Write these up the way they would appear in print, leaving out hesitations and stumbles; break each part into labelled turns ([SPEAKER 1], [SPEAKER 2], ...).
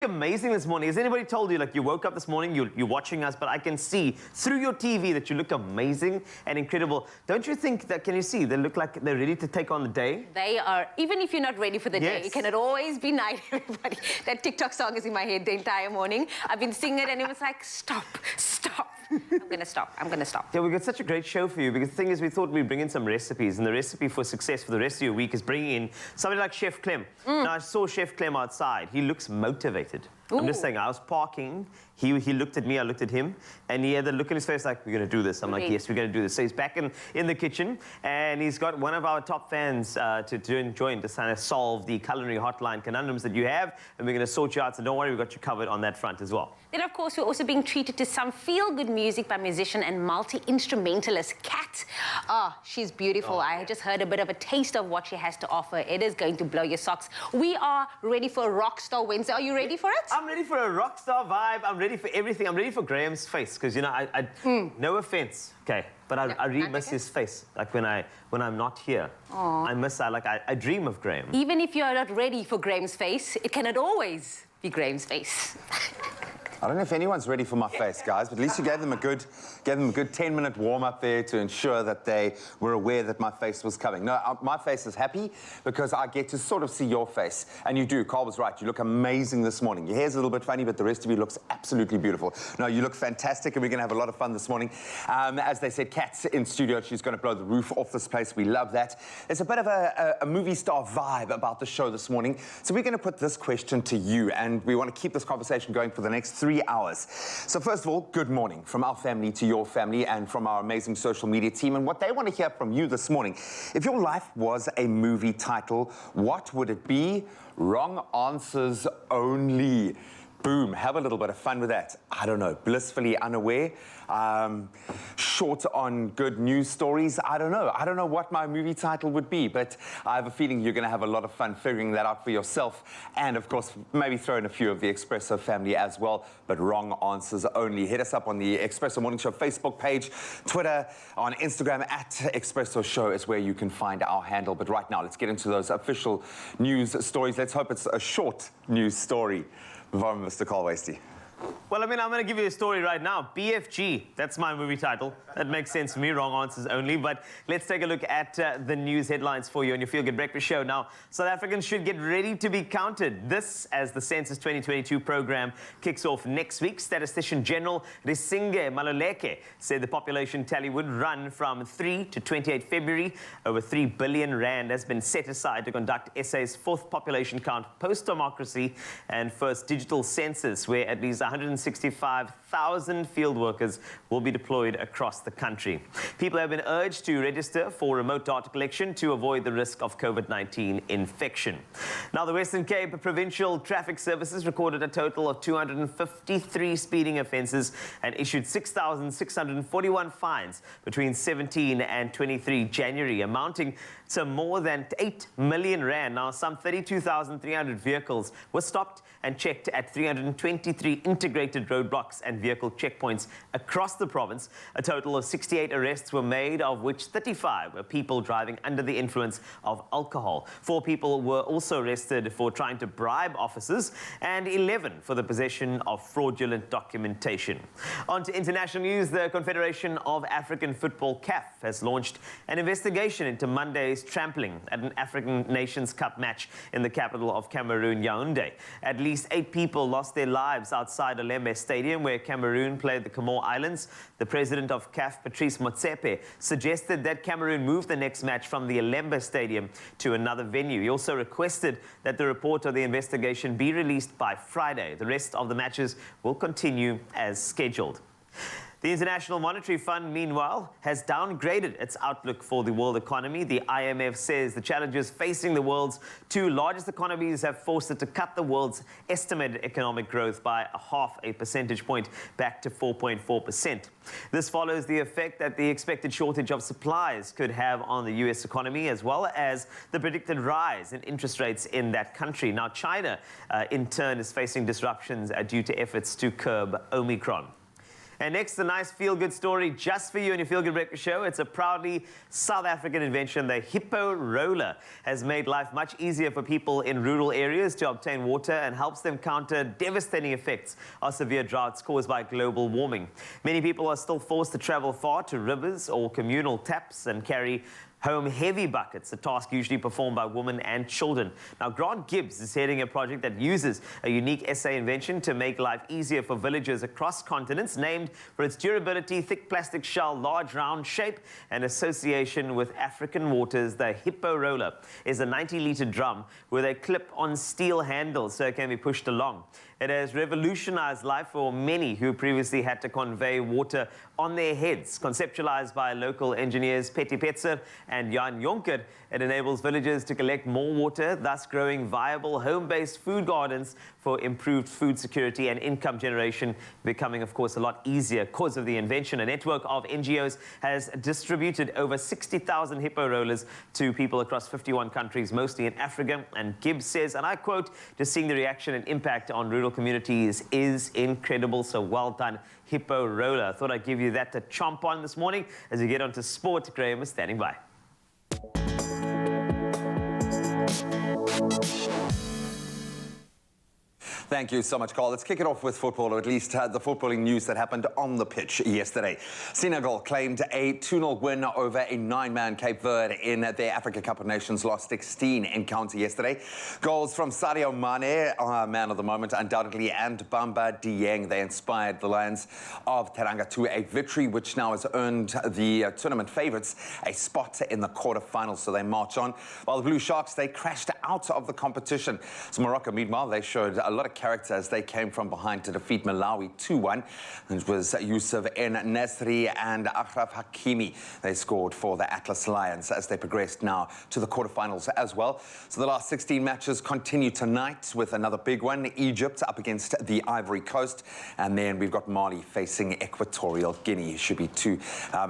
[SPEAKER 1] Amazing this morning. Has anybody told you, like, you woke up this morning, you're watching us, but I can see through your TV that you look amazing and incredible. Don't you think that, can you see, they look like they're ready to take on the day?
[SPEAKER 2] They are, even if you're not ready for the day, can it always be night, everybody? That TikTok song is in my head the entire morning. I've been singing it and it was like, stop, stop. I'm going to stop.
[SPEAKER 1] Yeah, we've got such a great show for you because the thing is, we thought we'd bring in some recipes, and the recipe for success for the rest of your week is bringing in somebody like Chef Clem. Now, I saw Chef Clem outside. He looks motivated. Ooh. I'm just saying, I was parking, he looked at me, I looked at him, and he had the look on his face like, we're going to do this. I'm like, yes, we're going to do this. So he's back in the kitchen, and he's got one of our top fans to join to kind of solve the culinary hotline conundrums that you have, and we're going to sort you out, so don't worry, we've got you covered on that front as well.
[SPEAKER 2] Then, of course, we're also being treated to some feel-good music by musician and multi-instrumentalist Kat. Oh, she's beautiful. Oh, I just heard a bit of a taste of what she has to offer. It is going to blow your socks. We are ready for a Rockstar Wednesday. Are you ready for it?
[SPEAKER 1] I'm ready for a rockstar vibe. I'm ready for everything. I'm ready for Graham's face, because, you know, no offense, okay, but I really miss his face. Like when I'm not here, I dream of Graham.
[SPEAKER 2] Even if you're not ready for Graham's face, it cannot always be Graham's face.
[SPEAKER 3] I don't know if anyone's ready for my face, guys, but at least you gave them a good 10-minute warm-up there to ensure that they were aware that my face was coming. No, my face is happy because I get to sort of see your face. And you do. Carl was right. You look amazing this morning. Your hair's a little bit funny, but the rest of you looks absolutely beautiful. No, you look fantastic, and we're going to have a lot of fun this morning. As they said, Kat's in studio. She's going to blow the roof off this place. We love that. There's a bit of a movie star vibe about the show this morning. So we're going to put this question to you, and we want to keep this conversation going for the next 3 hours. So first of all, good morning from our family to your family and from our amazing social media team. And what they want to hear from you this morning, if your life was a movie title, what would it be? Wrong answers only. Boom, have a little bit of fun with that. I don't know, blissfully unaware, short on good news stories. I don't know what my movie title would be, but I have a feeling you're going to have a lot of fun figuring that out for yourself. And of course, maybe throw in a few of the Expresso family as well, but wrong answers only. Hit us up on the Expresso Morning Show Facebook page, Twitter, on Instagram at Expresso Show is where you can find our handle. But right now, let's get into those official news stories. Let's hope it's a short news story. From Mr. Carl Wasty.
[SPEAKER 1] Well, I mean, I'm going to give you a story right now. BFG, that's my movie title. That makes sense for me, wrong answers only. But let's take a look at the news headlines for you on your Feel Good Breakfast Show. Now, South Africans should get ready to be counted. This, as the Census 2022 program kicks off next week. Statistician General Risinge Maluleke said the population tally would run from 3 to 28 February. Over 3 billion rand has been set aside to conduct SA's fourth population count post-democracy and first digital census, where at least 165,000 field workers will be deployed across the country. People have been urged to register for remote data collection to avoid the risk of COVID-19 infection. Now, the Western Cape Provincial Traffic Services recorded a total of 253 speeding offences and issued 6,641 fines between 17 and 23 January, amounting to more than 8 million rand. Now, some 32,300 vehicles were stopped and checked at 323 integrated roadblocks and vehicle checkpoints across the province. A total of 68 arrests were made, of which 35 were people driving under the influence of alcohol. 4 people were also arrested for trying to bribe officers, and 11 for the possession of fraudulent documentation. On to international news. The Confederation of African Football, CAF, has launched an investigation into Monday's trampling at an African Nations Cup match in the capital of Cameroon, Yaoundé. At least 8 people lost their lives outside Alembe Stadium, where Cameroon played the Comore Islands. The president of CAF, Patrice Motsepe, suggested that Cameroon move the next match from the Alembe Stadium to another venue. He also requested that the report of the investigation be released by Friday. The rest of the matches will continue as scheduled. The International Monetary Fund, meanwhile, has downgraded its outlook for the world economy. The IMF says the challenges facing the world's 2 largest economies have forced it to cut the world's estimated economic growth by ½ percentage point back to 4.4%. This follows the effect that the expected shortage of supplies could have on the US economy, as well as the predicted rise in interest rates in that country. Now, China, in turn, is facing disruptions due to efforts to curb Omicron. And next, a nice feel-good story just for you and your Feel Good Breakfast Show. It's a proudly South African invention. The Hippo Roller has made life much easier for people in rural areas to obtain water and helps them counter devastating effects of severe droughts caused by global warming. Many people are still forced to travel far to rivers or communal taps and carry home heavy buckets, a task usually performed by women and children. Now, Grant Gibbs is heading a project that uses a unique SA invention to make life easier for villagers across continents, named for its durability, thick plastic shell, large round shape, and association with African waters. The Hippo Roller is a 90-litre drum with a clip-on steel handle so it can be pushed along. It has revolutionized life for many who previously had to convey water on their heads. Conceptualized by local engineers Petty Petzer and Jan Jonker, it enables villagers to collect more water, thus growing viable home-based food gardens for improved food security and income generation, becoming, of course, a lot easier because of the invention. A network of NGOs has distributed over 60,000 Hippo rollers to people across 51 countries, mostly in Africa. And Gibbs says, and I quote, "Just seeing the reaction and impact on rural communities is incredible." So well done, Hippo Roller. I thought I'd give you that to chomp on this morning. As we get on to sport, Graham is standing by.
[SPEAKER 3] Thank you so much, Carl. Let's kick it off with football, or at least the footballing news that happened on the pitch yesterday. Senegal claimed a 2-0 win over a 9-man Cape Verde in their Africa Cup of Nations Last 16 encounter yesterday. Goals from Sadio Mane, man of the moment, undoubtedly, and Bamba Dieng. They inspired the Lions of Teranga to a victory, which now has earned the tournament favourites a spot in the quarterfinals, so they march on. While the Blue Sharks, they crashed out of the competition. So Morocco, meanwhile, they showed a lot of character as they came from behind to defeat Malawi 2-1. It was Yusuf En Nesri and Achraf Hakimi. They scored for the Atlas Lions as they progressed now to the quarterfinals as well. So the last 16 matches continue tonight with another big one. Egypt up against the Ivory Coast. And then we've got Mali facing Equatorial Guinea. Should be two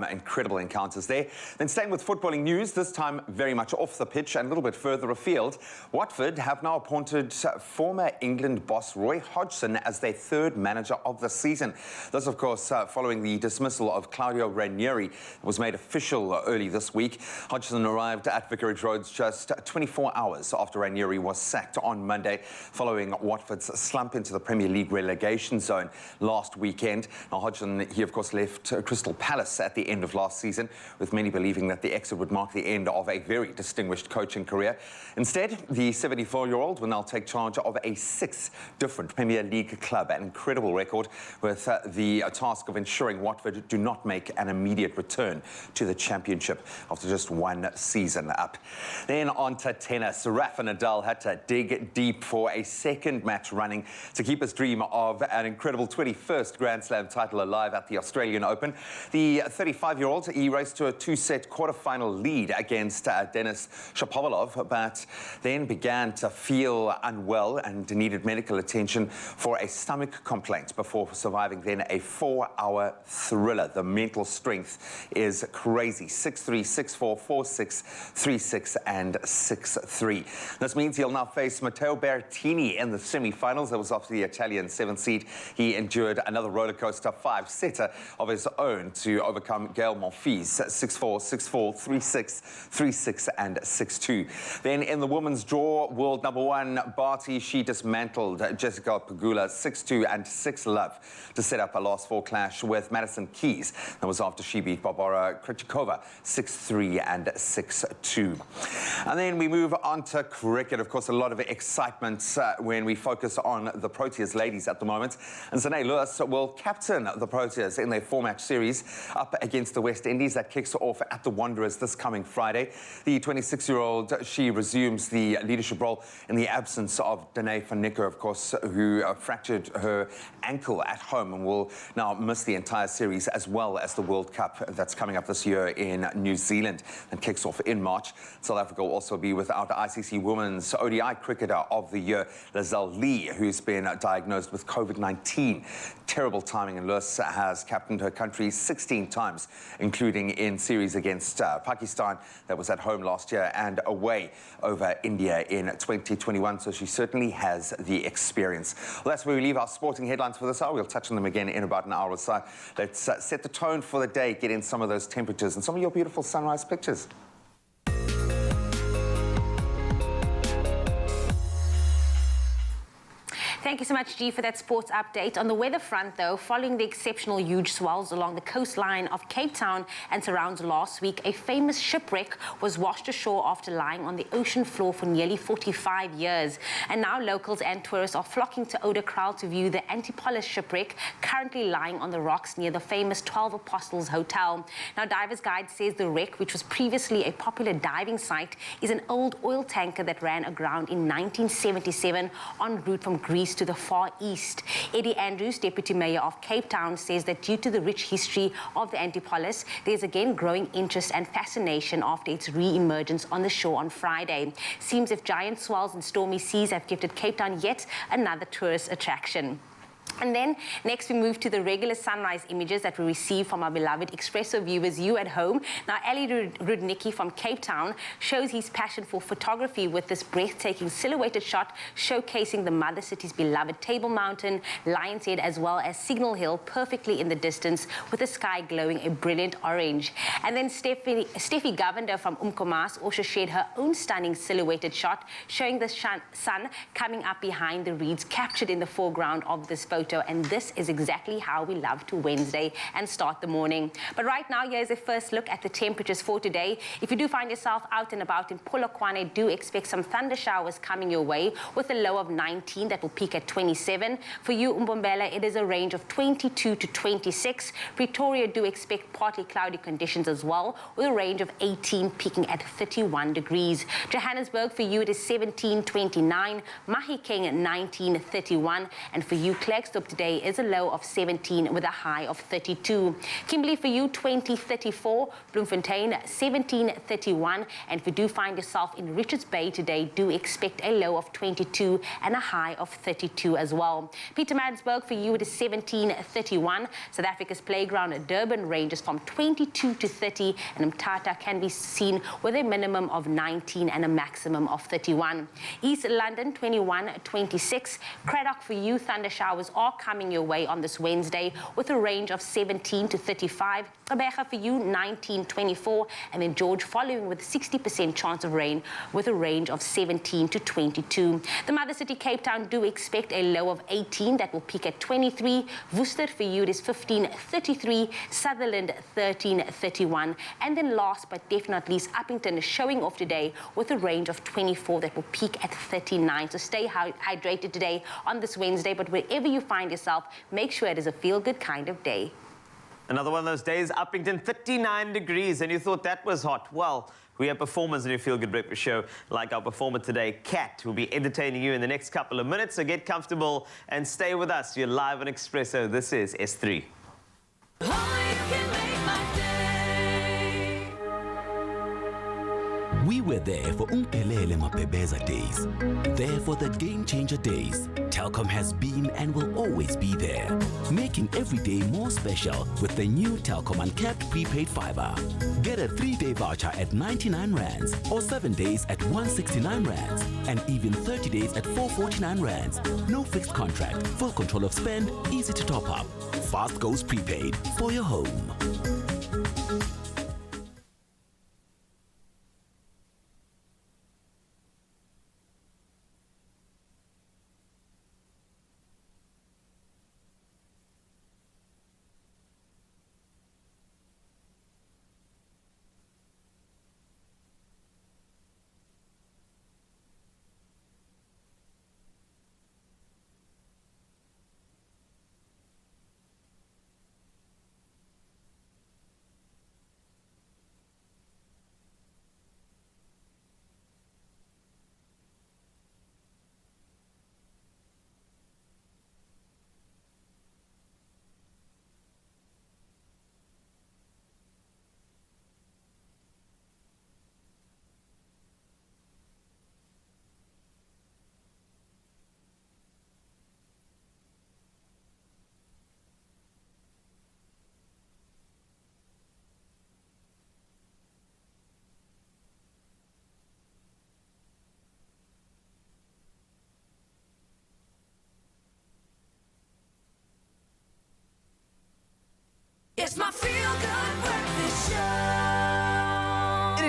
[SPEAKER 3] incredible encounters there. Then staying with footballing news, this time very much off the pitch and a little bit further afield. Watford have now appointed former England boss Roy Hodgson as their third manager of the season. This, of course, following the dismissal of Claudio Ranieri, was made official early this week. Hodgson arrived at Vicarage Road just 24 hours after Ranieri was sacked on Monday, following Watford's slump into the Premier League relegation zone last weekend. Now, Hodgson, he, of course, left Crystal Palace at the end of last season, with many believing that the exit would mark the end of a very distinguished coaching career. Instead, the 74-year-old will now take charge of a 6th different Premier League club, an incredible record, with the task of ensuring Watford do not make an immediate return to the Championship after just one season up. Then on to tennis. Rafa Nadal had to dig deep for a second match running to keep his dream of an incredible 21st Grand Slam title alive at the Australian Open. The 35-year-old, he raced to a 2-set quarterfinal lead against Denis Shapovalov, but then began to feel unwell and needed medical attention for a stomach complaint before surviving then a 4-hour thriller. The mental strength is crazy. 6-3, 6-4, 4-6, 3-6 and 6-3. This means he'll now face Matteo Berrettini in the semi-finals. That was after the Italian 7th seed. He endured another rollercoaster 5-setter of his own to overcome Gael Monfils. 6-4, 6-4, 3-6, 3-6 and 6-2. Then in the women's draw, world number 1 Barty, she dismantled Jessica Pegula 6-2 and 6-love to set up a last 4 clash with Madison Keys. That was after she beat Barbara Krejcikova 6-3 and 6-2. And then we move on to cricket. Of course, a lot of excitement when we focus on the Proteas ladies at the moment. And Zane Lewis will captain the Proteas in their 4-match series up against the West Indies. That kicks off at the Wanderers this coming Friday. The 26-year-old, she resumes the leadership role in the absence of Danae van Nicker, of course, who fractured her ankle at home and will now miss the entire series, as well as the World Cup that's coming up this year in New Zealand and kicks off in March. South Africa will also be without ICC Women's ODI Cricketer of the Year, Lizelle Lee, who's been diagnosed with COVID-19. Terrible timing, and Lewis has captained her country 16 times, including in series against Pakistan that was at home last year and away over India in 2021. So she certainly has the experience. experience. Well, that's where we leave our sporting headlines for this hour. We'll touch on them again in about an hour or so. Let's set the tone for the day, get in some of those temperatures and some of your beautiful sunrise pictures.
[SPEAKER 2] Thank you so much, G, for that sports update. On the weather front, though, following the exceptional huge swells along the coastline of Cape Town and surrounds last week, a famous shipwreck was washed ashore after lying on the ocean floor for nearly 45 years. And now locals and tourists are flocking to Ouderkraal to view the Antipolis shipwreck, currently lying on the rocks near the famous 12 Apostles Hotel. Now, Divers Guide says the wreck, which was previously a popular diving site, is an old oil tanker that ran aground in 1977 en route from Greece to the Far East. Eddie Andrews, Deputy Mayor of Cape Town, says that due to the rich history of the Antipolis, there's again growing interest and fascination after its re-emergence on the shore on Friday. Seems if giant swells and stormy seas have gifted Cape Town yet another tourist attraction. And then next we move to the regular sunrise images that we receive from our beloved Expresso viewers, you at home. Now, Ali Rudnicki from Cape Town shows his passion for photography with this breathtaking silhouetted shot showcasing the mother city's beloved Table Mountain, Lion's Head, as well as Signal Hill perfectly in the distance with the sky glowing a brilliant orange. And then Steffi Govender from Umkomaas also shared her own stunning silhouetted shot showing the sun coming up behind the reeds captured in the foreground of this photo. And this is exactly how we love to Wednesday and start the morning. But right now, here's a first look at the temperatures for today. If you do find yourself out and about in Polokwane, do expect some thunder showers coming your way with a low of 19 that will peak at 27. For you, Umbombela, it is a range of 22 to 26. Pretoria, do expect partly cloudy conditions as well with a range of 18 peaking at 31 degrees. Johannesburg, for you, it is 17, 29. Mahikeng, 19, 31. And for you, Klerksdorp, today is a low of 17 with a high of 32. Kimberley, for you, 20, 34. Bloemfontein, 17, 31. And if you do find yourself in Richards Bay today, do expect a low of 22 and a high of 32 as well. Pietermaritzburg, for you, it is 17, 31. South Africa's playground at Durban ranges from 22 to 30, and Mthatha can be seen with a minimum of 19 and a maximum of 31. East London, 21, 26. Craddock, for you, thunder showers are coming your way on this Wednesday with a range of 17 to 35. Gqeberha, for you, 19, 24. And then George following with 60% chance of rain with a range of 17 to 22. The mother city, Cape Town, do expect a low of 18 that will peak at 23. Worcester, for you, it is 15, 33. Sutherland, 13, 31. And then last but definitely not least, Uppington is showing off today with a range of 24 that will peak at 39. So stay hydrated today on this Wednesday, but wherever you find yourself, make sure it is a feel-good kind of day.
[SPEAKER 1] Another one of those days, Uppington, 39 degrees, and you thought that was hot. Well, we have performers in your Feel Good Breakfast show, like our performer today, Kat, who will be entertaining you in the next couple of minutes. So get comfortable and stay with us. You're live on Expresso. This is S3.
[SPEAKER 4] We were there for Umpelele Mapebeza days, there for the game changer days. Telkom has been and will always be there, making every day more special with the new Telkom Uncapped Prepaid Fiber. Get a 3-day voucher at 99 rands or 7 days at 169 rands and even 30 days at 449 rands. No fixed contract, full control of spend, easy to top up. Fast goes prepaid for your home.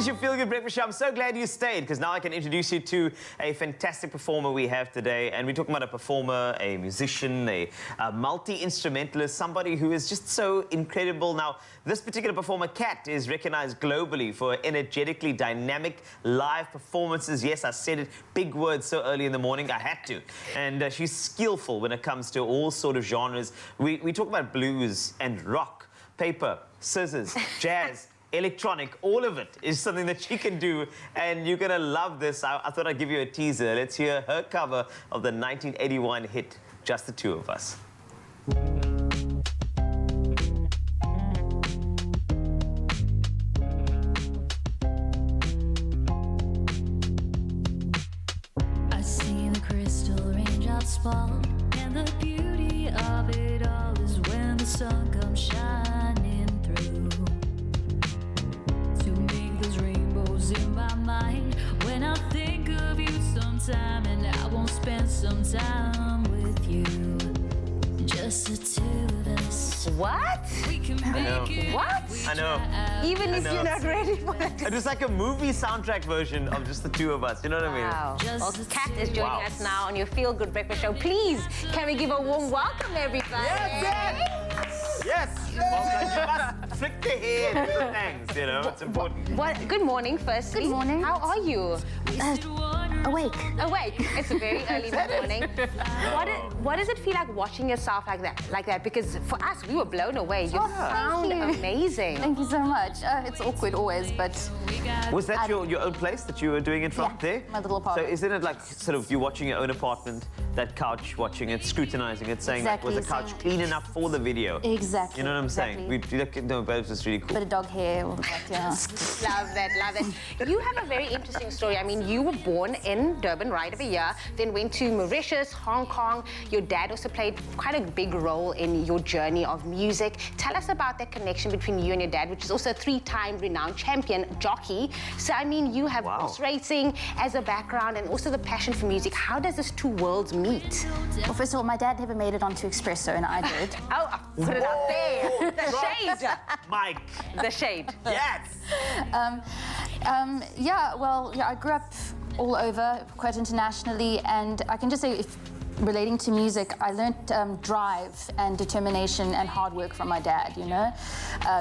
[SPEAKER 1] is your Feel Good Breakfast Show. I'm so glad you stayed, because now I can introduce you to a fantastic performer we have today. And we're talking about a performer, a musician, a multi-instrumentalist, somebody who is just so incredible. Now, this particular performer, Kat, is recognized globally for energetically dynamic live performances. Yes, I said it, big words so early in the morning, I had to. And she's skillful when it comes to all sort of genres. We talk about blues and rock, paper, scissors, jazz, electronic, all of it is something that she can do, and you're gonna love this. I thought I'd give you a teaser. Let's hear her cover of the 1981 hit, Just the Two of Us.
[SPEAKER 5] I see the crystal raindrops fall, and the beauty of it all is when the sun comes shining through to make those rainbows in my mind. When I think of you sometime, and I won't spend some time with you, just the two of us.
[SPEAKER 2] What?
[SPEAKER 5] We can make it.
[SPEAKER 2] What?
[SPEAKER 1] I know.
[SPEAKER 2] Even if
[SPEAKER 1] know.
[SPEAKER 2] you're not ready for that.
[SPEAKER 1] It was like a movie soundtrack version of Just the Two of Us. You know what I mean?
[SPEAKER 2] Wow. Well, Kat is joining
[SPEAKER 1] Wow.
[SPEAKER 2] us now on your Feel Good Breakfast Show. Please, can we give a warm welcome, everybody?
[SPEAKER 1] Yes! Well, you must flick the hair, do the things, you know, it's important.
[SPEAKER 2] What? Good morning, firstly.
[SPEAKER 6] Good morning.
[SPEAKER 2] How are you?
[SPEAKER 6] Awake.
[SPEAKER 2] Awake. It's a very early morning. What does it feel like watching yourself like that? Because for us, we were blown away. You sound
[SPEAKER 6] thank you.
[SPEAKER 2] amazing.
[SPEAKER 6] Thank you so much. It's awkward always, but
[SPEAKER 1] Was that your own place that you were doing it from
[SPEAKER 6] Yeah,
[SPEAKER 1] there?
[SPEAKER 6] my little apartment.
[SPEAKER 1] So isn't it like sort of you watching your own apartment, that couch, watching it, scrutinizing it, saying, like, was the
[SPEAKER 6] Exactly,
[SPEAKER 1] couch
[SPEAKER 6] saying-
[SPEAKER 1] clean enough for the video?
[SPEAKER 6] Exactly,
[SPEAKER 1] You know what I'm saying?
[SPEAKER 6] exactly.
[SPEAKER 1] No, but it was really cool.
[SPEAKER 6] bit of dog hair, all that, yeah.
[SPEAKER 2] Love that, love that. You have a very interesting story. I mean, you were born in Durban, right of a year, then went to Mauritius, Hong Kong. Your dad also played quite a big role in your journey of music. Tell us about that connection between you and your dad, which is also a three-time renowned champion jockey. So, I mean, you have horse racing as a background and also the passion for music. How does these two worlds meet?
[SPEAKER 6] Well, first of all, my dad never made it onto Expresso, and I did.
[SPEAKER 2] Oh, put it out there. The shade.
[SPEAKER 1] Mike!
[SPEAKER 2] The shade.
[SPEAKER 1] Yes!
[SPEAKER 6] Yeah, I grew up all over, quite internationally, and I can just say, relating to music, I learned drive and determination and hard work from my dad, you know.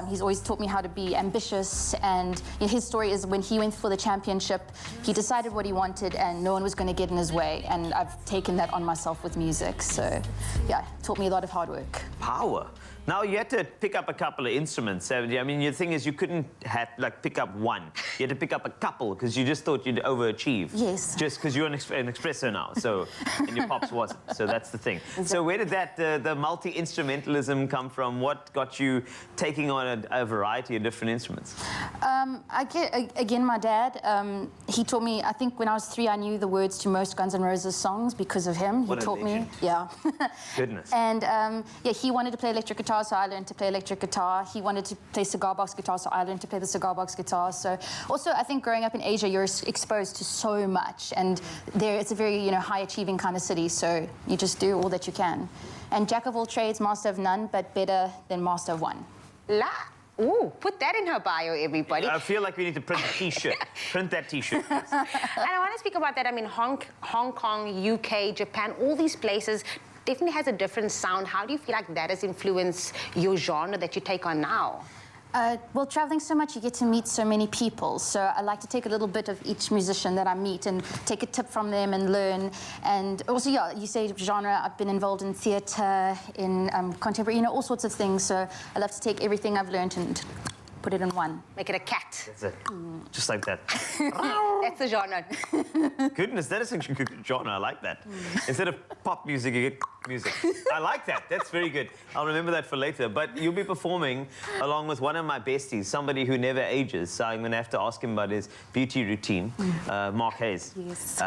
[SPEAKER 6] He's always taught me how to be ambitious, and his story is when he went for the championship, he decided what he wanted and no one was going to get in his way, and I've taken that on myself with music. So, yeah, it taught me a lot of hard work.
[SPEAKER 1] Power. Now, you had to pick up a couple of instruments, haven't you? I mean, the thing is, you couldn't pick up one. You had to pick up a couple because you just thought you'd overachieve.
[SPEAKER 6] Yes.
[SPEAKER 1] Just because you're an Expresso now, so, and your pops wasn't. So that's the thing. Exactly. So where did that, the multi-instrumentalism come from? What got you taking on a variety of different instruments?
[SPEAKER 6] Again, my dad, he taught me, I think when I was 3, I knew the words to most Guns N' Roses songs because of him.
[SPEAKER 1] What
[SPEAKER 6] He
[SPEAKER 1] a
[SPEAKER 6] taught
[SPEAKER 1] legend.
[SPEAKER 6] me. Yeah.
[SPEAKER 1] Goodness.
[SPEAKER 6] And yeah, he wanted to play electric guitar, so I learned to play electric guitar. He wanted to play cigar box guitar, so I learned to play the cigar box guitar. So also, I think growing up in Asia, you're exposed to so much, and there it's a very high achieving kind of city. So you just do all that you can. And jack of all trades, master of none, but better than master of one.
[SPEAKER 2] Ooh, put that in her bio, everybody.
[SPEAKER 1] I feel like we need to print a T-shirt. Print that T-shirt.
[SPEAKER 2] And I want to speak about that. I mean, Hong Kong, UK, Japan, all these places definitely has a different sound. How do you feel like that has influenced your genre that you take on now?
[SPEAKER 6] Well, traveling so much, you get to meet so many people. So I like to take a little bit of each musician that I meet and take a tip from them and learn. And also, yeah, you say genre, I've been involved in theatre, in contemporary, all sorts of things. So I love to take everything I've learned and put it in one.
[SPEAKER 2] Make it a cat.
[SPEAKER 1] That's it. Just like that.
[SPEAKER 2] That's the genre.
[SPEAKER 1] Goodness, that is a good genre. I like that. Instead of pop music, you get music. I like that. That's very good. I'll remember that for later. But you'll be performing along with one of my besties, somebody who never ages. So I'm going to have to ask him about his beauty routine, Mark Hayes.
[SPEAKER 6] Yes.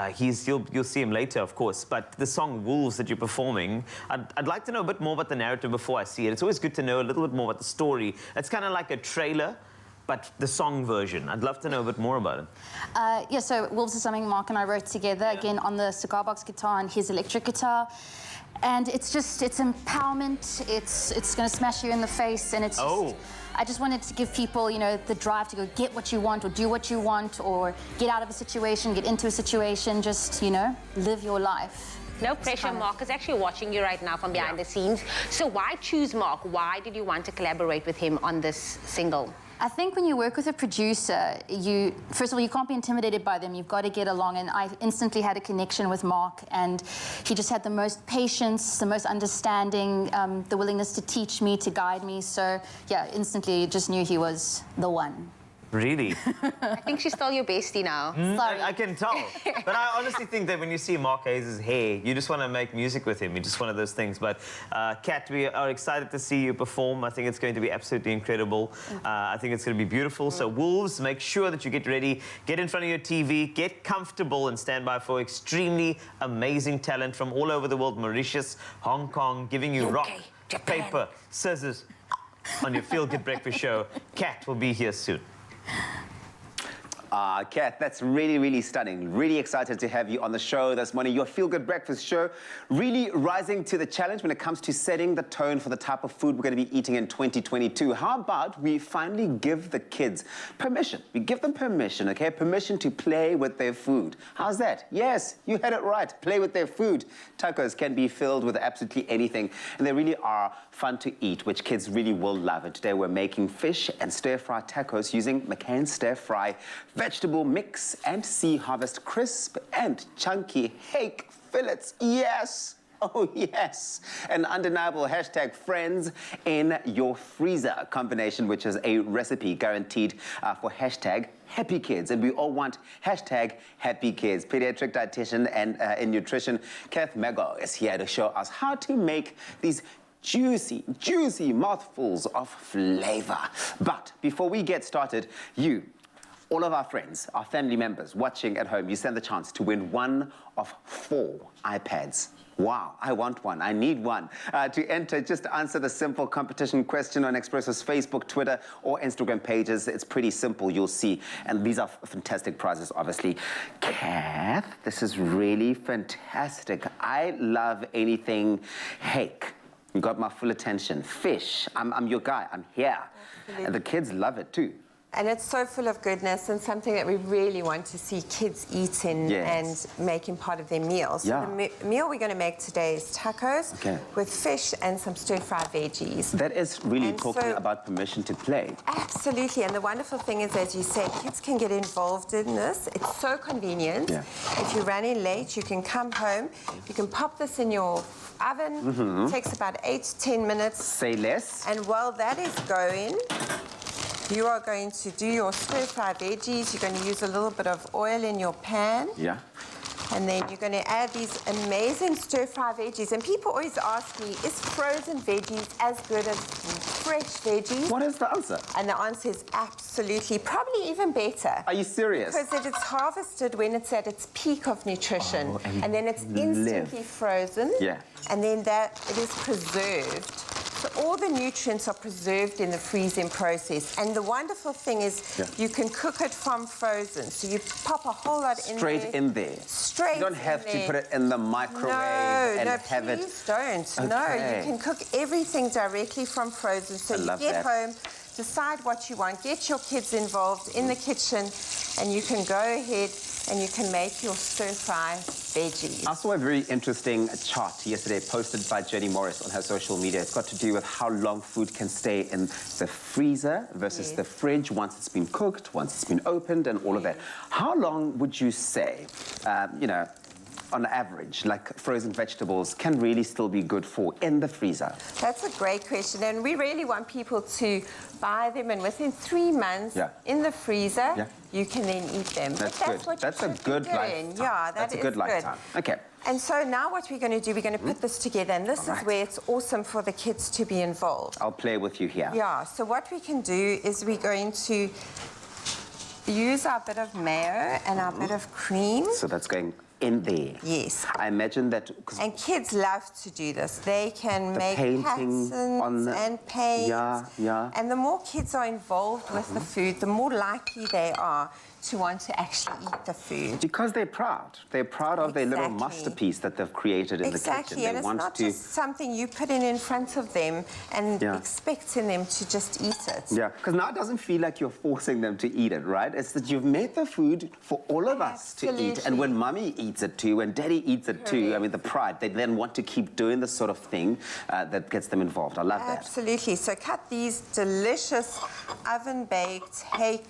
[SPEAKER 1] You'll see him later, of course. But the song Wolves that you're performing, I'd like to know a bit more about the narrative before I see it. It's always good to know a little bit more about the story. It's kind of like a trailer, but the song version. I'd love to know a bit more about it.
[SPEAKER 6] Yeah, so Wolves is something Mark and I wrote together, again, on the cigar box guitar and his electric guitar. And it's empowerment. It's going to smash you in the face, and it's just, I just wanted to give people, you know, the drive to go get what you want or do what you want or get out of a situation, get into a situation, just, you know, live your life.
[SPEAKER 2] No pressure. Mark is actually watching you right now from behind the scenes. So why choose Mark? Why did you want to collaborate with him on this single?
[SPEAKER 6] I think when you work with a producer, first of all, you can't be intimidated by them. You've got to get along. And I instantly had a connection with Mark, and he just had the most patience, the most understanding, the willingness to teach me, to guide me. So, yeah, instantly just knew he was the one.
[SPEAKER 1] Really?
[SPEAKER 2] I think she's still your bestie now.
[SPEAKER 6] Sorry.
[SPEAKER 1] I can tell. But I honestly think that when you see Mark Hayes' hair, you just want to make music with him. It's just one of those things. But, Kat, we are excited to see you perform. I think it's going to be absolutely incredible. I think it's going to be beautiful. So, Wolves, make sure that you get ready, get in front of your TV, get comfortable, and stand by for extremely amazing talent from all over the world. Mauritius, Hong Kong, giving you rock,
[SPEAKER 2] Japan,
[SPEAKER 1] paper, scissors on your Feel Good Breakfast show. Kat will be here soon.
[SPEAKER 7] Kat, that's really, really stunning. Really excited to have you on the show this morning. Your Feel Good Breakfast show really rising to the challenge when it comes to setting the tone for the type of food we're going to be eating in 2022. How about we finally give the kids permission? We give them permission, okay? Permission to play with their food. How's that? Yes, you had it right. Play with their food. Tacos can be filled with absolutely anything, and they really are fun to eat, which kids really will love. And today we're making fish and stir-fry tacos using McCain's stir-fry vegetable mix and Sea Harvest crisp and chunky hake fillets. Yes! Oh, yes. An undeniable hashtag friends in your freezer combination, which is a recipe guaranteed for hashtag happy kids. And we all want hashtag happy kids. Pediatric dietitian and in nutrition, Kath Mago is here to show us how to make these juicy, juicy mouthfuls of flavor. But before we get started, all of our friends, our family members watching at home, you stand the chance to win one of 4 iPads. Wow, I want one. I need one. To enter, just answer the simple competition question on Expresso's Facebook, Twitter, or Instagram pages. It's pretty simple, you'll see. And these are fantastic prizes, obviously. Kath, this is really fantastic. I love anything hake. You got my full attention. Fish, I'm your guy. I'm here. Absolutely. And the kids love it, too.
[SPEAKER 8] And it's so full of goodness and something that we really want to see kids eating and making part of their meals.
[SPEAKER 7] Yeah.
[SPEAKER 8] So the meal we're going to make today is tacos with fish and some stir-fried veggies.
[SPEAKER 7] That is really talking about permission to play.
[SPEAKER 8] Absolutely. And the wonderful thing is, as you say, kids can get involved in this. It's so convenient. Yeah. If you're running late, you can come home, you can pop this in your oven. It takes about 8 to 10 minutes.
[SPEAKER 7] Say less.
[SPEAKER 8] And while that is going, you are going to do your stir-fry veggies. You're going to use a little bit of oil in your pan.
[SPEAKER 7] Yeah.
[SPEAKER 8] And then you're going to add these amazing stir-fry veggies. And people always ask me, is frozen veggies as good as fresh veggies?
[SPEAKER 7] What is the answer?
[SPEAKER 8] And the answer is absolutely, probably even better.
[SPEAKER 7] Are you serious?
[SPEAKER 8] Because it's harvested when it's at its peak of nutrition. And then it's instantly frozen.
[SPEAKER 7] Yeah.
[SPEAKER 8] And then it is preserved. So all the nutrients are preserved in the freezing process. And the wonderful thing is you can cook it from frozen. So you pop a whole lot in there.
[SPEAKER 7] Straight in there.
[SPEAKER 8] Straight in there.
[SPEAKER 7] You don't have to put it in the microwave and have it.
[SPEAKER 8] No, please don't.
[SPEAKER 7] Okay.
[SPEAKER 8] No, you can cook everything directly from frozen. So you get home, decide what you want, get your kids involved in the kitchen, and you can go ahead and you can make your stir-fry veggies.
[SPEAKER 7] I saw a very interesting chart yesterday posted by Jenny Morris on her social media. It's got to do with how long food can stay in the freezer versus the fridge once it's been cooked, once it's been opened, and all of that. How long would you say, you know, on average, like frozen vegetables can really still be good for in the freezer?
[SPEAKER 8] That's a great question, and we really want people to buy them, and within 3 months in the freezer, you can then eat them.
[SPEAKER 7] That's
[SPEAKER 8] but
[SPEAKER 7] good.
[SPEAKER 8] What
[SPEAKER 7] that's a good lifetime.
[SPEAKER 8] Yeah,
[SPEAKER 7] that's a good lifetime. Okay.
[SPEAKER 8] And so now what we're going to do, we're going to put this together, and this is where it's awesome for the kids to be involved.
[SPEAKER 7] I'll play with you here.
[SPEAKER 8] Yeah, so what we can do is we're going to use our bit of mayo and our bit of cream.
[SPEAKER 7] So that's going in there.
[SPEAKER 8] Yes.
[SPEAKER 7] I imagine that...
[SPEAKER 8] And kids love to do this. They can make patterns and paint.
[SPEAKER 7] Yeah.
[SPEAKER 8] And the more kids are involved with the food, the more likely they are to want to actually eat the food.
[SPEAKER 7] Because they're proud. They're proud of their little
[SPEAKER 8] Exactly.
[SPEAKER 7] masterpiece that they've created in the kitchen.
[SPEAKER 8] Exactly, and
[SPEAKER 7] They
[SPEAKER 8] it's
[SPEAKER 7] want
[SPEAKER 8] not
[SPEAKER 7] to...
[SPEAKER 8] just something you put in front of them and
[SPEAKER 7] Yeah.
[SPEAKER 8] expecting them to just eat it.
[SPEAKER 7] Yeah, because now it doesn't feel like you're forcing them to eat it, right? It's that you've made the food for all of us to eat. And when mummy eats it too, when daddy eats it too, I mean, the pride, they then want to keep doing this sort of thing that gets them involved. I love that.
[SPEAKER 8] Absolutely. So cut these delicious oven-baked hake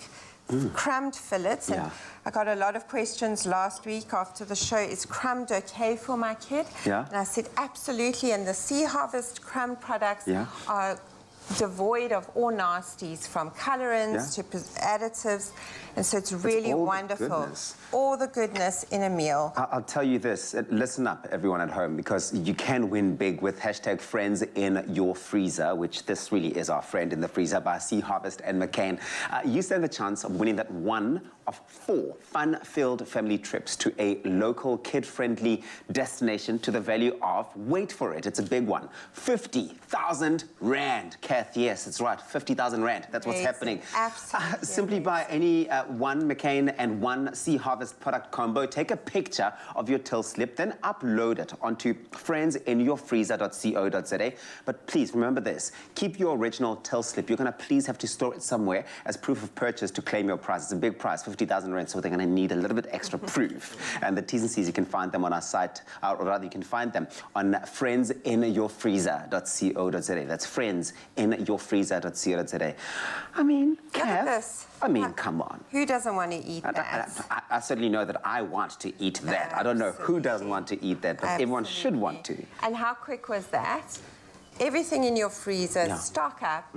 [SPEAKER 8] crumbed fillets. And
[SPEAKER 7] Yeah.
[SPEAKER 8] I got a lot of questions last week after the show. Is crumbed okay for my kid?
[SPEAKER 7] Yeah.
[SPEAKER 8] And I said absolutely. And the Sea Harvest crumb products
[SPEAKER 7] Yeah.
[SPEAKER 8] are devoid of all nasties, from colorants to additives, and so it's really
[SPEAKER 7] all the
[SPEAKER 8] wonderful.
[SPEAKER 7] goodness.
[SPEAKER 8] All the goodness in a meal.
[SPEAKER 7] I'll tell you this, listen up everyone at home, because you can win big with hashtag friends in your freezer, which this really is our friend in the freezer by Sea Harvest and McCain. You stand the chance of winning that one of 4 fun-filled family trips to a local kid-friendly destination to the value of, wait for it, it's a big one, 50,000 Rand. Kath, yes, it's right, 50,000 Rand. That's what's happening.
[SPEAKER 8] Absolutely.
[SPEAKER 7] Simply buy any one McCain and one Sea Harvest product combo, take a picture of your till slip, then upload it onto friendsinyourfreezer.co.za. But please remember this, keep your original till slip. You're going to please have to store it somewhere as proof of purchase to claim your prize. It's a big prize, 50,000 Rand, so they're going to need a little bit extra proof. And the T's and C's, you can find them on our site, or rather you can find them on friendsinyourfreezer.co.za. That's friendsinyourfreezer.co.za. I mean,
[SPEAKER 8] Look at
[SPEAKER 7] Kath,
[SPEAKER 8] this.
[SPEAKER 7] I mean, come on.
[SPEAKER 8] Who doesn't want to eat that?
[SPEAKER 7] I certainly know that I want to eat that. I don't know who doesn't want to eat that, but everyone should want to.
[SPEAKER 8] And how quick was that? Everything in your freezer, stock up,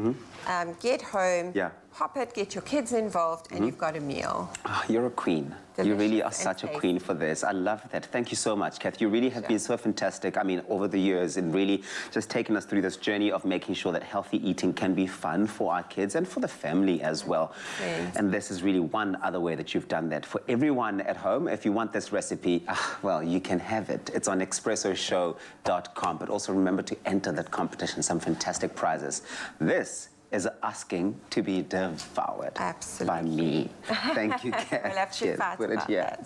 [SPEAKER 8] get home, pop it, get your kids involved, and you've got a meal.
[SPEAKER 7] Oh, you're a queen. You really are such a queen for this. I love that. Thank you so much, Kath. You really have been so fantastic, I mean, over the years, and really just taking us through this journey of making sure that healthy eating can be fun for our kids and for the family as well. And this is really one other way that you've done that. For everyone at home, if you want this recipe, well, you can have it. It's on expressoshow.com. But also remember to enter that competition, some fantastic prizes. This is asking to be devoured by me. Thank you, Kath.
[SPEAKER 8] We'll have to fight
[SPEAKER 7] Put it
[SPEAKER 8] about
[SPEAKER 7] here.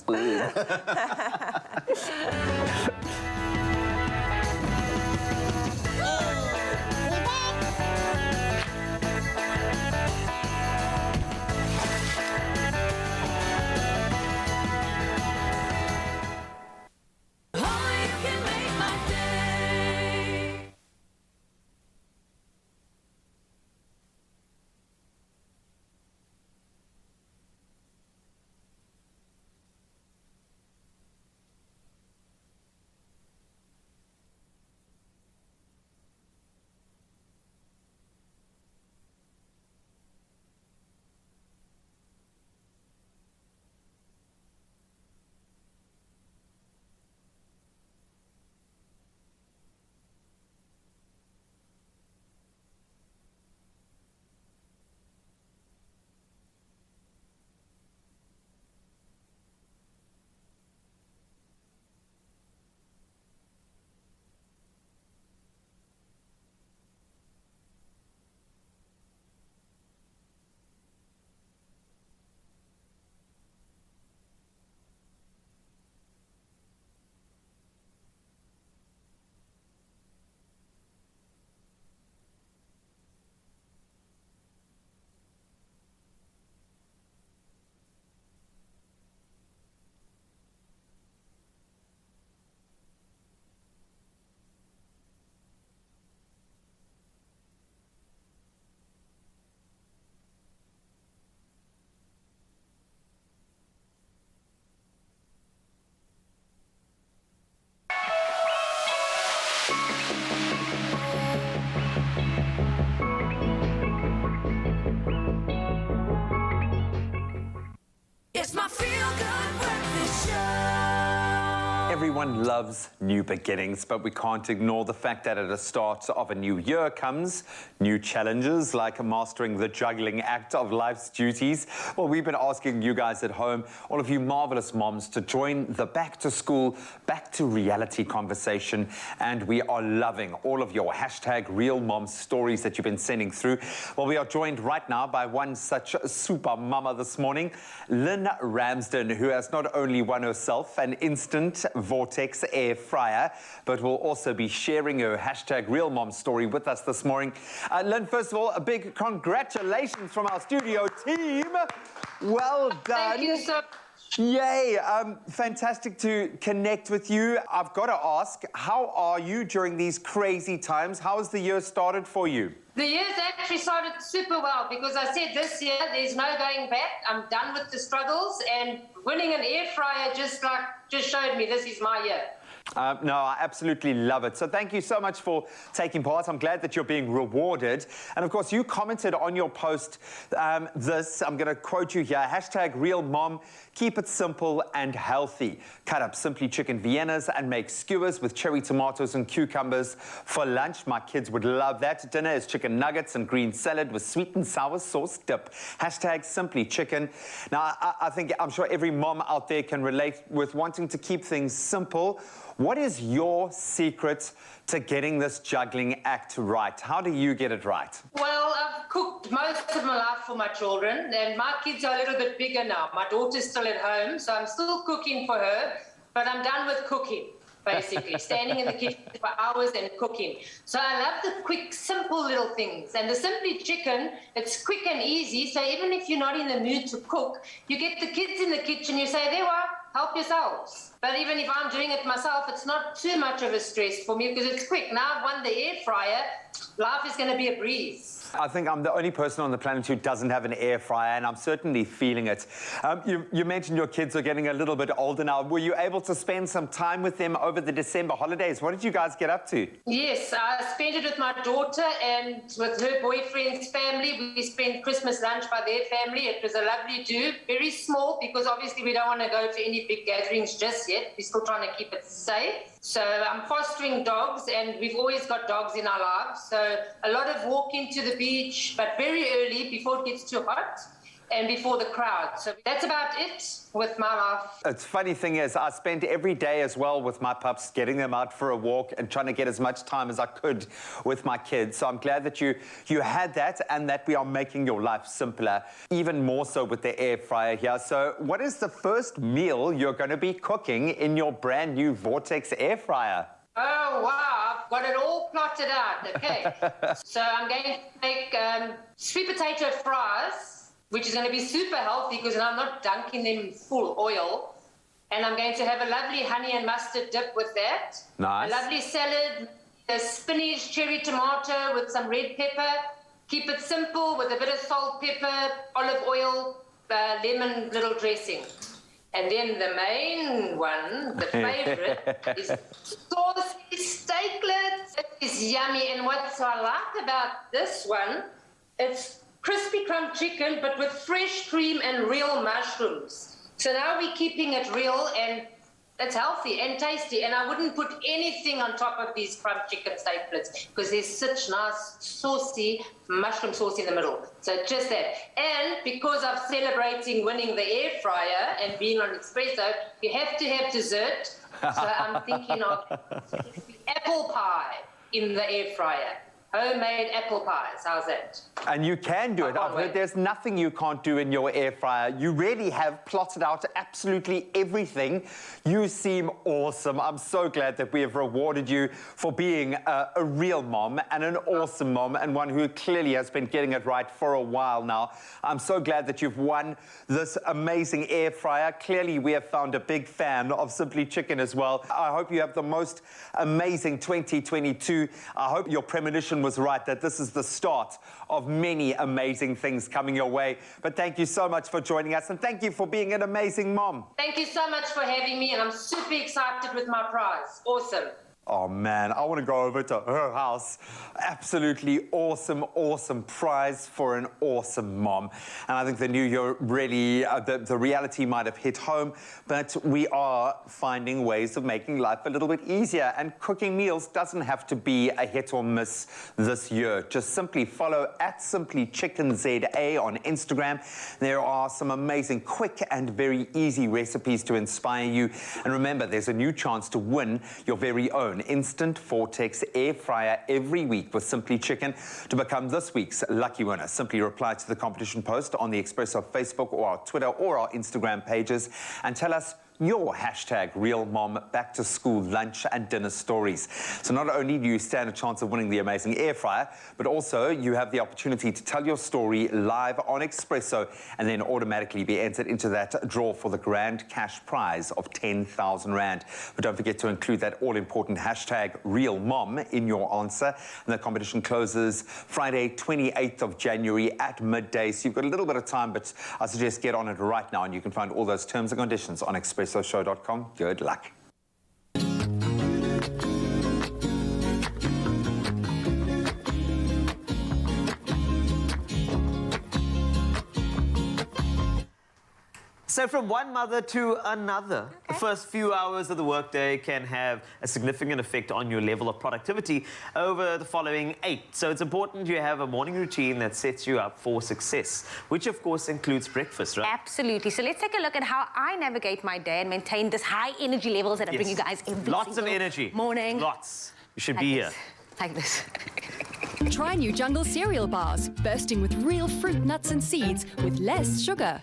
[SPEAKER 3] Everyone loves new beginnings, but we can't ignore the fact that at the start of a new year comes new challenges like mastering the juggling act of life's duties. Well, we've been asking you guys at home, all of you marvelous moms, to join the back to school, back to reality conversation, and we are loving all of your hashtag real mom stories that you've been sending through. Well, we are joined right now by one such super mama this morning, Lynn Ramsden, who has not only won herself an instant Vortex air fryer, but will also be sharing her hashtag real mom story with us this morning. Lynn, first of all, a big congratulations from our studio team. Well done.
[SPEAKER 9] Thank you so much.
[SPEAKER 3] Yay, fantastic to connect with you. I've got to ask, how are you during these crazy times? How has the year started for you?
[SPEAKER 9] The year's actually started super well because I said this year there's no going back. I'm done with the struggles, and winning an air fryer just showed me this is my year.
[SPEAKER 3] No, I absolutely love it. So thank you so much for taking part. I'm glad that you're being rewarded. And of course, you commented on your post this, I'm going to quote you here, hashtag real mom, keep it simple and healthy. Cut up simply chicken Viennas and make skewers with cherry tomatoes and cucumbers for lunch. My kids would love that. Dinner is chicken nuggets and green salad with sweet and sour sauce dip. Hashtag simply chicken. Now, I'm sure every mom out there can relate with wanting to keep things simple. What is your secret to getting this juggling act right? How do you get it right?
[SPEAKER 9] Well, I've cooked most of my life for my children, and my kids are a little bit bigger now. My daughter's still at home, so I'm still cooking for her, but I'm done with cooking, basically. Standing in the kitchen for hours and cooking. So I love the quick, simple little things. And the Simply Chicken, it's quick and easy, so even if you're not in the mood to cook, you get the kids in the kitchen, you say, there you are, help yourselves. But even if I'm doing it myself, it's not too much of a stress for me because it's quick. Now I've won the air fryer, life is going to be a breeze.
[SPEAKER 3] I think I'm the only person on the planet who doesn't have an air fryer, and I'm certainly feeling it. You mentioned your kids are getting a little bit older now. Were you able to spend some time with them over the December holidays? What did you guys get up to?
[SPEAKER 9] Yes, I spent it with my daughter and with her boyfriend's family. We spent Christmas lunch by their family. It was a lovely do. Very small because obviously we don't want to go to any big gatherings just yet. We're still trying to keep it safe. So I'm fostering dogs, and we've always got dogs in our lives. So a lot of walking to the beach, but very early before it gets too hot and before the crowd. So that's about it with my life.
[SPEAKER 3] It's funny thing is, I spent every day as well with my pups, getting them out for a walk and trying to get as much time as I could with my kids. So I'm glad that you had that, and that we are making your life simpler, even more so with the air fryer here. So what is the first meal you're going to be cooking in your brand new Vortex air fryer?
[SPEAKER 9] Oh, wow, I've got it all plotted out, okay. So I'm going to make sweet potato fries, which is going to be super healthy because I'm not dunking them in full oil. And I'm going to have a lovely honey and mustard dip with that.
[SPEAKER 3] Nice.
[SPEAKER 9] A lovely salad, a spinach, cherry tomato with some red pepper. Keep it simple with a bit of salt, pepper, olive oil, lemon little dressing. And then the main one, the favorite, is saucy steaklets. It is yummy. And what I like about this one, it's crispy crumb chicken, but with fresh cream and real mushrooms. So now we're keeping it real, and it's healthy and tasty. And I wouldn't put anything on top of these crumb chicken steaklets because there's such nice saucy mushroom sauce in the middle. So just that. And because I'm celebrating winning the air fryer and being on Expresso, you have to have dessert. So I'm thinking of apple pie in the air fryer. Homemade apple pies, how's that?
[SPEAKER 3] And you can do it. I've heard there's nothing you can't do in your air fryer. You really have plotted out absolutely everything. You seem awesome. I'm so glad that we have rewarded you for being a real mom and an awesome mom, and one who clearly has been getting it right for a while now. I'm so glad that you've won this amazing air fryer. Clearly, we have found a big fan of Simply Chicken as well. I hope you have the most amazing 2022. I hope your premonition was right, that this is the start of many amazing things coming your way. But thank you so much for joining us, and thank you for being an amazing mom.
[SPEAKER 9] Thank you so much for having me, and I'm super excited with my prize. Awesome.
[SPEAKER 3] Oh man, I want to go over to her house. Absolutely awesome, awesome prize for an awesome mom. And I think the new year really, the reality might have hit home, but we are finding ways of making life a little bit easier. And cooking meals doesn't have to be a hit or miss this year. Just simply follow @simplychickenza on Instagram. There are some amazing, quick and very easy recipes to inspire you. And remember, there's a new chance to win your very own Instant Vortex air fryer every week with Simply Chicken. To become this week's lucky winner, simply reply to the competition post on the Expresso Facebook or our Twitter or our Instagram pages and tell us your #RealMom back to school lunch and dinner stories. So not only do you stand a chance of winning the amazing air fryer, but also you have the opportunity to tell your story live on Expresso and then automatically be entered into that draw for the grand cash prize of 10,000 Rand. But don't forget to include that all-important #RealMom in your answer. And the competition closes Friday, 28th of January at midday. So you've got a little bit of time, but I suggest get on it right now and you can find all those terms and conditions on ExpressoShow.com. Good luck.
[SPEAKER 1] So from one mother to another, the first few hours of the workday can have a significant effect on your level of productivity over the following 8. So it's important you have a morning routine that sets you up for success, which of course includes breakfast, right?
[SPEAKER 2] Absolutely. So let's take a look at how I navigate my day and maintain this high energy levels that I bring you guys every
[SPEAKER 1] Lots of
[SPEAKER 2] single
[SPEAKER 1] energy.
[SPEAKER 2] morning.
[SPEAKER 1] Lots. You should
[SPEAKER 2] Like
[SPEAKER 1] be
[SPEAKER 2] this.
[SPEAKER 1] here.
[SPEAKER 2] Like this.
[SPEAKER 10] Try new Jungle cereal bars, bursting with real fruit, nuts and seeds with less sugar.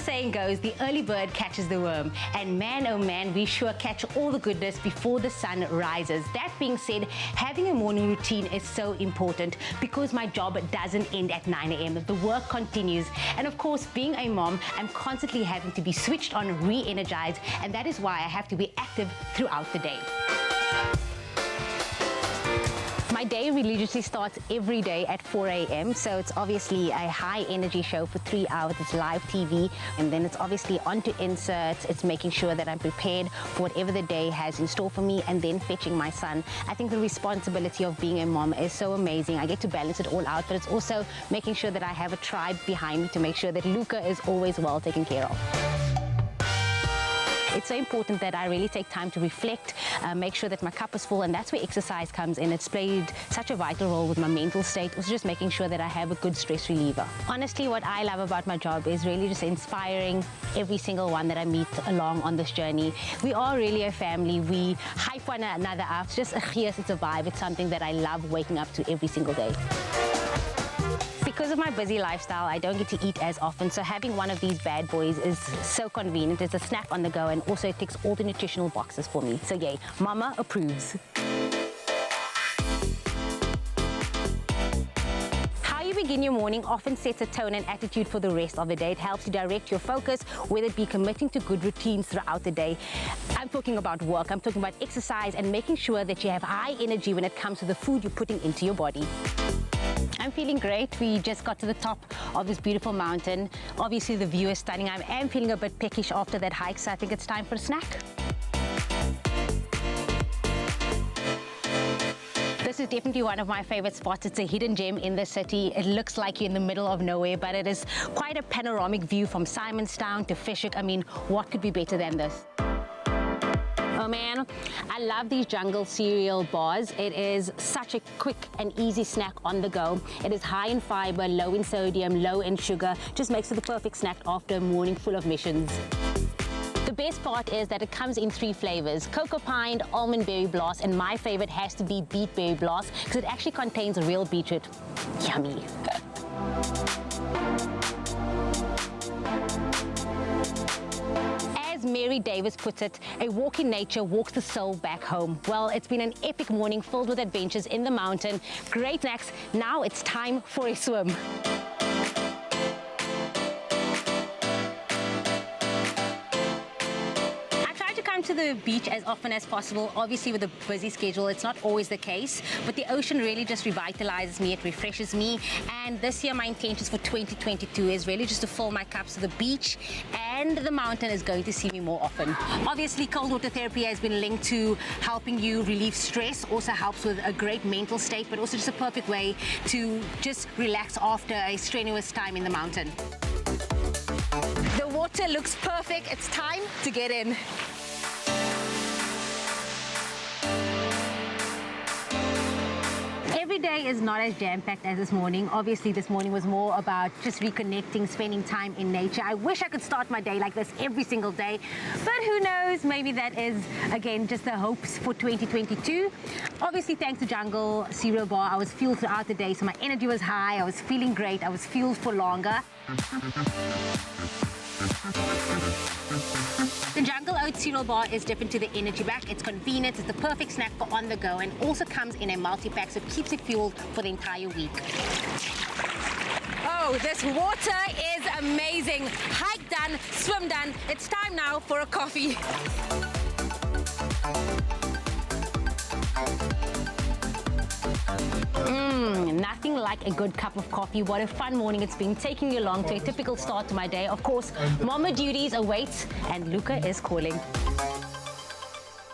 [SPEAKER 2] Saying goes, the early bird catches the worm, and man oh man, we sure catch all the goodness before the sun rises. That being said, having a morning routine is so important because my job doesn't end at 9 a.m. The work continues, and of course, being a mom, I'm constantly having to be switched on, re-energized, and that is why I have to be active throughout the day. My day religiously starts every day at 4 a.m. So it's obviously a high energy show for 3 hours. It's live TV, and then it's obviously onto inserts. It's making sure that I'm prepared for whatever the day has in store for me, and then fetching my son. I think the responsibility of being a mom is so amazing. I get to balance it all out, but it's also making sure that I have a tribe behind me to make sure that Luca is always well taken care of. It's so important that I really take time to reflect, make sure that my cup is full, and that's where exercise comes in. It's played such a vital role with my mental state, also just making sure that I have a good stress reliever. Honestly, what I love about my job is really just inspiring every single one that I meet along on this journey. We are really a family. We hype one another up. It's just it's a vibe. It's something that I love waking up to every single day. Because of my busy lifestyle, I don't get to eat as often, so having one of these bad boys is so convenient. It's a snack on the go, and also it ticks all the nutritional boxes for me. So yay, Mama approves. How you begin your morning often sets a tone and attitude for the rest of the day. It helps you direct your focus, whether it be committing to good routines throughout the day. I'm talking about work, I'm talking about exercise, and making sure that you have high energy when it comes to the food you're putting into your body. I'm feeling great. We just got to the top of this beautiful mountain. Obviously, the view is stunning. I am feeling a bit peckish after that hike, so I think it's time for a snack. This is definitely one of my favorite spots. It's a hidden gem in the city. It looks like you're in the middle of nowhere, but it is quite a panoramic view from Simonstown to Fishhook. I mean, what could be better than this? Oh man, I love these Jungle cereal bars. It is such a quick and easy snack on the go. It is high in fiber, low in sodium, low in sugar. Just makes it the perfect snack after a morning full of missions. The best part is that it comes in 3 flavors: Cocoa Pine, Almond Berry Blast, and my favorite has to be Beet Berry Blast because it actually contains real beetroot. Yummy. Mary Davis puts it, a walk in nature walks the soul back home. Well, it's been an epic morning filled with adventures in the mountain, great snacks. Now it's time for a swim. I tried to come to the beach as often as possible. Obviously, with a busy schedule, it's not always the case, but the ocean really just revitalizes me, it refreshes me. And this year, my intentions for 2022 is really just to fill my cups to the beach, and the mountain is going to see me more often. Obviously, cold water therapy has been linked to helping you relieve stress, also helps with a great mental state, but also just a perfect way to just relax after a strenuous time in the mountain. The water looks perfect. It's time to get in. Every day is not as jam-packed as this morning. Obviously, this morning was more about just reconnecting, spending time in nature. I wish I could start my day like this every single day, but who knows? Maybe that is, again, just the hopes for 2022. Obviously, thanks to Jungle Cereal Bar, I was fueled throughout the day, so my energy was high, I was feeling great, I was fueled for longer. The Jungle Oat Cereal Bar is different to the Energy Pack. It's convenient, it's the perfect snack for on the go, and also comes in a multi-pack, so it keeps it fueled for the entire week. Oh, this water is amazing. Hike done, swim done. It's time now for a coffee. Nothing like a good cup of coffee. What a fun morning it's been, taking you along to a typical start to my day. Of course, mama duties await, and Luca is calling.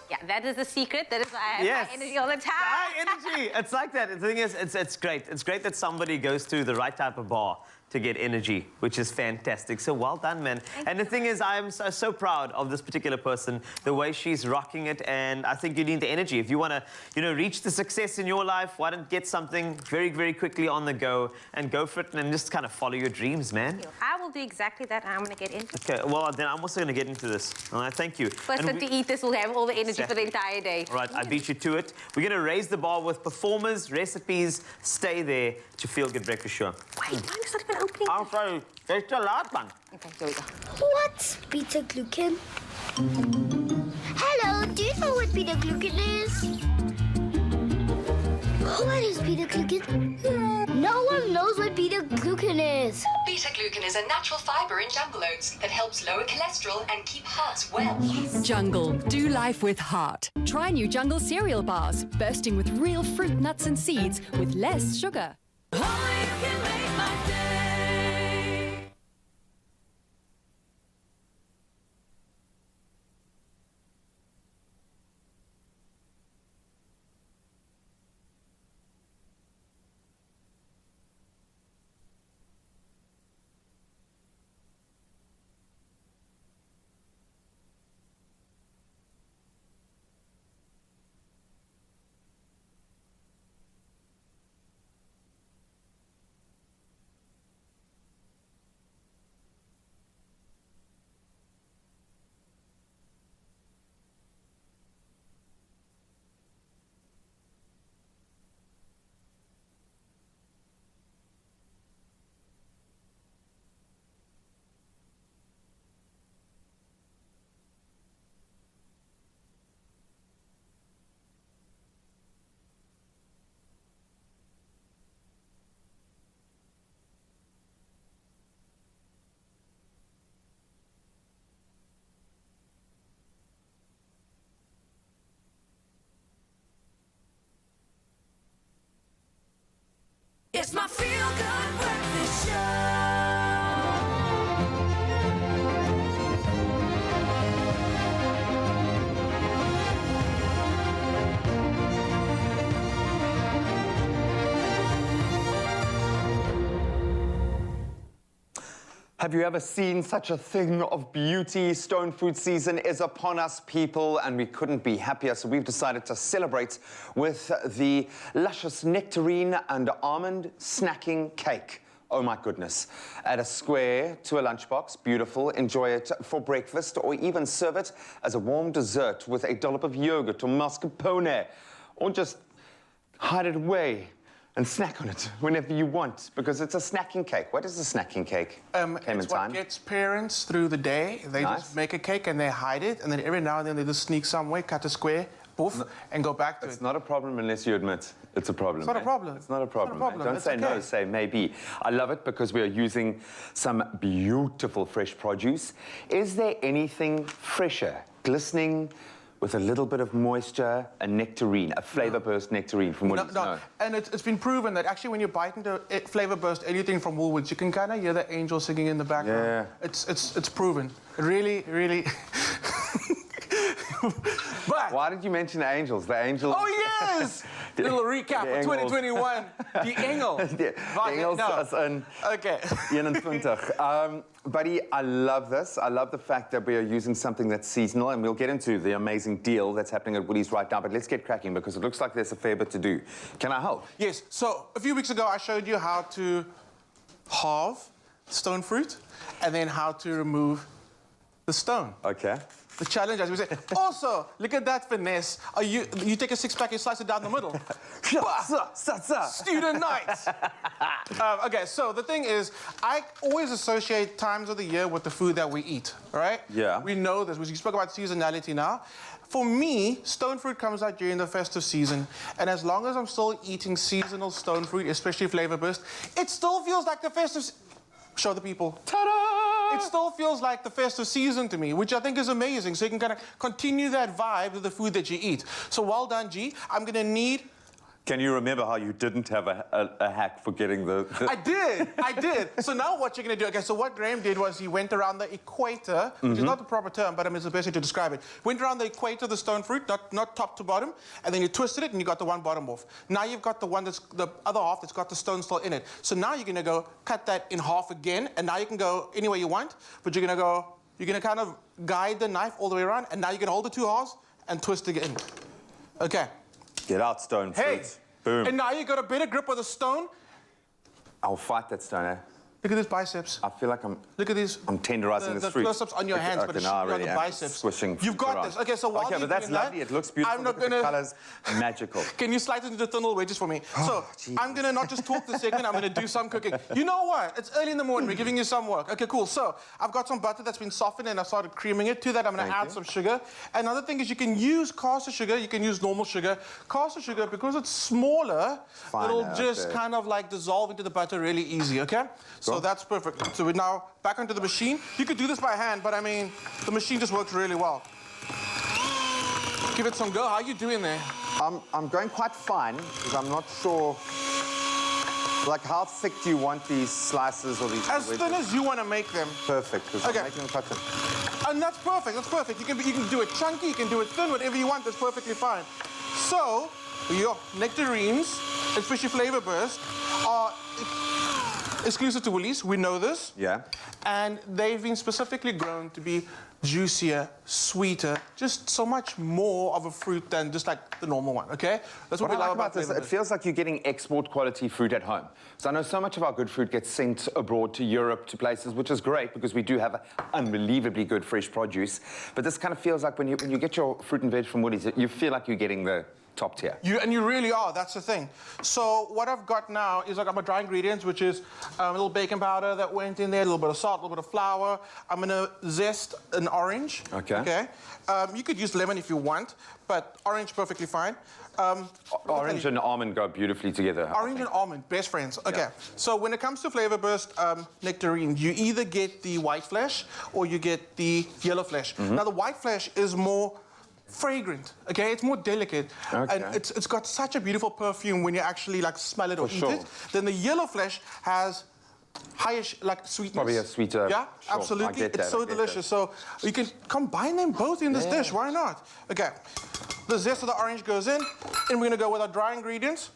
[SPEAKER 2] Yeah, that is the secret. That is why I have high energy all the time.
[SPEAKER 1] High energy. It's like that. The thing is, it's great. It's great that somebody goes to the right type of bar to get energy, which is fantastic. So well done, man. And the thing is, I'm so proud of this particular person, the way she's rocking it, and I think you need the energy. If you want to, you know, reach the success in your life, why don't get something very, very quickly on the go and go for it and just kind of follow your dreams, man.
[SPEAKER 2] I will do exactly that, and I'm going to get into it.
[SPEAKER 1] Okay, well, then I'm also going to get into this. All right, thank you.
[SPEAKER 2] First one to eat this will have all the energy for the entire day.
[SPEAKER 1] All right, I beat you to it. We're going to raise the bar with performers, recipes. Stay there to Feel Good Breakfast Show.
[SPEAKER 2] Wait, mine's not even opening.
[SPEAKER 1] I'm sorry, there's still a lot, man.
[SPEAKER 2] Okay, here we go.
[SPEAKER 11] What's beta glucan? Hello, do you know what beta glucan is? What is beta glucan? No one knows what beta glucan is.
[SPEAKER 10] Beta glucan is a natural fiber in jungle oats that helps lower cholesterol and keep hearts well. Yes. Jungle, do life with heart. Try new Jungle cereal bars, bursting with real fruit, nuts and seeds with less sugar. Only you can make my day. It's my Feel Good Breakfast Show.
[SPEAKER 3] Have you ever seen such a thing of beauty? Stone fruit season is upon us, people, and we couldn't be happier. So we've decided to celebrate with the luscious nectarine and almond snacking cake. Oh my goodness. Add a square to a lunchbox, beautiful. Enjoy it for breakfast or even serve it as a warm dessert with a dollop of yogurt or mascarpone. Or just hide it away and snack on it whenever you want, because it's a snacking cake. What is a snacking cake?
[SPEAKER 12] It's what gets parents through the day. They just make a cake and they hide it, and then every now and then they just sneak somewhere, cut a square, poof, and go back to it.
[SPEAKER 3] It's not a problem unless you admit it's a problem.
[SPEAKER 12] It's not a problem.
[SPEAKER 3] It's not a problem.
[SPEAKER 12] It's not a problem.
[SPEAKER 3] Don't
[SPEAKER 12] It's
[SPEAKER 3] say
[SPEAKER 12] okay.
[SPEAKER 3] no, say maybe. I love it because we are using some beautiful fresh produce. Is there anything fresher glistening with a little bit of moisture, a nectarine, a flavor burst nectarine from Woolies.
[SPEAKER 12] No. And it's been proven that actually when you bite into flavor burst anything from Woolworths, you can kind of hear the angel singing in the background.
[SPEAKER 3] Yeah.
[SPEAKER 12] It's proven. Really, really. But
[SPEAKER 3] why did you mention the angels? The angels.
[SPEAKER 12] Oh yes! Little recap of 2021. The Engel.
[SPEAKER 3] The Engels as in
[SPEAKER 12] okay.
[SPEAKER 3] 21. Buddy, I love this. I love the fact that we are using something that's seasonal, and we'll get into the amazing deal that's happening at Woolies right now. But let's get cracking because it looks like there's a fair bit to do. Can I help?
[SPEAKER 12] Yes. So a few weeks ago, I showed you how to halve stone fruit and then how to remove the stone.
[SPEAKER 3] Okay.
[SPEAKER 12] The challenge, as we say. Also, look at that finesse. You take a six-pack, you slice it down the middle. Student night. Okay, so the thing is, I always associate times of the year with the food that we eat, right?
[SPEAKER 3] Yeah.
[SPEAKER 12] We know this. We spoke about seasonality now. For me, stone fruit comes out during the festive season, and as long as I'm still eating seasonal stone fruit, especially flavor burst, it still feels like the festive. Show the people. Ta-da! It still feels like the festive season to me, which I think is amazing. So you can kind of continue that vibe with the food that you eat. So well done, G. I'm going to need...
[SPEAKER 3] Can you remember how you didn't have a hack for getting the...
[SPEAKER 12] I did. So now what you're going to do... Okay, so what Graham did was he went around the equator, which is not the proper term, but I mean, it's the best way to describe it. Went around the equator of the stone fruit, not top to bottom, and then you twisted it and you got the one bottom off. Now you've got the one that's the other half that's got the stone still in it. So now you're going to go cut that in half again, and now you can go any way you want, but you're going to kind of guide the knife all the way around, and now you're going to hold the two halves and twist again. Okay.
[SPEAKER 3] Get out, stone fruit.
[SPEAKER 12] Hey.
[SPEAKER 3] Boom.
[SPEAKER 12] And now you got a better grip of the stone.
[SPEAKER 3] I'll fight that stone, eh?
[SPEAKER 12] Look at these biceps.
[SPEAKER 3] I feel like I'm...
[SPEAKER 12] Look at these.
[SPEAKER 3] I'm tenderizing this fruit.
[SPEAKER 12] The close-ups on your hands, but it's on the biceps.
[SPEAKER 3] Swishing.
[SPEAKER 12] You've got this. Okay, so while
[SPEAKER 3] okay, but that's lovely. It looks beautiful.
[SPEAKER 12] I'm not
[SPEAKER 3] the colours magical.
[SPEAKER 12] Can you slice it into thin little wedges for me? So I'm gonna not just talk this segment. I'm gonna do some cooking. You know what? It's early in the morning. We're giving you some work. Okay, cool. So I've got some butter that's been softened, and I started creaming it. To that, I'm gonna add some sugar. Another thing is you can use caster sugar. You can use normal sugar. Caster sugar, because it's smaller, it'll just kind of like dissolve into the butter really easy. Okay? So that's perfect. So we're now back onto the machine. You could do this by hand, but I mean, the machine just works really well. Give it some go. How are you doing there?
[SPEAKER 3] I'm going quite fine, because I'm not sure... Like, how thick do you want these slices or these...
[SPEAKER 12] As thin as you want to make them.
[SPEAKER 3] Perfect, because I'm making them quite thin.
[SPEAKER 12] And that's perfect, that's perfect. You can do it chunky, you can do it thin, whatever you want, that's perfectly fine. So, your nectarines, especially flavor burst, are exclusive to Woolies. We know this.
[SPEAKER 3] Yeah.
[SPEAKER 12] And they've been specifically grown to be juicier, sweeter, just so much more of a fruit than just like the normal one, okay? That's what we like about this.
[SPEAKER 3] It feels like you're getting export quality fruit at home. So I know so much of our good fruit gets sent abroad to Europe, to places, which is great because we do have unbelievably good fresh produce. But this kind of feels like when you get your fruit and veg from Woolies, you feel like you're getting the top tier.
[SPEAKER 12] You really are, that's the thing. So what I've got now is like my dry ingredients, which is a little baking powder that went in there, a little bit of salt, a little bit of flour. I'm gonna zest an orange. Okay. You could use lemon if you want, but orange perfectly fine.
[SPEAKER 3] Orange and almond go beautifully together.
[SPEAKER 12] Orange and almond, best friends. Okay. Yeah. So when it comes to flavor burst nectarine, you either get the white flesh or you get the yellow flesh. Now the white flesh is more fragrant, okay? It's more delicate. And it's got such a beautiful perfume when you actually like smell it or eat it. Then the yellow flesh has higher like sweetness.
[SPEAKER 3] Probably a sweeter.
[SPEAKER 12] Yeah, absolutely. It's so delicious. So you can combine them both in this dish. Why not? Okay. The zest of the orange goes in, and we're gonna go with our dry ingredients.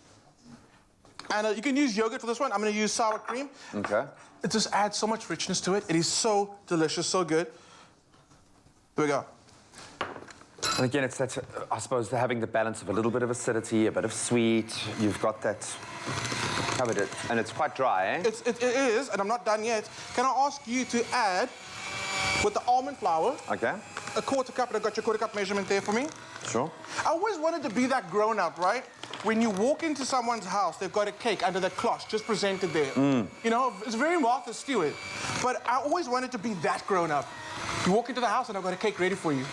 [SPEAKER 12] And you can use yogurt for this one. I'm gonna use sour cream.
[SPEAKER 3] Okay.
[SPEAKER 12] It just adds so much richness to it. It is so delicious, so good. Here we go.
[SPEAKER 3] And again, it's that, I suppose, having the balance of a little bit of acidity, a bit of sweet. You've got that covered it. And it's quite dry, eh?
[SPEAKER 12] It is, and I'm not done yet. Can I ask you to add, with the almond flour, a quarter cup, and I've got your quarter cup measurement there for me.
[SPEAKER 3] Sure.
[SPEAKER 12] I always wanted to be that grown-up, right? When you walk into someone's house, they've got a cake under the cloth just presented there. You know, it's very Martha Stewart. But I always wanted to be that grown-up. You walk into the house and I've got a cake ready for you.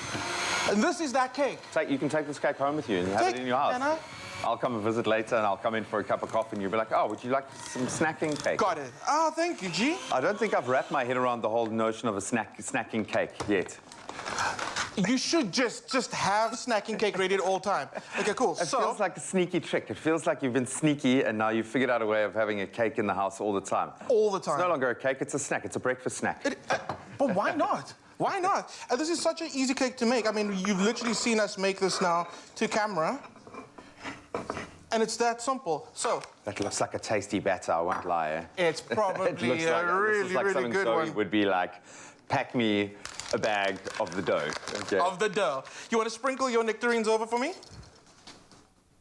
[SPEAKER 12] And this is that cake.
[SPEAKER 3] You can take this cake home with you and have it in your house.
[SPEAKER 12] Can I?
[SPEAKER 3] I'll come and visit later and I'll come in for a cup of coffee and you'll be like, oh, would you like some snacking cake?
[SPEAKER 12] Got it. Oh, thank you, G.
[SPEAKER 3] I don't think I've wrapped my head around the whole notion of a snacking cake yet.
[SPEAKER 12] You should just have snacking cake ready at all time. Okay, cool.
[SPEAKER 3] It feels like a sneaky trick. It feels like you've been sneaky and now you've figured out a way of having a cake in the house all the time.
[SPEAKER 12] All the time.
[SPEAKER 3] It's no longer a cake, it's a snack. It's a breakfast snack.
[SPEAKER 12] But why not? Why not? And this is such an easy cake to make. I mean, you've literally seen us make this now to camera. And it's that simple. So
[SPEAKER 3] that looks like a tasty batter, I won't lie.
[SPEAKER 12] It's probably
[SPEAKER 3] it looks like,
[SPEAKER 12] really good
[SPEAKER 3] Zoe
[SPEAKER 12] one.
[SPEAKER 3] would be like, pack me a bag of the dough. Okay.
[SPEAKER 12] Of the dough. You want to sprinkle your nectarines over for me?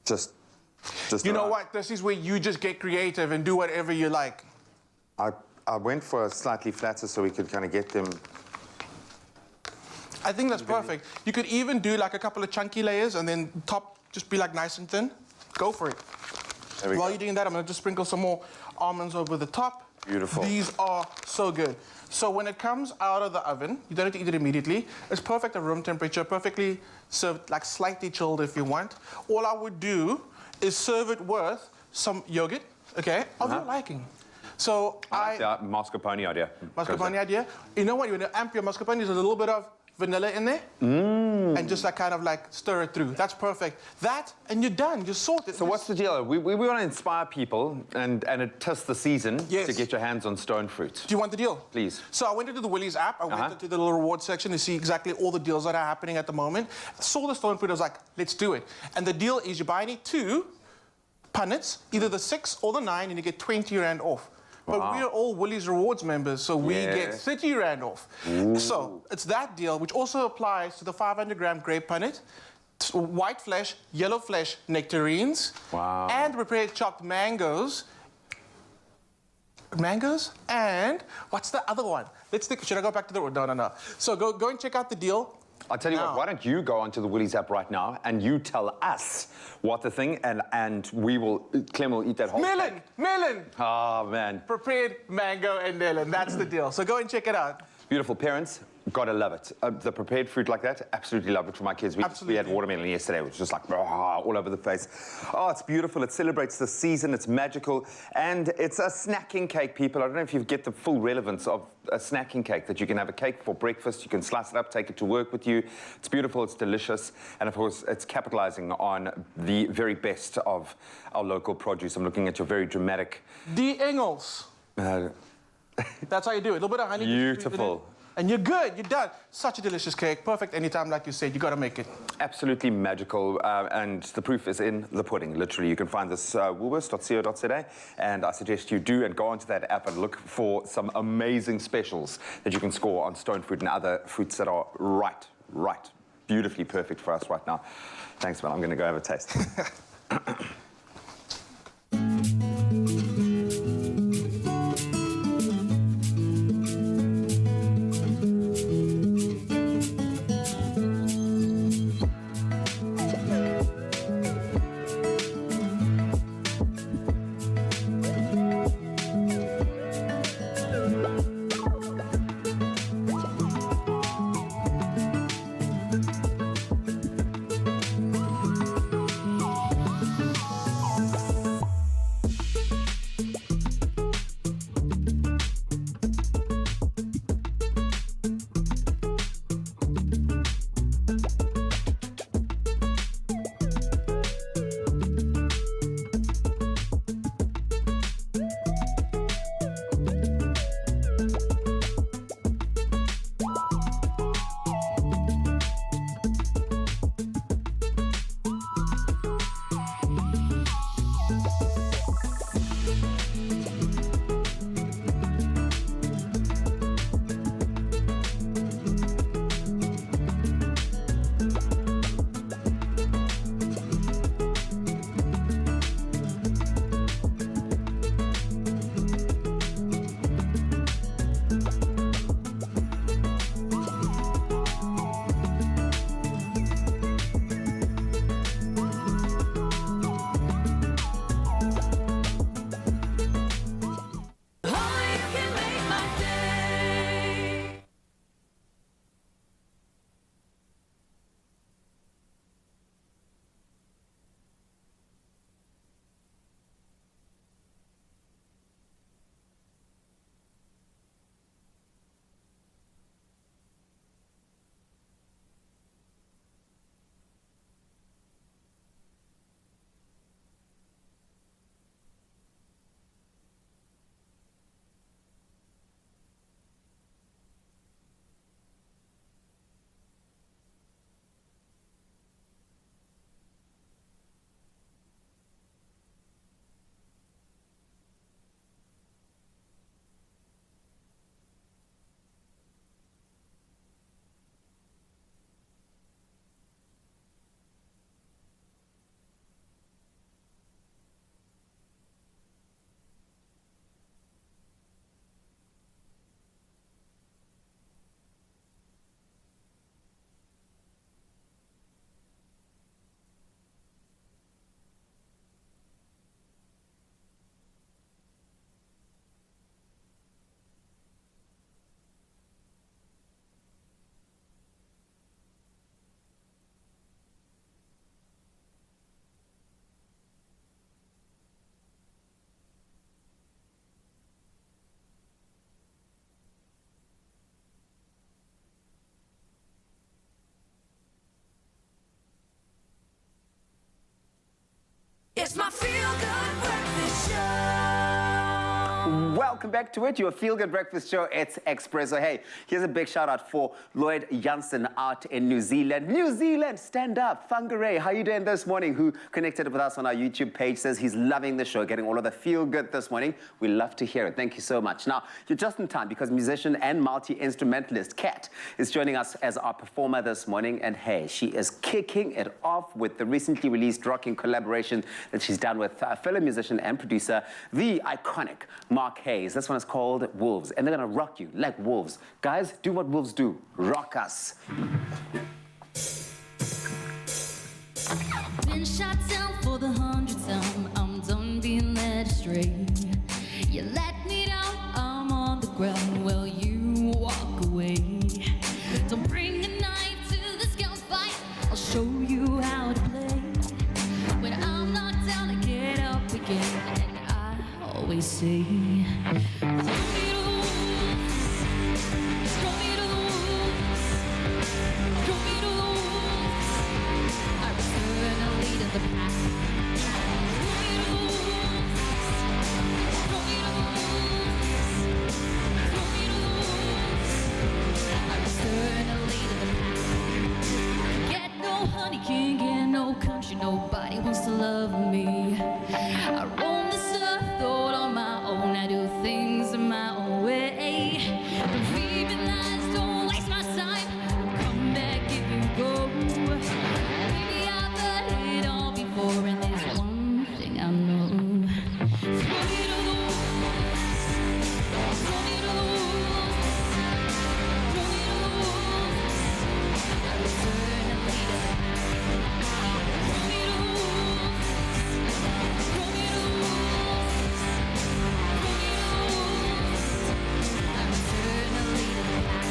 [SPEAKER 3] Just
[SPEAKER 12] you know what? This is where you just get creative and do whatever you like.
[SPEAKER 3] I went for a slightly flatter so we could kind of get them.
[SPEAKER 12] I think that's perfect. You could even do like a couple of chunky layers and then top just be like nice and thin. Go for it. While you're doing that, I'm going to just sprinkle some more almonds over the top.
[SPEAKER 3] Beautiful.
[SPEAKER 12] These are so good. So when it comes out of the oven, you don't have to eat it immediately. It's perfect at room temperature, perfectly served, like slightly chilled if you want. All I would do is serve it with some yogurt, okay, of your liking. So
[SPEAKER 3] I like the mascarpone idea.
[SPEAKER 12] Mascarpone idea. You know what? You want to amp your mascarpone. There's a little bit of vanilla in there. And just like kind of like stir it through. That's perfect. That, and you're done. You're sorted.
[SPEAKER 3] So what's the deal? We want to inspire people and it tis the season to get your hands on stone fruit.
[SPEAKER 12] Do you want the deal?
[SPEAKER 3] Please.
[SPEAKER 12] So I went into the Woolies app. I went into the little reward section to see exactly all the deals that are happening at the moment. Saw the stone fruit. I was like, let's do it. And the deal is you buy any 2 punnets, either the 6 or the 9, and you get 20 Rand off. But we're all Woolies Rewards members, so we get 30 Rand off. So it's that deal, which also applies to the 500-gram grape punnet, white flesh, yellow flesh nectarines, and prepared chopped mangoes. And what's the other one? Should I go back to the... No. So go and check out the deal.
[SPEAKER 3] I'll tell you what, why don't you go onto the Woolies app right now and you tell us what the thing, and Clem will eat that whole cake.
[SPEAKER 12] Melon!
[SPEAKER 3] Oh, man.
[SPEAKER 12] Prepared mango and melon, that's the deal. So go and check it out.
[SPEAKER 3] Beautiful. Parents, gotta love it. The prepared fruit like that, absolutely love it for my kids. We had watermelon yesterday, which was just like all over the face. Oh, it's beautiful. It celebrates the season. It's magical. And it's a snacking cake, people. I don't know if you get the full relevance of a snacking cake, that you can have a cake for breakfast, you can slice it up, take it to work with you. It's beautiful, it's delicious. And of course, it's capitalizing on the very best of our local produce. I'm looking at your very dramatic...
[SPEAKER 12] The Engels. That's how you do it. A little bit of honey.
[SPEAKER 3] Beautiful.
[SPEAKER 12] And you're good, you're done. Such a delicious cake. Perfect anytime, like you said. You got to make it.
[SPEAKER 3] Absolutely magical. And the proof is in the pudding, literally. You can find this woolworths.co.za. And I suggest you do and go onto that app and look for some amazing specials that you can score on stone fruit and other fruits that are right, beautifully perfect for us right now. Thanks, man. I'm going to go have a taste.
[SPEAKER 7] welcome back to it. Your Feel Good Breakfast show. It's Expresso. Hey, here's a big shout out for Lloyd Jansen out in New Zealand. New Zealand, stand up. Whangarei, how you doing this morning? Who connected with us on our YouTube page, says he's loving the show, getting all of the feel good this morning. We love to hear it. Thank you so much. Now, you're just in time because musician and multi-instrumentalist Kat is joining us as our performer this morning. And hey, she is kicking it off with the recently released rocking collaboration that she's done with fellow musician and producer, the iconic Mark Hayes. This one is called Wolves, and they're gonna rock you like wolves. Guys, do what wolves do. Rock us.
[SPEAKER 5] Been shot down for the 100th time. I'm done being led astray. You let me down, I'm on the ground. Well, you walk away. Don't bring a knife to the scale fight. I'll show you how to play. When I'm knocked down, I get up again, and I always say, throw me to the wolves, throw me to the wolves, throw me to the wolves. I return a lead in the pack. Throw me to the wolves, throw me to the wolves, throw me to the wolves. I return a lead in the pack. Get no honey, can't get no country, nobody wants to love me. I roam this earth, thought on my own, I do things in my own way. Believe in lies, don't waste my time, come back if you go. Maybe I've heard it all before, and there's one thing I know. Throw me to the wolves, throw me to the wolves, throw me to the wolves. I return and lead in the pack. Throw me to the wolves, throw me to the wolves, throw me to the wolves. I return and lead in the pack.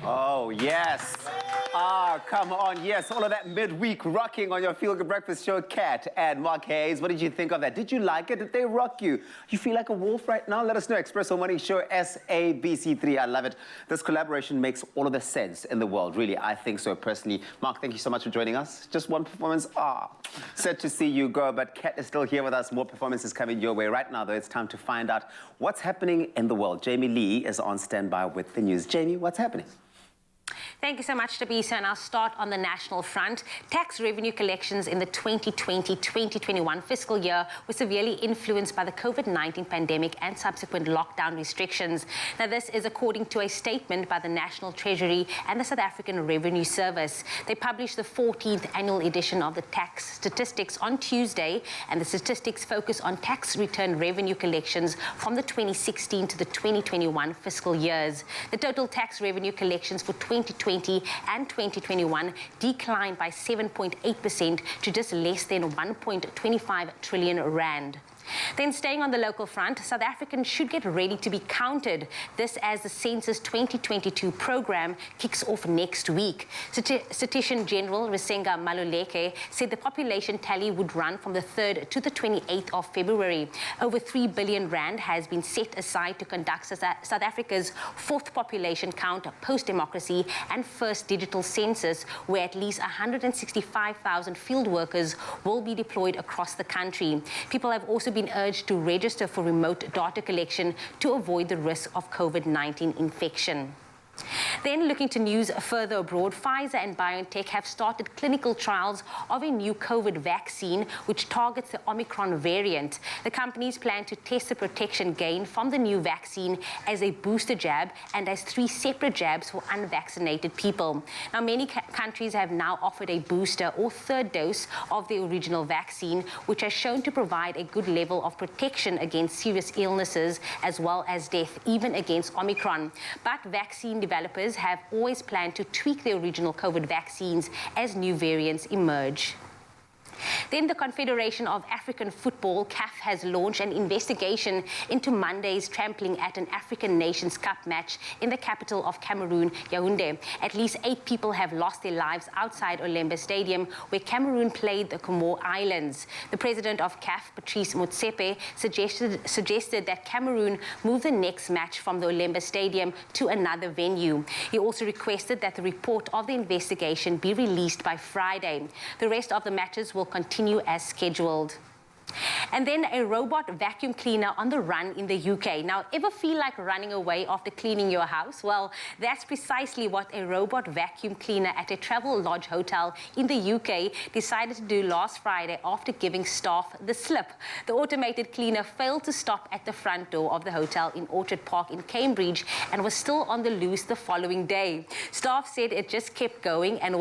[SPEAKER 7] Oh, yes. Ah, come on, yes. All of that midweek rocking on your Feel Good Breakfast show, Kat and Mark Hayes. What did you think of that? Did you like it? Did they rock you? You feel like a wolf right now? Let us know. Expresso Morning Show, SABC3. I love it. This collaboration makes all of the sense in the world. Really, I think so personally. Mark, thank you so much for joining us. Just one performance. Sad to see you go, but Kat is still here with us. More performances coming your way. Right now, though, it's time to find out what's happening in the world. Jamie Lee is on standby with the news. Jamie, what's happening?
[SPEAKER 2] Thank you so much, Tabisa. And I'll start on the national front. Tax revenue collections in the 2020-2021 fiscal year were severely influenced by the COVID-19 pandemic and subsequent lockdown restrictions. Now, this is according to a statement by the National Treasury and the South African Revenue Service. They published the 14th annual edition of the tax statistics on Tuesday, and the statistics focus on tax return revenue collections from the 2016 to the 2021 fiscal years. The total tax revenue collections for 2020 and 2021 declined by 7.8% to just less than 1.25 trillion rand. Then staying on the local front, South Africans should get ready to be counted. This as the Census 2022 program kicks off next week. Statistician General Risenga Maluleke said the population tally would run from the 3rd to the 28th of February. Over 3 billion rand has been set aside to conduct South Africa's fourth population count post-democracy and first digital census, where at least 165,000 field workers will be deployed across the country. People have also been urged to register for remote data collection to avoid the risk of COVID-19 infection. Then looking to news further abroad, Pfizer and BioNTech have started clinical trials of a new COVID vaccine which targets the Omicron variant. The companies plan to test the protection gained from the new vaccine as a booster jab and as 3 separate jabs for unvaccinated people. Now, many countries have now offered a booster or third dose of the original vaccine, which has shown to provide a good level of protection against serious illnesses as well as death, even against Omicron. But vaccine developers have always planned to tweak the original COVID vaccines as new variants emerge. Then the Confederation of African Football, CAF, has launched an investigation into Monday's trampling at an African Nations Cup match in the capital of Cameroon, Yaoundé. At least 8 people have lost their lives outside Olembe Stadium, where Cameroon played the Comore Islands. The president of CAF, Patrice Motsepe, suggested that Cameroon move the next match from the Olembe Stadium to another venue. He also requested that the report of the investigation be released by Friday. The rest of the matches will continue as scheduled. And then a robot vacuum cleaner on the run in the UK. Now, ever feel like running away after cleaning your house? Well, that's precisely what a robot vacuum cleaner at a Travel Lodge hotel in the UK decided to do last Friday after giving staff the slip. The automated cleaner failed to stop at the front door of the hotel in Orchard Park in Cambridge and was still on the loose the following day. Staff said it just kept going, and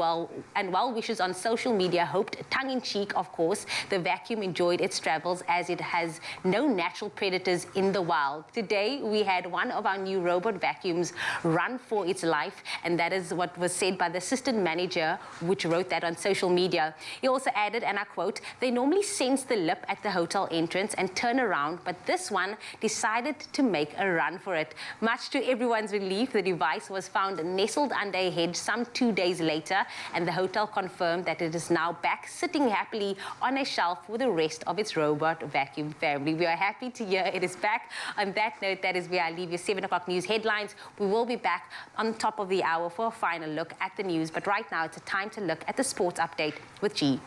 [SPEAKER 2] well-wishers on social media hoped, tongue-in-cheek of course, the vacuum enjoyed its travels as it has no natural predators in the wild. Today, we had one of our new robot vacuums run for its life, and that is what was said by the assistant manager, which wrote that on social media. He also added, and I quote, "They normally sense the lip at the hotel entrance and turn around, but this one decided to make a run for it." Much to everyone's relief, the device was found nestled under a hedge some 2 days later, and the hotel confirmed that it is now back sitting happily on a shelf with the rest of its robot vacuum family. We are happy to hear it is back. On that note, that is where I leave your 7 o'clock news headlines. We will be back on top of the hour for a final look at the news. But right now, it's a time to look at the sports update with G.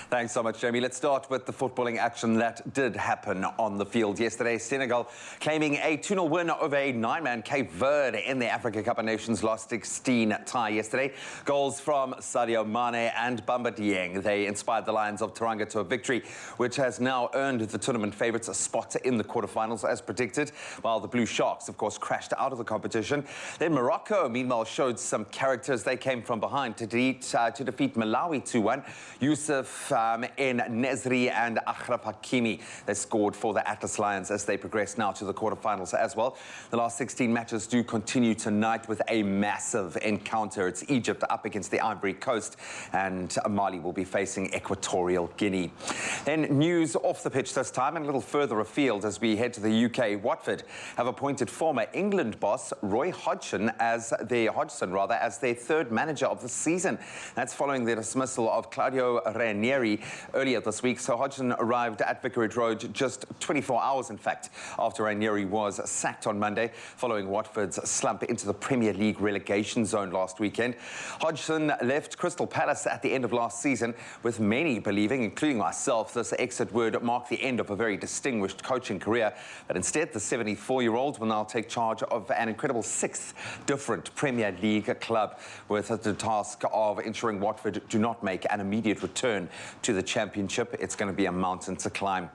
[SPEAKER 3] Thanks so much, Jamie. Let's start with the footballing action that did happen on the field yesterday. Senegal claiming a 2-0 win over a 9-man Cape Verde in the Africa Cup of Nations last 16 tie yesterday. Goals from Sadio Mane and Bamba Dieng. They inspired the Lions of Teranga to a victory, which has now earned the tournament favourites a spot in the quarterfinals as predicted, while the Blue Sharks, of course, crashed out of the competition. Then Morocco, meanwhile, showed some characters. They came from behind to defeat Malawi 2-1. Yusuf in Nesri and Achraf Hakimi. They scored for the Atlas Lions as they progress now to the quarterfinals as well. The last 16 matches do continue tonight with a massive encounter. It's Egypt up against the Ivory Coast, and Mali will be facing Equatorial Guinea. Then news off the pitch this time and a little further afield as we head to the UK. Watford have appointed former England boss Roy Hodgson as their third manager of the season. That's following the dismissal of Claudio Ranieri Ranieri earlier this week. So Hodgson arrived at Vicarage Road just 24 hours, in fact, after Ranieri was sacked on Monday, following Watford's slump into the Premier League relegation zone last weekend. Hodgson left Crystal Palace at the end of last season, with many believing, including myself, this exit would mark the end of a very distinguished coaching career. But instead, the 74-year-old will now take charge of an incredible 6 different Premier League club, with the task of ensuring Watford do not make an immediate return to the Championship. It's going to be a mountain to climb.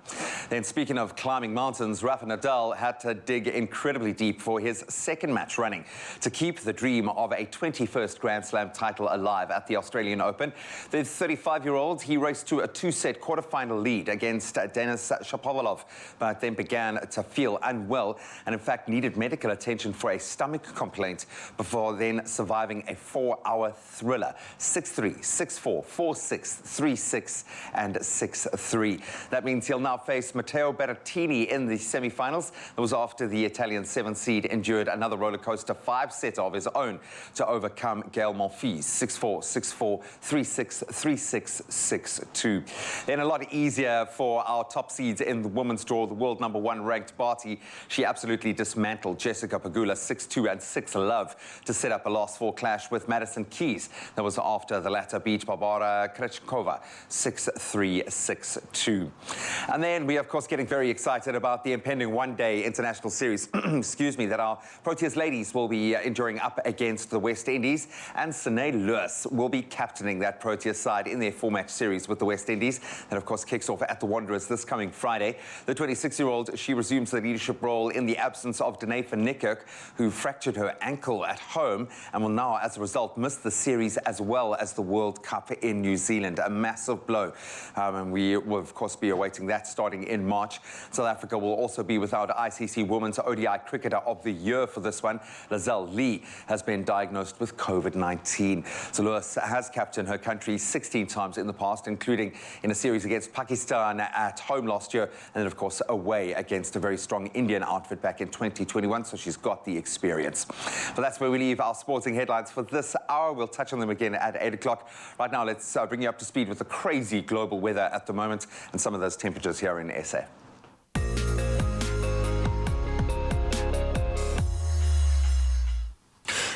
[SPEAKER 3] Then, speaking of climbing mountains, Rafa Nadal had to dig incredibly deep for his second match running to keep the dream of a 21st Grand Slam title alive at the Australian Open. The 35-year-old, he raced to a 2-set quarterfinal lead against Denis Shapovalov, but then began to feel unwell and in fact needed medical attention for a stomach complaint before then surviving a 4-hour thriller. 6-3, 6-4, 4-6, 3-6 and 6-3. That means he'll now face Matteo Berrettini in the semi-finals. It was after the Italian 7-seed endured another rollercoaster 5-set of his own to overcome Gael Monfils. 6-4, 6-4, 3-6, 3-6, 6-2. Then a lot easier for our top seeds in the women's draw. The world #1 ranked Barty, she absolutely dismantled Jessica Pegula 6-2 and 6-love to set up a last 4 clash with Madison Keys. That was after the latter beat Barbara Krejcikova 6-3, 6-2. And then we, of course, getting very excited about the impending one-day international series, excuse me, that our Proteas ladies will be enduring up against the West Indies. And Sinead Lewis will be captaining that Proteas side in their 4-match series with the West Indies. That, of course, kicks off at the Wanderers this coming Friday. The 26-year-old, she resumes the leadership role in the absence of Danae van Niekerk, who fractured her ankle at home and will now, as a result, miss the series as well as the World Cup in New Zealand. A massive blow. And we will, of course, be awaiting that starting in March. South Africa will also be without ICC Women's ODI Cricketer of the Year for this one. Lizelle Lee has been diagnosed with COVID-19. So Lewis has captained her country 16 times in the past, including in a series against Pakistan at home last year, and then, of course, away against a very strong Indian outfit back in 2021, so she's got the experience. But that's where we leave our sporting headlines for this hour. We'll touch on them again at 8 o'clock. Right now, let's bring you up to speed with the crazy global weather at the moment and some of those temperatures here in SA.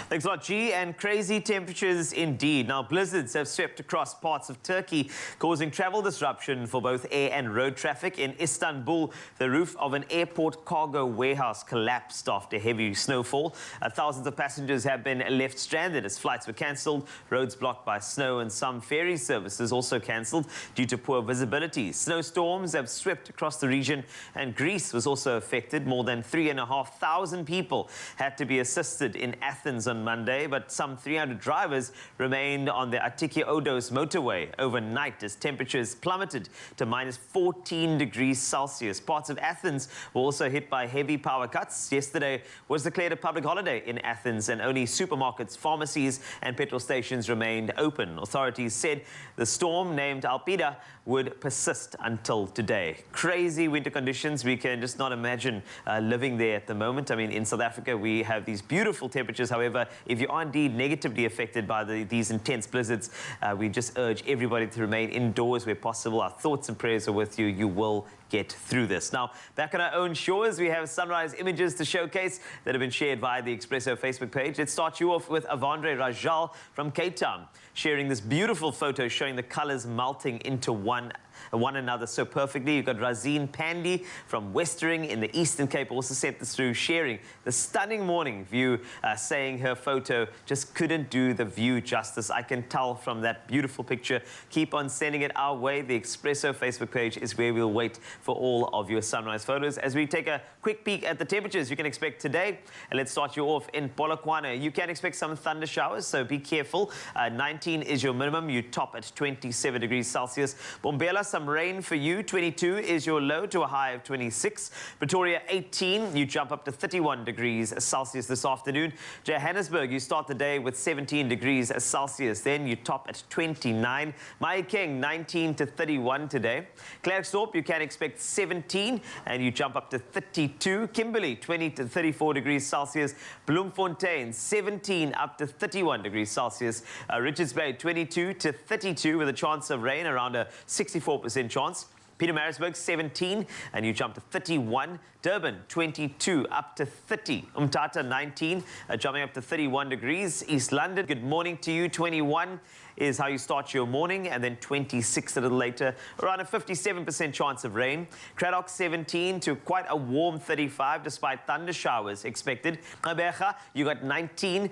[SPEAKER 1] Thanks a lot, G. And crazy temperatures indeed. Now, blizzards have swept across parts of Turkey, causing travel disruption for both air and road traffic. In Istanbul, the roof of an airport cargo warehouse collapsed after heavy snowfall. Thousands of passengers have been left stranded as flights were cancelled, roads blocked by snow, and some ferry services also cancelled due to poor visibility. Snowstorms have swept across the region, and Greece was also affected. More than 3,500 people had to be assisted in Athens on Monday, but some 300 drivers remained on the Attiki-Odos motorway overnight as temperatures plummeted to minus 14 degrees Celsius. Parts of Athens were also hit by heavy power cuts. Yesterday was declared a public holiday in Athens, and only supermarkets, pharmacies and petrol stations remained open. Authorities said the storm named Alpida would persist until today. Crazy winter conditions. We can just not imagine living there at the moment. I mean, in South Africa, we have these beautiful temperatures. However, if you are indeed negatively affected by these intense blizzards, we just urge everybody to remain indoors where possible. Our thoughts and prayers are with you. You will get through this. Now, back on our own shores, we have sunrise images to showcase that have been shared via the Expresso Facebook page. Let's start you off with Avandre Rajal from Cape Town, sharing this beautiful photo showing the colors melting into one another so perfectly. You've got Razine Pandy from Westering in the Eastern Cape also sent this through, sharing the stunning morning view, saying her photo just couldn't do the view justice. I can tell from that beautiful picture. Keep on sending it our way. The Expresso Facebook page is where we'll wait for all of your sunrise photos. As we take a quick peek at the temperatures you can expect today, and let's start you off in Polokwane. You can expect some thunder showers, so be careful. 19 is your minimum. You top at 27 degrees Celsius. Bombela, some rain for you. 22 is your low to a high of 26. Pretoria, 18. You jump up to 31 degrees Celsius this afternoon. Johannesburg, you start the day with 17 degrees Celsius. Then you top at 29. Mahikeng, 19 to 31 today. Klerksdorp, you can expect expect 17 and you jump up to 32. Kimberley, 20 to 34 degrees Celsius. Bloemfontein, 17 up to 31 degrees Celsius. Richards Bay, 22 to 32 with a chance of rain, around a 64% chance. Pietermaritzburg, 17, and you jump to 31. Durban, 22, up to 30. Umtata, 19, jumping up to 31 degrees. East London, good morning to you, 21 is how you start your morning, and then 26 a little later, around a 57% chance of rain. Cradock, 17 to quite a warm 35, despite thunder showers expected. Gqeberha, you got 19,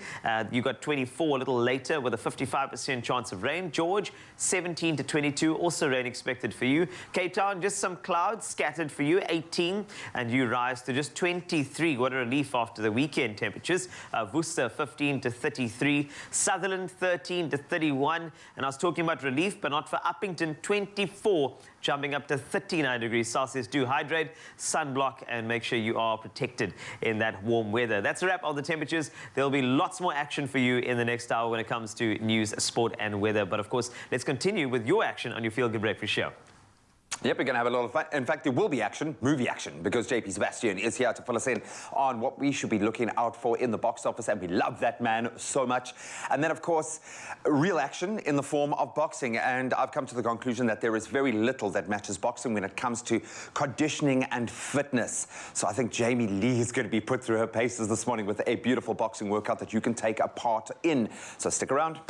[SPEAKER 1] you got 24 a little later with a 55% chance of rain. George, 17 to 22, also rain expected for you. Cape Town, just some clouds scattered for you, 18, and you rise to just 23. What a relief after the weekend temperatures. Worcester, 15 to 33. Sutherland, 13 to 31. And I was talking about relief, but not for Uppington, 24, jumping up to 39 degrees Celsius. Do hydrate, sunblock, and make sure you are protected in that warm weather. That's a wrap on the temperatures. There'll be lots more action for you in the next hour when it comes to news, sport, and weather. But of course, let's continue with your action on your Feel Good Breakfast show.
[SPEAKER 3] Yep, we're going to have a lot of fun. In fact, there will be action, movie action, because JP Sebastian is here to fill us in on what we should be looking out for in the box office, and we love that man so much. And then, of course, real action in the form of boxing. And I've come to the conclusion that there is very little that matches boxing when it comes to conditioning and fitness. So I think Jamie Lee is going to be put through her paces this morning with a beautiful boxing workout that you can take a part in. So stick around.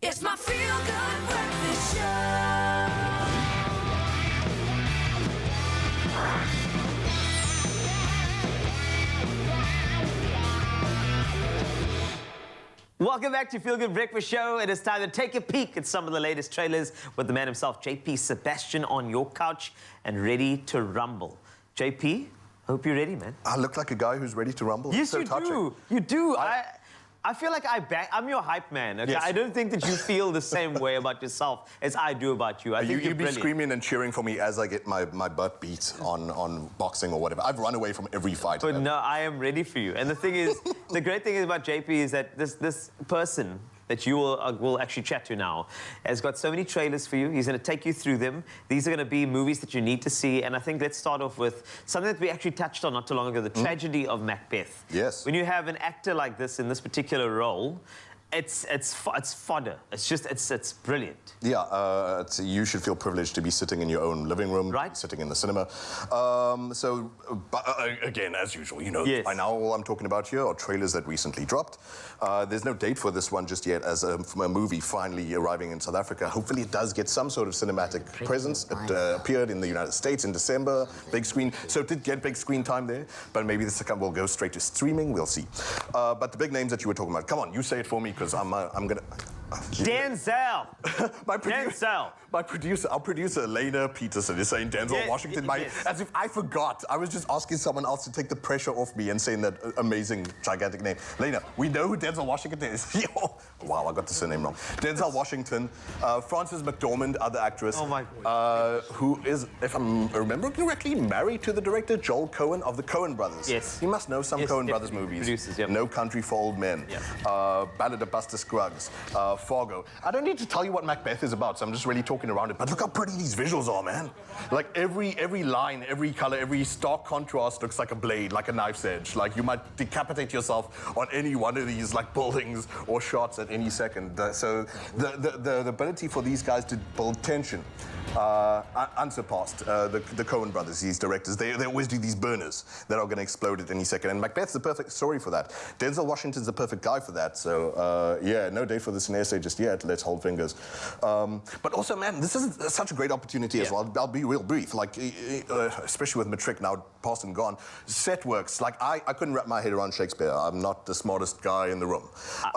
[SPEAKER 13] It's my Feel Good Breakfast Show.
[SPEAKER 1] Welcome back to Feel Good Breakfast Show. It is time to take a peek at some of the latest trailers with the man himself, JP Sebastian, on your couch and ready to rumble. JP, hope you're ready, man.
[SPEAKER 14] I look like a guy who's ready to rumble.
[SPEAKER 1] Yes,
[SPEAKER 14] so
[SPEAKER 1] you
[SPEAKER 14] touching.
[SPEAKER 1] do. You do. I feel like I'm your hype man, okay?
[SPEAKER 14] Yes.
[SPEAKER 1] I don't think that you feel the same way about yourself as I do about you. I think you'd
[SPEAKER 14] be screaming and cheering for me as I get my butt beat on boxing or whatever. I've run away from every fight.
[SPEAKER 1] But no, I am ready for you. And the thing is, the great thing about JP is that this person that you will actually chat to now has got so many trailers for you. He's going to take you through them. These are going to be movies that you need to see. And I think let's start off with something that we actually touched on not too long ago, the tragedy of Macbeth.
[SPEAKER 14] Yes.
[SPEAKER 1] When you have an actor like this in this particular role, it's fodder. It's brilliant.
[SPEAKER 14] Yeah, you should feel privileged to be sitting in your own living room,
[SPEAKER 1] right?
[SPEAKER 14] Sitting in the cinema. Again, as usual, you know,
[SPEAKER 1] yes.
[SPEAKER 14] By now all I'm talking about here are trailers that recently dropped. There's no date for this one just yet, as a movie finally arriving in South Africa. Hopefully it does get some sort of cinematic presence. It appeared in the United States in December, big screen. So it did get big screen time there, but maybe this will go straight to streaming. We'll see. But the big names that you were talking about, come on, you say it for me, because I'm gonna.
[SPEAKER 1] Denzel.
[SPEAKER 14] Our producer, Elena Peterson, is saying Denzel
[SPEAKER 1] Yes,
[SPEAKER 14] Washington.
[SPEAKER 1] yes.
[SPEAKER 14] As if I forgot. I was just asking someone else to take the pressure off me and saying that amazing, gigantic name. Lena, we know who Denzel Washington is. Wow, I got the surname wrong. Denzel Washington, Frances McDormand, other actress.
[SPEAKER 1] Oh my God.
[SPEAKER 14] Who is, if I remember correctly, married to the director Joel Coen of the Coen Brothers.
[SPEAKER 1] Yes.
[SPEAKER 14] You must know some
[SPEAKER 1] Yes,
[SPEAKER 14] Coen
[SPEAKER 1] definitely.
[SPEAKER 14] Brothers movies.
[SPEAKER 1] Producers, yep.
[SPEAKER 14] No Country for Old Men.
[SPEAKER 1] Yep.
[SPEAKER 14] Ballad of Buster Scruggs. Fargo. I don't need to tell you what Macbeth is about, so I'm just really talking around it. But look how pretty these visuals are, man. Like every line, every color, every stark contrast looks like a blade, like a knife's edge. Like you might decapitate yourself on any one of these like buildings or shots at any second. So the ability for these guys to build tension, unsurpassed. The Coen brothers, these directors, they always do these burners that are going to explode at any second. And Macbeth's the perfect story for that. Denzel Washington's the perfect guy for that. So yeah, no date for this in essay just yet. Let's hold fingers. But also, man, this is such a great opportunity as well. I'll be real brief. Like, especially with Matric now past and gone, set works. Like, I couldn't wrap my head around Shakespeare. I'm not the smartest guy in the room.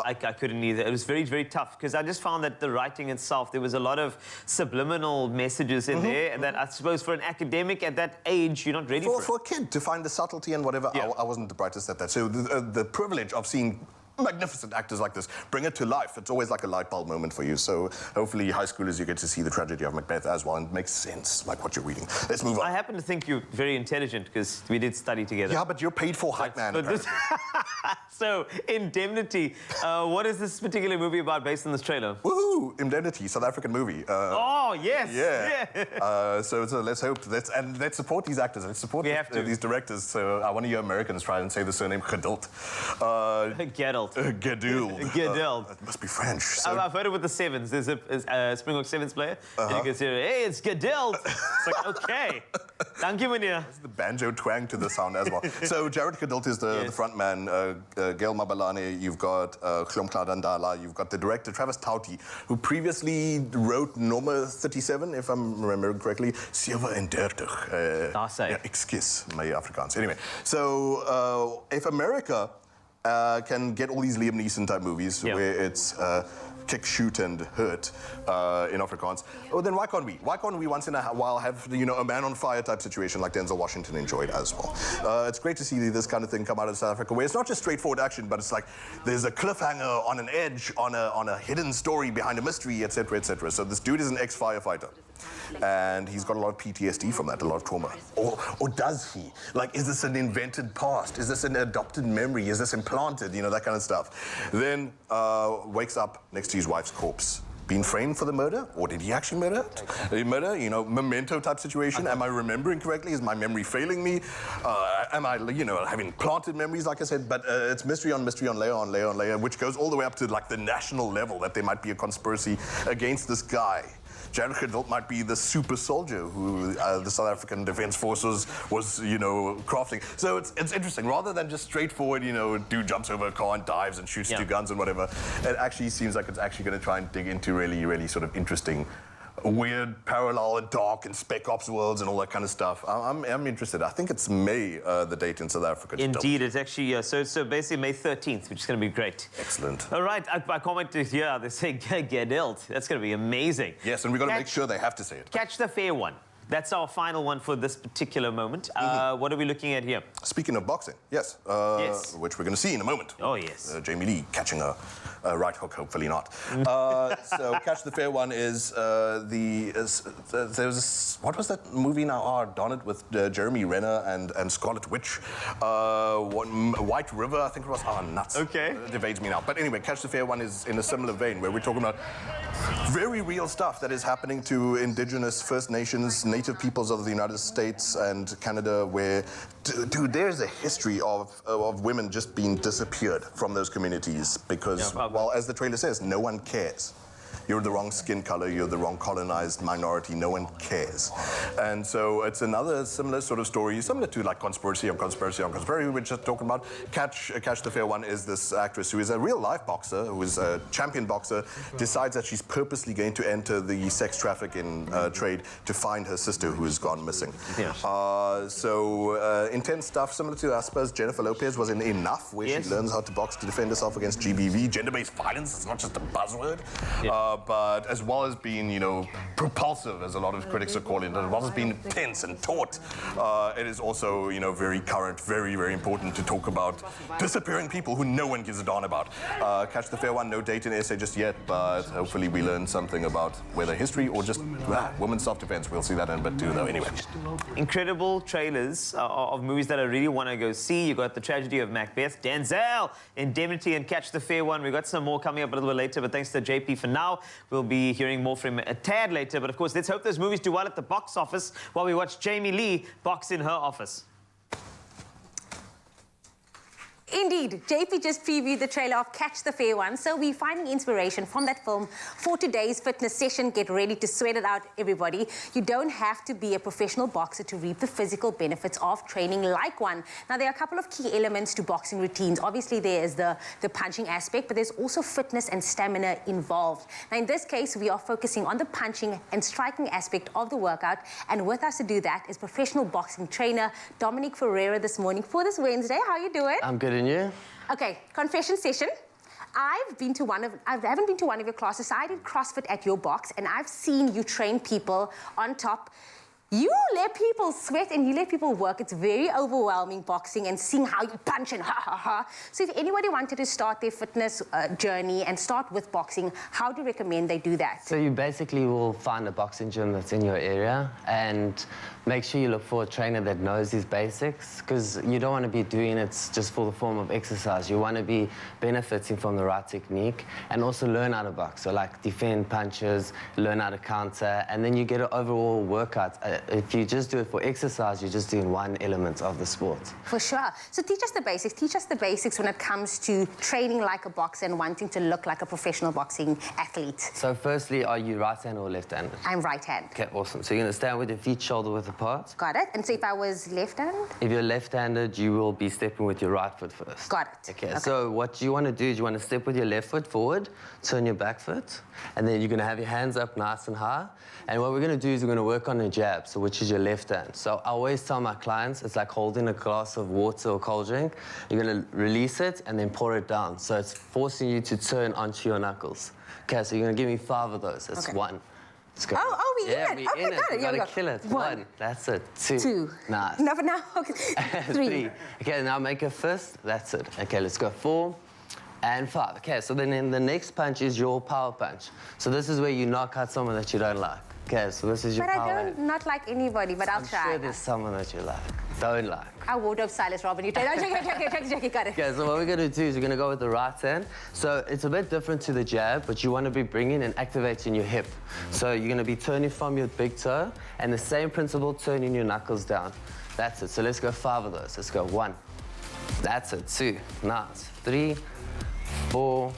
[SPEAKER 1] I couldn't either. It was very, very tough because I just found that the writing itself, there was a lot of subliminal messages in there that I suppose for an academic at that age, you're not ready for it.
[SPEAKER 14] For a kid to find the subtlety and whatever, I wasn't the brightest at that. So the privilege of seeing magnificent actors like this bring it to life. It's always like a light bulb moment for you. So hopefully, high schoolers, you get to see the tragedy of Macbeth as well, and it makes sense, like what you're reading. Let's move on.
[SPEAKER 1] I happen to think you're very intelligent because we did study together.
[SPEAKER 14] Yeah, but you're paid for hype, man.
[SPEAKER 1] So, Indemnity. What is this particular movie about based on this trailer?
[SPEAKER 14] Woohoo! Indemnity, South African movie.
[SPEAKER 1] Oh, yes!
[SPEAKER 14] Yeah. So let's hope. Let's support these actors. Let's support these directors. So I want to hear Americans try and say the surname Geduld.
[SPEAKER 1] Geduld.
[SPEAKER 14] Geduld. It must be French. So
[SPEAKER 1] I've heard it with the Sevens. There's a Springbok Sevens player. And you can say, hey, it's Geduld. It's like, okay. Thank you, meneer.
[SPEAKER 14] There's the banjo twang to the sound as well. So Jared Geduld is the front man. Gail Mabalane, you've got Hlomkla Dandala, you've got the director Travis Tauti, who previously wrote Norma 37, if I'm remembering correctly. 37. Excuse my Afrikaans. Anyway, so if America can get all these Liam Neeson type movies where it's kick, shoot, and hurt in Afrikaans, well, then why can't we? Why can't we once in a while have, you know, a man on fire type situation like Denzel Washington enjoyed as well? It's great to see this kind of thing come out of South Africa, where it's not just straightforward action, but it's like there's a cliffhanger on an edge, on a hidden story behind a mystery, etc., etc. So this dude is an ex-firefighter. And he's got a lot of PTSD from that, a lot of trauma. Or does he? Like, is this an invented past? Is this an adopted memory? Is this implanted? You know, that kind of stuff. Then wakes up next to his wife's corpse. Been framed for the murder? Or did he actually murder it? Murder, you know, memento type situation. Am I remembering correctly? Is my memory failing me? Am I, you know, having planted memories, like I said? But it's mystery on layer on layer on layer, which goes all the way up to, like, the national level, that there might be a conspiracy against this guy. Jared Geduld might be the super soldier who the South African Defence Forces was, you know, crafting. So it's interesting. Rather than just straightforward, you know, dude jumps over a car and dives and shoots two guns and whatever, it actually seems like it's actually going to try and dig into really, really sort of interesting, weird, parallel and dark and spec ops worlds and all that kind of stuff. I'm interested. I think it's May, the date in South Africa.
[SPEAKER 1] Indeed, it's actually, so basically May 13th, which is going to be great.
[SPEAKER 14] Excellent.
[SPEAKER 1] All right, I can't wait to hear they say Geduld. That's going to be amazing.
[SPEAKER 14] Yes, and we've got to make sure they have to say it.
[SPEAKER 1] Catch the fair one. That's our final one for this particular moment. What are we looking at here?
[SPEAKER 14] Speaking of boxing, yes. Which we're going to see in a moment.
[SPEAKER 1] Oh, yes.
[SPEAKER 14] Jamie Lee catching a right hook, hopefully not. So Catch the Fair one is there's what was that movie now? Darn it, with Jeremy Renner and Scarlet Witch. White River, I think it was. Nuts.
[SPEAKER 1] Okay.
[SPEAKER 14] It evades me now. But anyway, Catch the Fair one is in a similar vein, where we're talking about very real stuff that is happening to indigenous First Nations, native peoples of the United States and Canada, where, dude, there's a history of women just being disappeared from those communities because, well, as the trailer says, no one cares. you're the wrong skin color, you're the wrong colonized minority, no one cares. And so it's another similar sort of story, similar to like Conspiracy on Conspiracy on Conspiracy, we were just talking about. Catch the Fair One is this actress who is a real life boxer, who is a champion boxer, decides that she's purposely going to enter the sex trafficking trade to find her sister who has gone missing.
[SPEAKER 1] Yeah.
[SPEAKER 14] Intense stuff, similar to, I suppose, Jennifer Lopez was in Enough, where she learns how to box to defend herself against GBV, gender-based violence. It's not just a buzzword, but as well as being, you know, propulsive, as a lot of critics are calling it, as well as being tense and taut, it is also, you know, very current, very, very important to talk about disappearing people who no one gives a darn about. Catch the Fair One, no date in essay just yet, but hopefully we learn something about whether history or just women's self-defense. We'll see that in a bit too, though, anyway.
[SPEAKER 1] Incredible trailers of movies that I really want to go see. You got The Tragedy of Macbeth, Denzel, Indemnity, and Catch the Fair One. We've got some more coming up a little bit later, but thanks to JP for now. We'll be hearing more from him a tad later. But of course, let's hope those movies do well at the box office while we watch Jamie Lee box in her office.
[SPEAKER 2] Indeed, JP just previewed the trailer of Catch the Fair One, so we're finding inspiration from that film for today's fitness session. Get ready to sweat it out, everybody. You don't have to be a professional boxer to reap the physical benefits of training like one. Now, there are a couple of key elements to boxing routines. Obviously, there is the punching aspect, but there's also fitness and stamina involved. Now, in this case, we are focusing on the punching and striking aspect of the workout, and with us to do that is professional boxing trainer Dominic Ferreira this morning for this Wednesday. How are you doing?
[SPEAKER 15] I'm good. And you?
[SPEAKER 2] Okay, confession session. I haven't been to one of your classes. So I did CrossFit at your box, and I've seen you train people on top. You let people sweat and you let people work. It's very overwhelming, boxing, and seeing how you punch and ha. So if anybody wanted to start their fitness journey and start with boxing, how do you recommend they do that?
[SPEAKER 15] So you basically will find a boxing gym that's in your area and make sure you look for a trainer that knows these basics, because you don't want to be doing it just for the form of exercise. You want to be benefiting from the right technique and also learn how to box. So like defend punches, learn how to counter, and then you get an overall workout. If you just do it for exercise, you're just doing one element of the sport.
[SPEAKER 2] For sure. So teach us the basics. Teach us the basics when it comes to training like a boxer and wanting to look like a professional boxing athlete.
[SPEAKER 15] So firstly, are you right-handed or left-handed?
[SPEAKER 2] I'm right-handed.
[SPEAKER 15] Okay, awesome. So you're going to stand with your feet shoulder-width apart.
[SPEAKER 2] Got it. And so if I was left-handed?
[SPEAKER 15] If you're left-handed, you will be stepping with your right foot first.
[SPEAKER 2] Got it.
[SPEAKER 15] Okay, so what you want to do is you want to step with your left foot forward, turn your back foot, and then you're going to have your hands up nice and high. And what we're going to do is we're going to work on a jab, so which is your left hand. So I always tell my clients it's like holding a glass of water or cold drink. You're going to release it and then pour it down. So it's forcing you to turn onto your knuckles. Okay, so you're going to give me 5 of those. That's 1. Let's go.
[SPEAKER 2] Oh, we in it.
[SPEAKER 15] We
[SPEAKER 2] Okay,
[SPEAKER 15] in it.
[SPEAKER 2] got it.
[SPEAKER 15] You gotta kill it. 1. That's it. 2. Nice.
[SPEAKER 2] No, for now. Okay. 3.
[SPEAKER 15] Okay, now make a fist. That's it. Okay, let's go 4 and 5. Okay, so then the next punch is your power punch. So this is where you knock out someone that you don't like. Okay, so this is your power.
[SPEAKER 2] But I don't not like anybody, but I'll try.
[SPEAKER 15] I'm sure there's someone that you don't like.
[SPEAKER 2] I wardrobe stylist, Robin. You tell me. Okay, got it.
[SPEAKER 15] Okay, so what we're going to do is we're going to go with the right hand. So it's a bit different to the jab, but you want to be bringing and activating your hip. So you're going to be turning from your big toe, and the same principle, turning your knuckles down. That's it. So let's go 5 of those. Let's go 1. That's it. 2. Nice. 3, 4,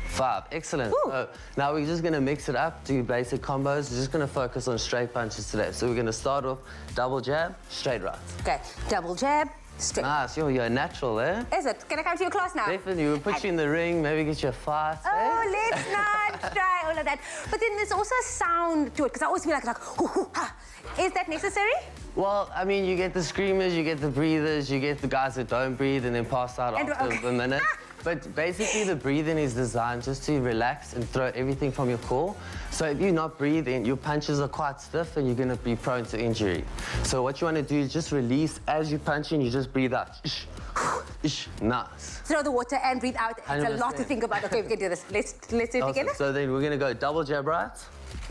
[SPEAKER 15] 5. Excellent. So now we're just going to mix it up, do basic combos. We're just going to focus on straight punches today. So we're going to start off double jab, straight right.
[SPEAKER 2] Okay, double jab, straight.
[SPEAKER 15] Nice. You're a natural there.
[SPEAKER 2] Is it? Can I come to your class now?
[SPEAKER 15] Definitely. We'll put you in the ring, maybe get you a fight.
[SPEAKER 2] Oh, let's not try all of that. But then there's also a sound to it, because I always feel like hoo, hoo, ha. Is that necessary?
[SPEAKER 15] Well, I mean, you get the screamers, you get the breathers, you get the guys that don't breathe and then pass out after a minute. But basically, the breathing is designed just to relax and throw everything from your core. So if you're not breathing, your punches are quite stiff and you're going to be prone to injury. So what you want to do is just release. As you're punching, you just breathe out. Nice.
[SPEAKER 2] Throw the water and breathe out. It's
[SPEAKER 15] 100%.
[SPEAKER 2] a lot to think about. Okay, we can do this. Let's do it together.
[SPEAKER 15] So then we're going to go double jab right.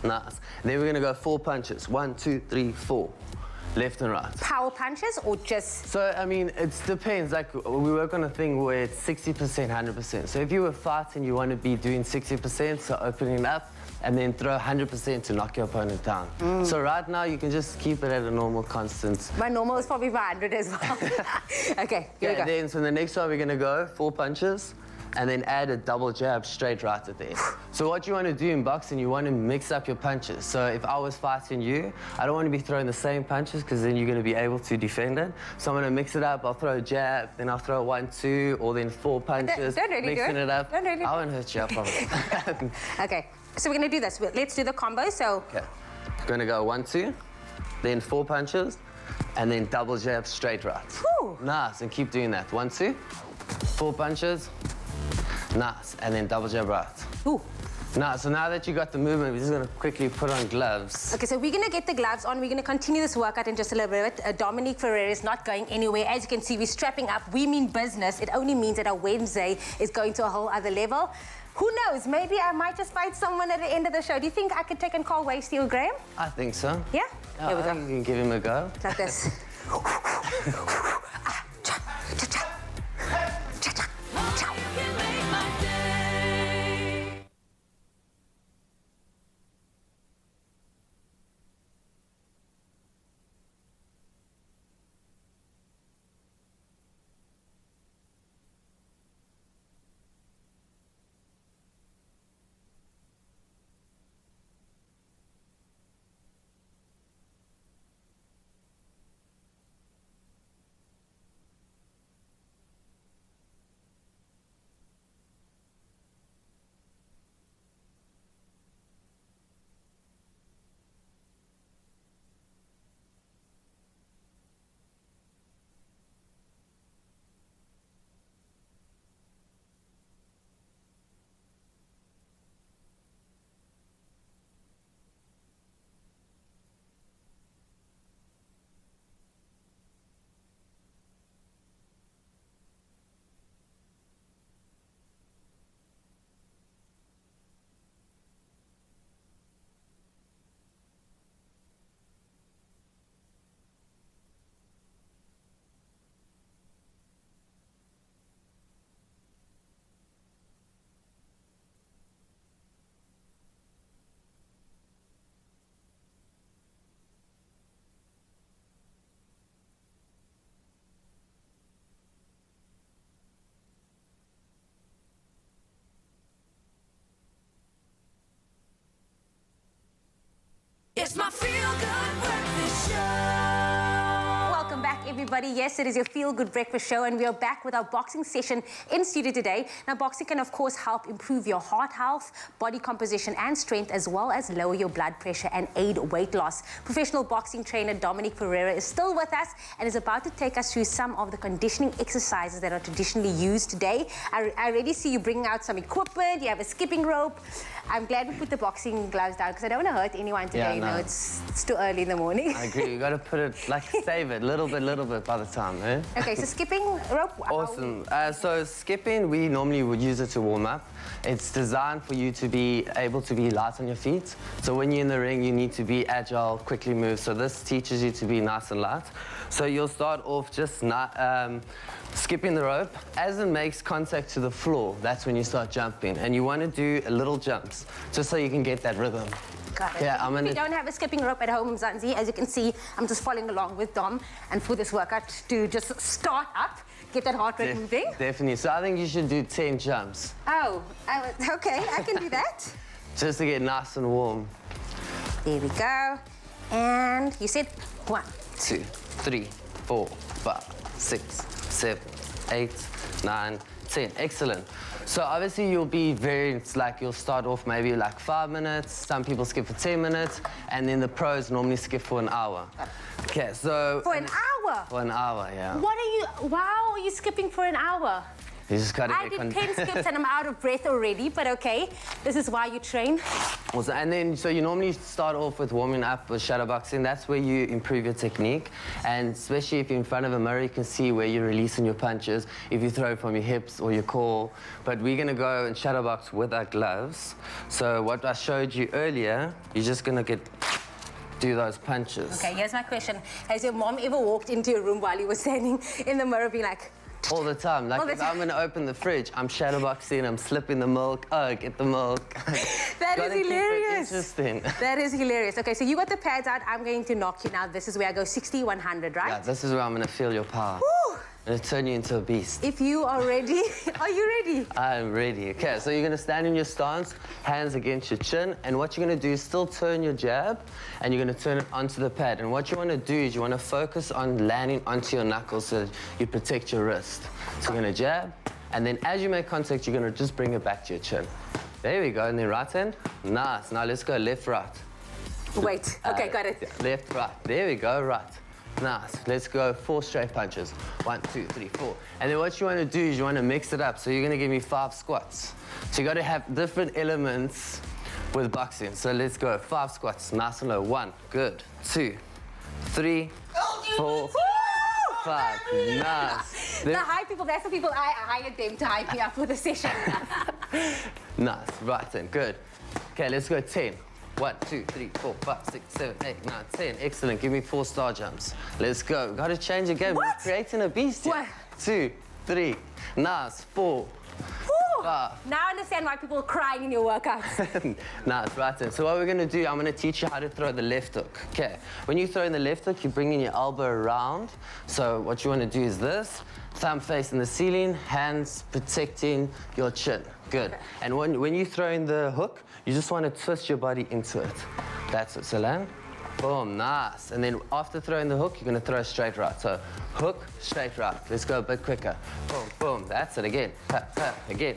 [SPEAKER 15] Nice. Then we're going to go 4 punches. 1, 2, 3, 4. Left and right.
[SPEAKER 2] Power punches or just...
[SPEAKER 15] So, I mean, it depends. Like, we work on a thing where it's 60%, 100%. So if you were fighting, you want to be doing 60%, so opening up, and then throw 100% to knock your opponent down. So right now, you can just keep it at a normal constant.
[SPEAKER 2] My normal is probably 100 as well. Okay, here we go.
[SPEAKER 15] Then, so the next one, we're going to go 4 punches. and then add a double jab straight right at the end. So what you want to do in boxing, you want to mix up your punches. So if I was fighting you, I don't want to be throwing the same punches because then you're going to be able to defend it. So I'm going to mix it up. I'll throw a jab, then I'll throw 1, 2, or then 4 punches,
[SPEAKER 2] don't really
[SPEAKER 15] mixing
[SPEAKER 2] do it.
[SPEAKER 15] it up.
[SPEAKER 2] Don't really
[SPEAKER 15] I won't hurt you, I promise.
[SPEAKER 2] Okay, so we're going to do this. Let's do the combo. So.
[SPEAKER 15] Okay. I'm going to go 1, 2, then 4 punches, and then double jab straight right.
[SPEAKER 2] Whew.
[SPEAKER 15] Nice, and keep doing that. 1, 2, 4 punches. Nice, and then double jab right.
[SPEAKER 2] Ooh.
[SPEAKER 15] Nice, so now that you got the movement, we're just gonna quickly put on gloves.
[SPEAKER 2] Okay, so we're gonna get the gloves on. We're gonna continue this workout in just a little bit. Dominique Ferreira is not going anywhere. As you can see, we're strapping up. We mean business. It only means that our Wednesday is going to a whole other level. Who knows? Maybe I might just find someone at the end of the show. Do you think I could take and call Wasty or Graham?
[SPEAKER 15] I think so.
[SPEAKER 2] Yeah?
[SPEAKER 15] Yeah,
[SPEAKER 2] Here we
[SPEAKER 15] I
[SPEAKER 2] go.
[SPEAKER 15] think you can give him a go.
[SPEAKER 2] Like this.
[SPEAKER 13] It's my feel-good breakfast show.
[SPEAKER 2] Welcome back, everybody. Yes, it is your Feel Good Breakfast Show, and we are back with our boxing session in studio today. Now, boxing can, of course, help improve your heart health, body composition, and strength, as well as lower your blood pressure and aid weight loss. Professional boxing trainer Dominique Ferreira is still with us and is about to take us through some of the conditioning exercises that are traditionally used today. I already see you bringing out some equipment. You have a skipping rope. I'm glad we put the boxing gloves down because I don't want to hurt anyone today.
[SPEAKER 15] Yeah,
[SPEAKER 2] You know,
[SPEAKER 15] no.
[SPEAKER 2] it's too early in the morning.
[SPEAKER 15] I agree, you gotta put it, like, save it, little bit by the time, eh?
[SPEAKER 2] Okay, so skipping rope.
[SPEAKER 15] Awesome. So skipping, we normally would use it to warm up. It's designed for you to be able to be light on your feet. So when you're in the ring, you need to be agile, quickly move. So this teaches you to be nice and light. So you'll start off just skipping the rope. As it makes contact to the floor, that's when you start jumping. And you want to do little jumps, just so you can get that rhythm.
[SPEAKER 2] Got it.
[SPEAKER 15] Yeah,
[SPEAKER 2] If you don't have a skipping rope at home, Zanzi, as you can see, I'm just following along with Dom and for this workout to just start up, get that heart rate moving.
[SPEAKER 15] Definitely. So I think you should do 10 jumps,
[SPEAKER 2] Oh, okay, I can do that.
[SPEAKER 15] just to get nice and warm.
[SPEAKER 2] There we go. And you said 1.
[SPEAKER 15] 2, 3, 4, 5, 6, 7, 8, 9, 10. Excellent. So obviously you'll be you'll start off maybe like 5 minutes. Some people skip for 10 minutes, and then the pros normally skip for an hour. Okay, so
[SPEAKER 2] For an hour?
[SPEAKER 15] For an hour, yeah.
[SPEAKER 2] What are you, wow, are you skipping for an hour?
[SPEAKER 15] You just gotta
[SPEAKER 2] I
[SPEAKER 15] get
[SPEAKER 2] did 10 skips and I'm out of breath already, but okay. This is why you train.
[SPEAKER 15] Also, and then, so you normally start off with warming up with shadowboxing. That's where you improve your technique. And especially if you're in front of a mirror, you can see where you're releasing your punches, if you throw from your hips or your core. But we're gonna go and shadowbox with our gloves. So what I showed you earlier, you're just gonna do those punches.
[SPEAKER 2] Okay, here's my question. Has your mom ever walked into your room while you were standing in the mirror being like,
[SPEAKER 15] All the time. Like,
[SPEAKER 2] All the
[SPEAKER 15] if I'm gonna open the fridge, I'm shadowboxing, I'm slipping the milk. Oh, get the milk.
[SPEAKER 2] That is
[SPEAKER 15] Gotta keep it
[SPEAKER 2] hilarious.
[SPEAKER 15] interesting.
[SPEAKER 2] That is hilarious. Okay, so you got the pads out. I'm going to knock you now. This is where I go 60, 100, right?
[SPEAKER 15] Yeah, this is where I'm gonna feel your power.
[SPEAKER 2] Woo!
[SPEAKER 15] I'm gonna turn you into a beast.
[SPEAKER 2] If you are ready, are you ready?
[SPEAKER 15] I'm ready. Okay, so you're gonna stand in your stance, hands against your chin, and what you're gonna do is still turn your jab, and you're gonna turn it onto the pad. And what you wanna do is you wanna focus on landing onto your knuckles so that you protect your wrist. So you're gonna jab, and then as you make contact, you're gonna just bring it back to your chin. There we go, and then right hand. Nice. Now let's go left, right.
[SPEAKER 2] Wait, okay, got it.
[SPEAKER 15] Left, right. There we go, right. Nice. Let's go 4 straight punches. 1, 2, 3, 4. And then what you want to do is you want to mix it up. So you're going to give me 5 squats. So you got to have different elements with boxing. So let's go 5 squats. Nice and low. 1. Good. 2, 3, 4, 5. Nice.
[SPEAKER 2] The high people, that's the people I hired them to hype me up for the session.
[SPEAKER 15] Nice. Right then. Good. Okay, let's go 10. 1, 2, 3, 4, 5, 6, 7, 8, 9, 10. Excellent. Give me 4 star jumps. Let's go. Got to change the game.
[SPEAKER 2] What?
[SPEAKER 15] We're creating a beast here.
[SPEAKER 2] 1,
[SPEAKER 15] 2, 3. Nice. 4.
[SPEAKER 2] Now I understand why people are crying in your workouts.
[SPEAKER 15] Nice. Right then. So what we're going to do, I'm going to teach you how to throw the left hook. Okay. When you throw in the left hook, you bring in your elbow around. So what you want to do is this. Thumb facing the ceiling, hands protecting your chin. Good. Okay. And when you throw in the hook, you just want to twist your body into it. That's it. So land. Boom. Nice. And then after throwing the hook, you're going to throw straight right. So hook, straight right. Let's go a bit quicker. Boom, boom. That's it. Again. Tap, tap. Again.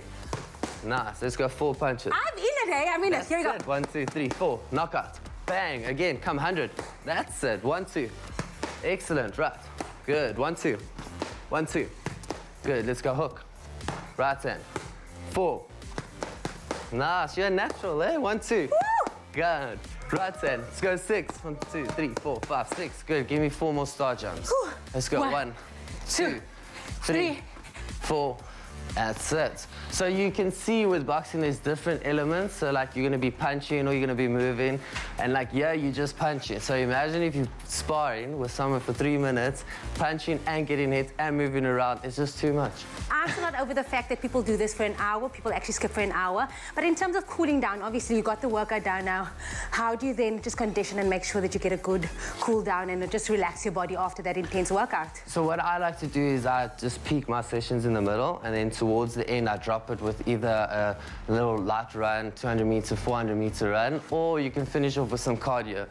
[SPEAKER 15] Nice. Let's go 4 punches.
[SPEAKER 2] I'm in it, hey? I'm in it. Here we go.
[SPEAKER 15] 1, 2, 3, 4. Knockout. Bang. Again. Come 100. That's it. 1, 2. Excellent. Right. Good. 1, 2. 1, 2. Good. Let's go hook. Right hand. 4. Nice. You're natural, eh? 1, 2.
[SPEAKER 2] Woo!
[SPEAKER 15] Good. Right hand. Let's go 6. 1, 2, 3, 4, 5, 6. Good. Give me 4 more star jumps.
[SPEAKER 2] Whew.
[SPEAKER 15] Let's go. 1, 2, 3, 4. That's it. So you can see with boxing there's different elements. So like you're gonna be punching or you're gonna be moving. And like, yeah, you just punch it. So imagine if you're sparring with someone for 3 minutes, punching and getting hit and moving around. It's just too much.
[SPEAKER 2] I'm still not over the fact that people do this for an hour. People actually skip for an hour. But in terms of cooling down, obviously you got the workout down now. How do you then just condition and make sure that you get a good cool down and just relax your body after that intense workout?
[SPEAKER 15] So what I like to do is I just peak my sessions in the middle, and then towards the end I drop it with either a little light run, 200 meter, 400 meter run, or you can finish off with some cardio.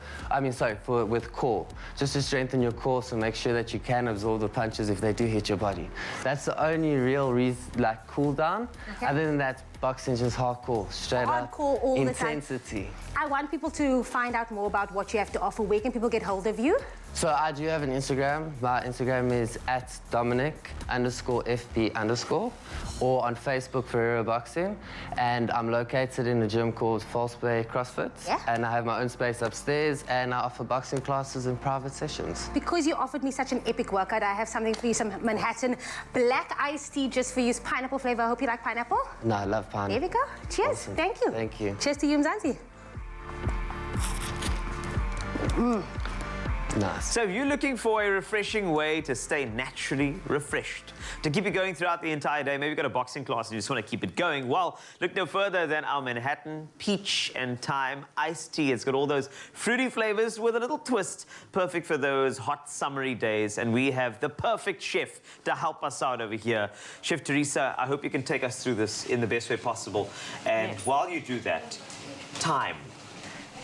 [SPEAKER 15] With core, just to strengthen your core, so make sure that you can absorb the punches if they do hit your body. That's the only real reason, like cool down. Okay. Other than that, boxing just hardcore, straight up,
[SPEAKER 2] all
[SPEAKER 15] intensity.
[SPEAKER 2] The time. I want people to find out more about what you have to offer. Where can people get hold of you?
[SPEAKER 15] So I do have an Instagram. My Instagram is @Dominic_FB_, or on Facebook, Ferreira Boxing. And I'm located in a gym called False Bay CrossFit. Yeah. And I have my own space upstairs, and I offer boxing classes in private sessions.
[SPEAKER 2] Because you offered me such an epic workout, I have something for you, some Manhattan black iced tea just for you. It's pineapple flavor. I hope you like pineapple.
[SPEAKER 15] No, I love pineapple.
[SPEAKER 2] There we go. Cheers.
[SPEAKER 15] Awesome.
[SPEAKER 2] Thank you.
[SPEAKER 15] Thank you.
[SPEAKER 2] Cheers to you, Mzansi.
[SPEAKER 15] Nice.
[SPEAKER 1] So if you're looking for a refreshing way to stay naturally refreshed, to keep you going throughout the entire day, maybe you've got a boxing class and you just want to keep it going, well, look no further than our Manhattan Peach and Thyme iced tea. It's got all those fruity flavors with a little twist, perfect for those hot summery days. And we have the perfect chef to help us out over here. Chef Teresa, I hope you can take us through this in the best way possible. And while you do that, time.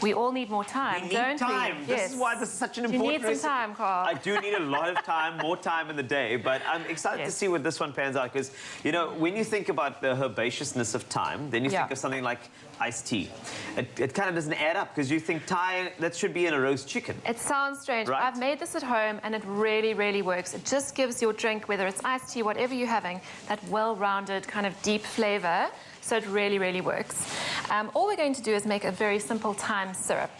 [SPEAKER 16] We all need more time, don't we?
[SPEAKER 1] Yes. This is why this is such an important
[SPEAKER 16] You need some time, Carl.
[SPEAKER 1] I do need a lot of time, more time in the day, but I'm excited to see what this one pans out, because, you know, when you think about the herbaceousness of thyme, then you think of something like iced tea. It kind of doesn't add up, because you think thyme, that should be in a roast chicken.
[SPEAKER 16] It sounds strange.
[SPEAKER 1] Right?
[SPEAKER 16] I've made this at home, and it really, really works. It just gives your drink, whether it's iced tea, whatever you're having, that well-rounded kind of deep flavor. So it really, really works. All we're going to do is make a very simple thyme syrup.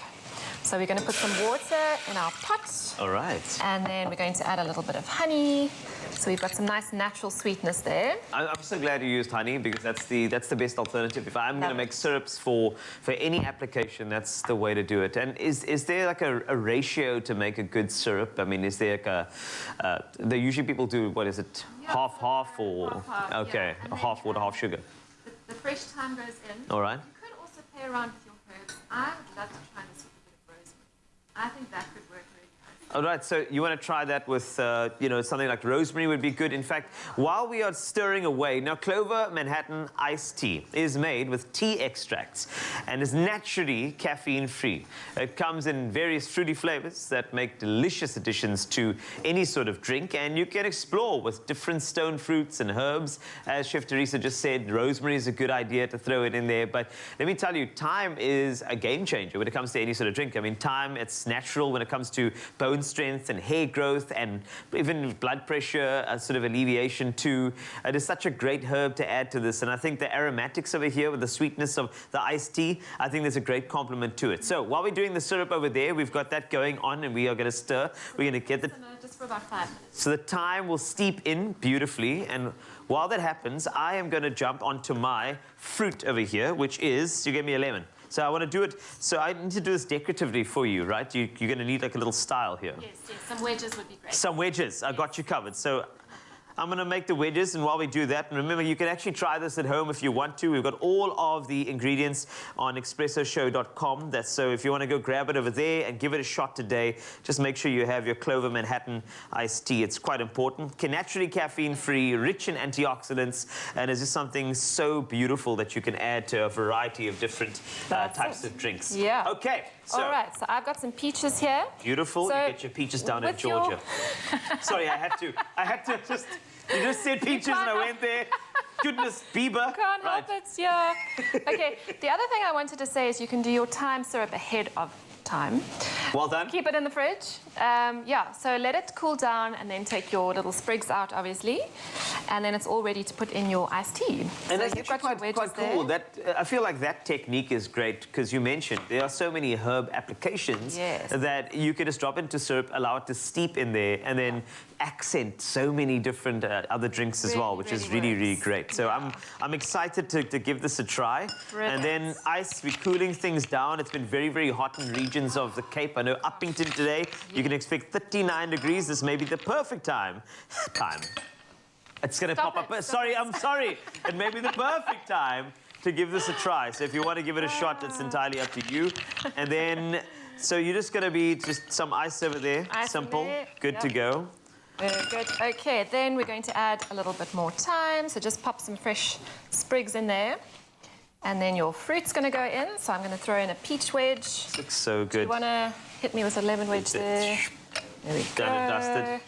[SPEAKER 16] So we're going to put some water in our pot.
[SPEAKER 1] All right.
[SPEAKER 16] And then we're going to add a little bit of honey. So we've got some nice natural sweetness there.
[SPEAKER 1] I'm so glad you used honey, because that's the best alternative. If I'm going to make syrups for any application, that's the way to do it. And is there like a ratio to make a good syrup? I mean, is there like usually people do, what is it, half-half or?
[SPEAKER 16] Half-half,
[SPEAKER 1] okay,
[SPEAKER 16] yeah.
[SPEAKER 1] half water, half sugar.
[SPEAKER 16] The fresh thyme goes in.
[SPEAKER 1] All right.
[SPEAKER 16] You could also play around with your herbs. I would love to try this with a bit of rosemary. I think that could work really nice.
[SPEAKER 1] All right, so you want to try that with, you know, something like rosemary would be good. In fact, while we are stirring away, now Clover Manhattan iced tea is made with tea extracts and is naturally caffeine-free. It comes in various fruity flavors that make delicious additions to any sort of drink, and you can explore with different stone fruits and herbs. As Chef Teresa just said, rosemary is a good idea to throw it in there, but let me tell you, thyme is a game changer when it comes to any sort of drink. I mean, thyme, it's natural when it comes to bone strength and hair growth and even blood pressure, sort of alleviation too. It is such a great herb to add to this, and I think the aromatics over here with the sweetness of the iced tea, I think there's a great complement to it. So while we're doing the syrup over there, we've got that going on, and we are going to stir. We're going to get the...
[SPEAKER 16] Just for about 5 minutes.
[SPEAKER 1] So the thyme will steep in beautifully, and while that happens, I am going to jump onto my fruit over here, which is, you gave me a lemon. So I want to do it, so I need to do this decoratively for you, right? You're going to need like a little style here.
[SPEAKER 16] Yes, some wedges would be great.
[SPEAKER 1] Some wedges, I got you covered. So I'm going to make the wedges, and while we do that, and remember, you can actually try this at home if you want to. We've got all of the ingredients on expressoshow.com. That's so if you want to go grab it over there and give it a shot today, just make sure you have your Clover Manhattan iced tea. It's quite important. Naturally caffeine-free, rich in antioxidants, and it's just something so beautiful that you can add to a variety of different types of drinks.
[SPEAKER 16] Yeah.
[SPEAKER 1] Okay. So,
[SPEAKER 16] all right, so I've got some peaches here.
[SPEAKER 1] Beautiful.
[SPEAKER 16] So
[SPEAKER 1] you get your peaches down in Georgia. Sorry, I had to just... You just said peaches and I went there. Goodness, Bieber.
[SPEAKER 16] Can't help it, yeah. Okay, the other thing I wanted to say is you can do your thyme syrup ahead of time.
[SPEAKER 1] Well done.
[SPEAKER 16] Keep it in the fridge. Yeah, so let it cool down and then take your little sprigs out, obviously. And then it's all ready to put in your iced tea.
[SPEAKER 1] And
[SPEAKER 16] so
[SPEAKER 1] that's
[SPEAKER 16] you've
[SPEAKER 1] actually quite cool. That, I feel like that technique is great because you mentioned there are so many herb applications that you can just drop into syrup, allow it to steep in there, and then accent so many different other drinks as well, which is really great. So I'm excited to give this a try.
[SPEAKER 16] Brilliant.
[SPEAKER 1] And then ice, we're cooling things down. It's been very hot in regions of the Cape. I know Uppington today, you can expect 39 degrees. This may be the perfect time. It's going to pop up. Sorry, I'm sorry. It may be the perfect time to give this a try. So if you want to give it a shot, it's entirely up to you. And then, so you're just going to be just some ice over there. Simple. Good to go.
[SPEAKER 16] Very good. Okay, then we're going to add a little bit more thyme. So just pop some fresh sprigs in there. And then your fruit's going to go in. So I'm going to throw in a peach wedge.
[SPEAKER 1] This looks so good.
[SPEAKER 16] Do you want to hit me with a lemon wedge there? There we go.
[SPEAKER 1] Done and dusted.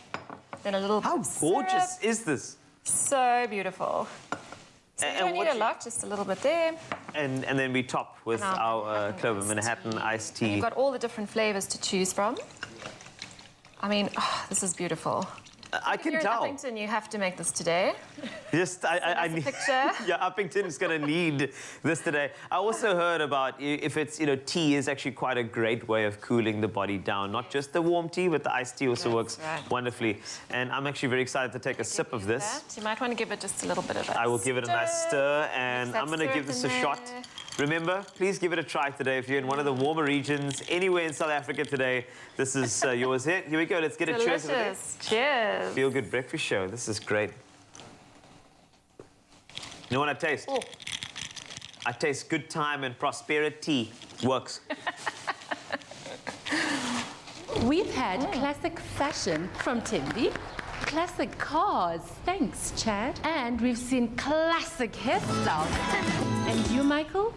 [SPEAKER 16] Then a little
[SPEAKER 1] How gorgeous is this?
[SPEAKER 16] So beautiful. So you don't need a lot, just a little bit there.
[SPEAKER 1] And then we top with our Clover Manhattan iced tea.
[SPEAKER 16] You've got all the different flavors to choose from. I mean, this is beautiful.
[SPEAKER 1] I can tell.
[SPEAKER 16] If you're in Uppington, you have to make this today.
[SPEAKER 1] Just, I need...
[SPEAKER 16] picture.
[SPEAKER 1] Yeah, Uppington is going to need this today. I also heard about if it's, you know, tea is actually quite a great way of cooling the body down. Not just the warm tea, but the iced tea also works wonderfully. And I'm actually very excited to take a sip of this.
[SPEAKER 16] You might want to give it just a little bit of a
[SPEAKER 1] I will give it a nice stir, and I'm going to give this a shot.
[SPEAKER 16] there.
[SPEAKER 1] Remember, please give it a try today. If you're in one of the warmer regions, anywhere in South Africa today, this is yours. Here we go. Let's get a cheers.
[SPEAKER 16] Delicious. Cheers.
[SPEAKER 1] Feel Good Breakfast Show. This is great. You know what I taste?
[SPEAKER 16] Oh.
[SPEAKER 1] I taste good time and prosperity. Works.
[SPEAKER 17] We've had classic fashion from Timby, classic cars, thanks Chad, and we've seen classic hairstyles. And you, Michael?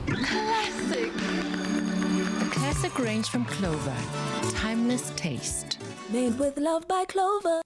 [SPEAKER 17] Classic.
[SPEAKER 10] The classic range from Clover. Timeless taste.
[SPEAKER 13] Made with love by Clover.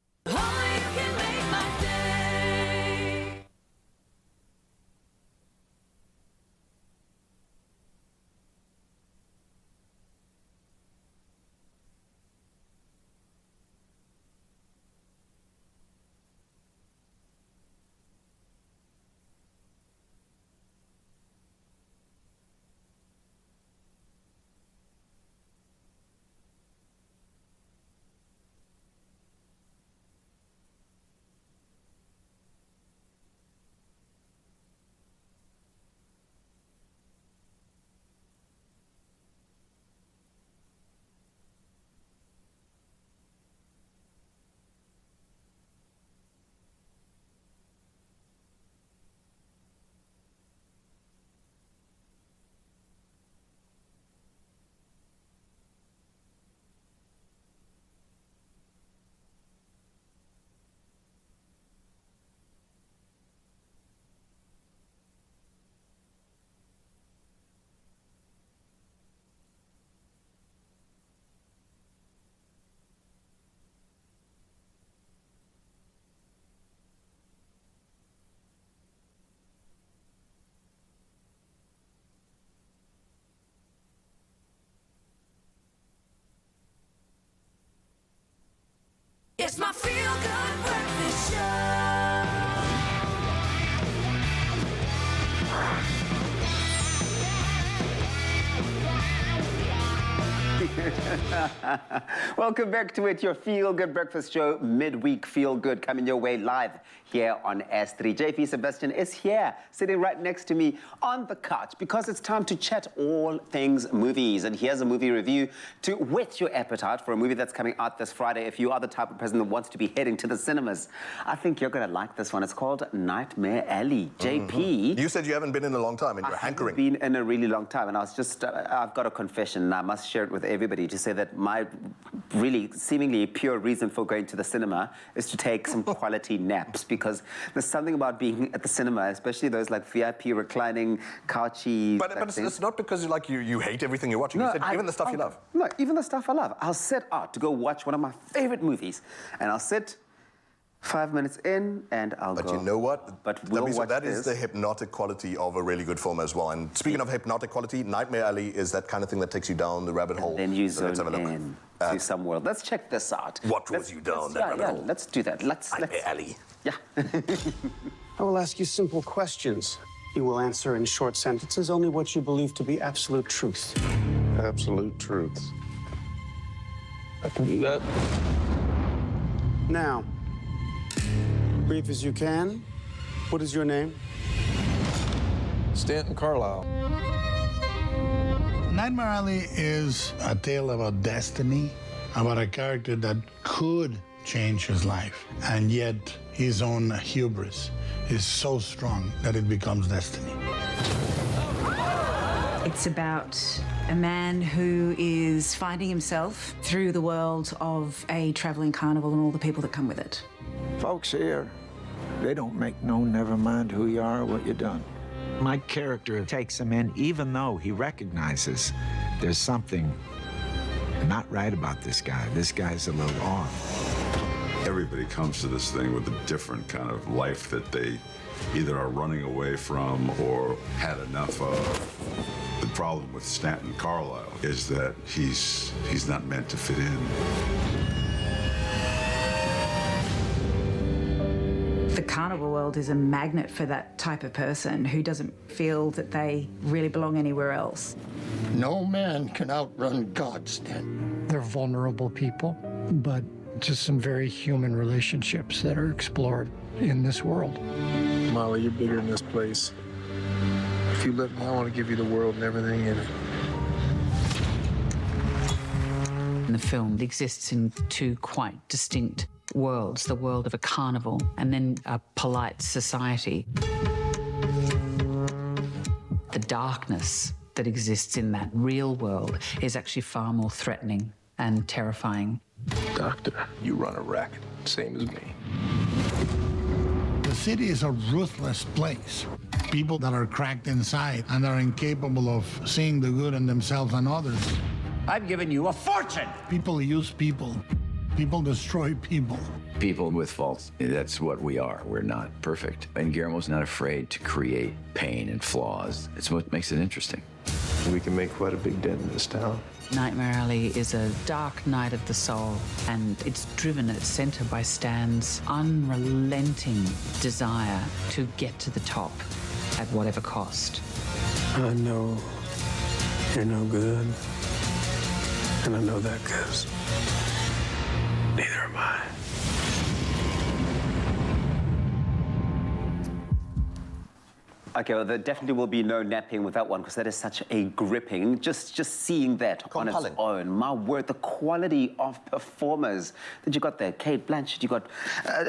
[SPEAKER 7] Welcome back to it, your Feel Good Breakfast Show, midweek Feel Good, coming your way live here on S3. JP Sebastian is here, sitting right next to me on the couch, because it's time to chat all things movies. And here's a movie review to whet your appetite for a movie that's coming out this Friday. If you are the type of person that wants to be heading to the cinemas, I think you're going to like this one. It's called Nightmare Alley. JP.
[SPEAKER 14] You said you haven't been in a long time and you're hankering.
[SPEAKER 7] I've been in a really long time, and I was just, I've got a confession, and I must share it with everybody, to say that my really seemingly pure reason for going to the cinema is to take some quality naps, because there's something about being at the cinema, especially those like VIP reclining couchy.
[SPEAKER 14] But it's not because you hate everything you're watching.
[SPEAKER 7] No,
[SPEAKER 14] you said even the stuff you love.
[SPEAKER 7] No, even the stuff I love. I'll set out to go watch one of my favorite movies, and I'll sit 5 minutes in, and I'll go.
[SPEAKER 14] But you know what?
[SPEAKER 7] But we'll watch
[SPEAKER 14] that
[SPEAKER 7] this.
[SPEAKER 14] is the hypnotic quality of a really good film as well. And speaking of hypnotic quality, Nightmare Alley is that kind of thing that takes you down the rabbit hole.
[SPEAKER 7] Then you
[SPEAKER 14] So let's
[SPEAKER 7] zone
[SPEAKER 14] have a look.
[SPEAKER 7] in to some world. Let's check this out.
[SPEAKER 14] What was you down that rabbit hole?
[SPEAKER 7] Let's do that.
[SPEAKER 14] Nightmare Alley.
[SPEAKER 7] Yeah.
[SPEAKER 18] I will ask you simple questions. You will answer in short sentences only what you believe to be absolute truth.
[SPEAKER 19] Absolute truth.
[SPEAKER 18] I can do that. Now, brief as you can, what is your name?
[SPEAKER 19] Stanton Carlisle.
[SPEAKER 20] Nightmare Alley is a tale about destiny, about a character that could change his life, and yet his own hubris is so strong that it becomes destiny.
[SPEAKER 21] It's about a man who is finding himself through the world of a traveling carnival and all the people that come with it.
[SPEAKER 22] Folks here, they don't make no never mind who you are or what you done. My character takes him in even though he recognizes there's something not right about this guy. This guy's a little off.
[SPEAKER 23] Everybody comes to this thing with a different kind of life that they either are running away from or had enough of. The problem with Stanton Carlisle is that he's not meant to fit in.
[SPEAKER 21] The carnival world is a magnet for that type of person who doesn't feel that they really belong anywhere else.
[SPEAKER 24] No man can outrun God, Stanton. They're vulnerable people, but just some very human relationships that are explored in this world.
[SPEAKER 19] Molly, you're bigger than this place. If you let me, I want to give you the world and everything in it.
[SPEAKER 21] And the film exists in two quite distinct worlds, the world of a carnival and then a polite society. The darkness that exists in that real world is actually far more threatening and terrifying.
[SPEAKER 19] Doctor, you run a racket, same as me.
[SPEAKER 20] The city is a ruthless place. People that are cracked inside and are incapable of seeing the good in themselves and others.
[SPEAKER 25] I've given you a fortune.
[SPEAKER 20] People use people. People destroy people.
[SPEAKER 26] People with faults, that's what we are. We're not perfect. And Guillermo's not afraid to create pain and flaws. It's what makes it interesting.
[SPEAKER 19] We can make quite a big dent in this town.
[SPEAKER 21] Nightmare Alley is a dark night of the soul, and it's driven at its center by Stan's unrelenting desire to get to the top at whatever cost.
[SPEAKER 19] I know you're no good, and I know that because neither am I.
[SPEAKER 7] Okay, well, there definitely will be no napping with that one, because that is such a gripping, just seeing that on its own. My word, the quality of performers that you got there. Kate Blanchett, you got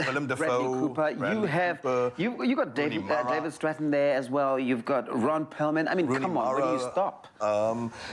[SPEAKER 14] Willem
[SPEAKER 7] Bradley
[SPEAKER 14] Dafoe,
[SPEAKER 7] Cooper, you got David Stratton there as well. You've got Ron Perlman. I mean,
[SPEAKER 14] Rooney
[SPEAKER 7] come on,
[SPEAKER 14] Mara,
[SPEAKER 7] where do you stop?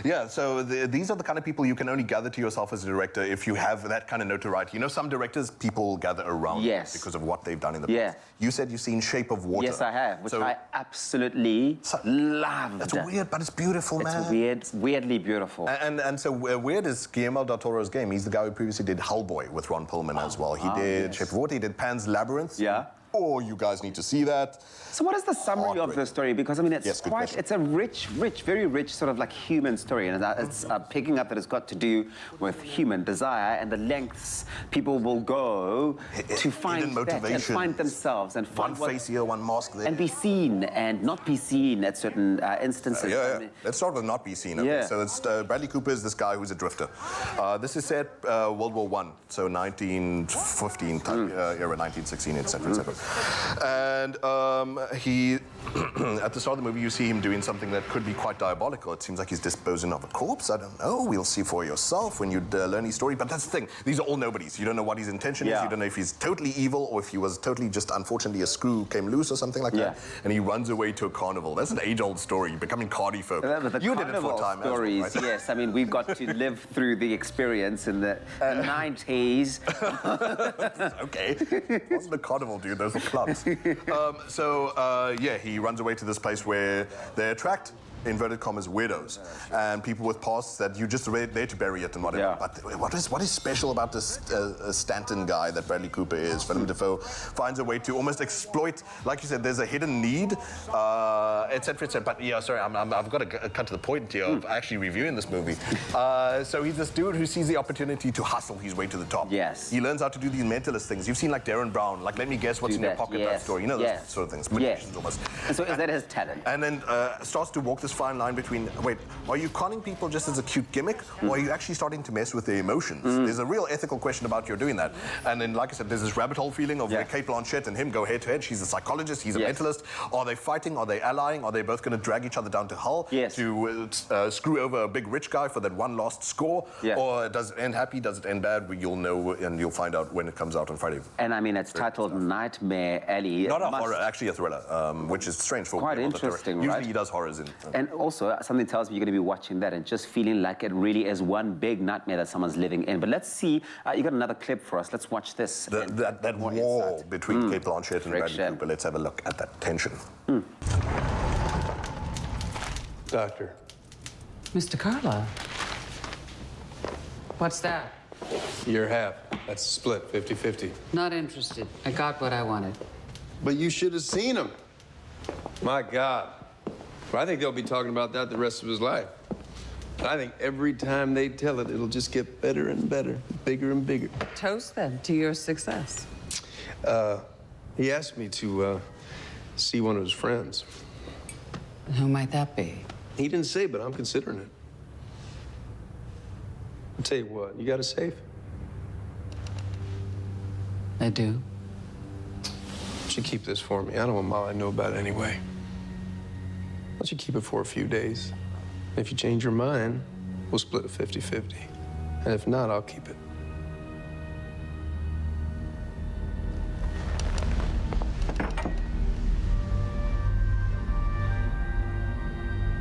[SPEAKER 14] Yeah, so these are the kind of people you can only gather to yourself as a director if you have that kind of notoriety. You know, some directors, people gather around because of what they've done in the past. You said you've seen Shape of Water.
[SPEAKER 7] Yes, I have, which I absolutely loved.
[SPEAKER 14] That's weird, but it's beautiful, man.
[SPEAKER 7] It's weird, weirdly beautiful.
[SPEAKER 14] And so weird is Guillermo del Toro's game. He's the guy who previously did Hellboy with Ron Perlman as well. He did Shape of Water, he did Pan's Labyrinth.
[SPEAKER 7] Yeah.
[SPEAKER 14] or you guys need to see that.
[SPEAKER 7] So what is the summary of the story? Because, I mean, it's it's a rich, very rich sort of like human story. And it's picking up that it's got to do with human desire and the lengths people will go to find that and find themselves and find
[SPEAKER 14] one face here, one mask there.
[SPEAKER 7] and be seen and not be seen at certain instances.
[SPEAKER 14] Let's start with not be seen. Okay? So it's Bradley Cooper is this guy who's a drifter. This is set World War I, so 1915 type era, 1916, etc., etc. And he, at the start of the movie, you see him doing something that could be quite diabolical. It seems like he's disposing of a corpse. I don't know. We'll see for yourself when you learn his story. But that's the thing. These are all nobodies. You don't know what his intention is. You don't know if he's totally evil or if he was totally just, unfortunately, a screw came loose or something like that. And he runs away to a carnival. That's an age-old story, becoming cardi folk. You did it for a time.
[SPEAKER 7] Stories,
[SPEAKER 14] as well, right?
[SPEAKER 7] yes. I mean, we've got to live through the experience in the 90s.
[SPEAKER 14] Okay. It wasn't a carnival, dude. Those were clubs. Yeah, he runs away to this place where they attract, inverted commas, weirdos and people with pasts that you just there to bury it and whatever. But what is special about this Stanton guy that Bradley Cooper is? Willem Dafoe finds a way to almost exploit, like you said, there's a hidden need, etc., etc. But yeah, sorry, I've got to cut to the point here of actually reviewing this movie. So he's this dude who sees the opportunity to hustle his way to the top.
[SPEAKER 7] Yes.
[SPEAKER 14] He learns how to do these mentalist things. You've seen like Darren Brown, like let me guess what's in your pocket, that story. You know those sort of things. Magicians almost.
[SPEAKER 7] And so is that his talent?
[SPEAKER 14] And then starts to walk this fine line between, wait, are you conning people just as a cute gimmick, or are you actually starting to mess with their emotions? There's a real ethical question about you doing that. And then, like I said, there's this rabbit hole feeling of where Kate Blanchett and him go head to head. She's a psychologist, he's a mentalist. Are they fighting? Are they allying? Are they both going to drag each other down to hell to screw over a big rich guy for that one last score? Or does it end happy? Does it end bad? You'll know, and you'll find out when it comes out on Friday.
[SPEAKER 7] And I mean, it's titled Nightmare Alley.
[SPEAKER 14] Not a horror, actually a thriller, which is strange for
[SPEAKER 7] quite interesting, right?
[SPEAKER 14] Usually he does horrors in.
[SPEAKER 7] And also, something tells me you're going to be watching that and just feeling like it really is one big nightmare that someone's living in. But let's see, you got another clip for us. Let's watch this.
[SPEAKER 14] That wall between Kate Blanchett and Bradley Cooper. Let's have a look at that tension.
[SPEAKER 19] Doctor.
[SPEAKER 21] Mr. Carla. What's that?
[SPEAKER 19] Your half. That's a split, 50-50.
[SPEAKER 21] Not interested. I got what I wanted.
[SPEAKER 19] But you should have seen him. My God. Well, I think they'll be talking about that the rest of his life. I think every time they tell it, it'll just get better and better, bigger and bigger.
[SPEAKER 21] Toast them to your success.
[SPEAKER 19] He asked me to see one of his friends.
[SPEAKER 21] Who might that be?
[SPEAKER 19] He didn't say, but I'm considering it. I'll tell you what, you got a safe?
[SPEAKER 21] I do.
[SPEAKER 19] You should keep this for me. I don't want Molly to know about it anyway. Why don't you keep it for a few days? If you change your mind, we'll split it 50-50. And if not, I'll keep it.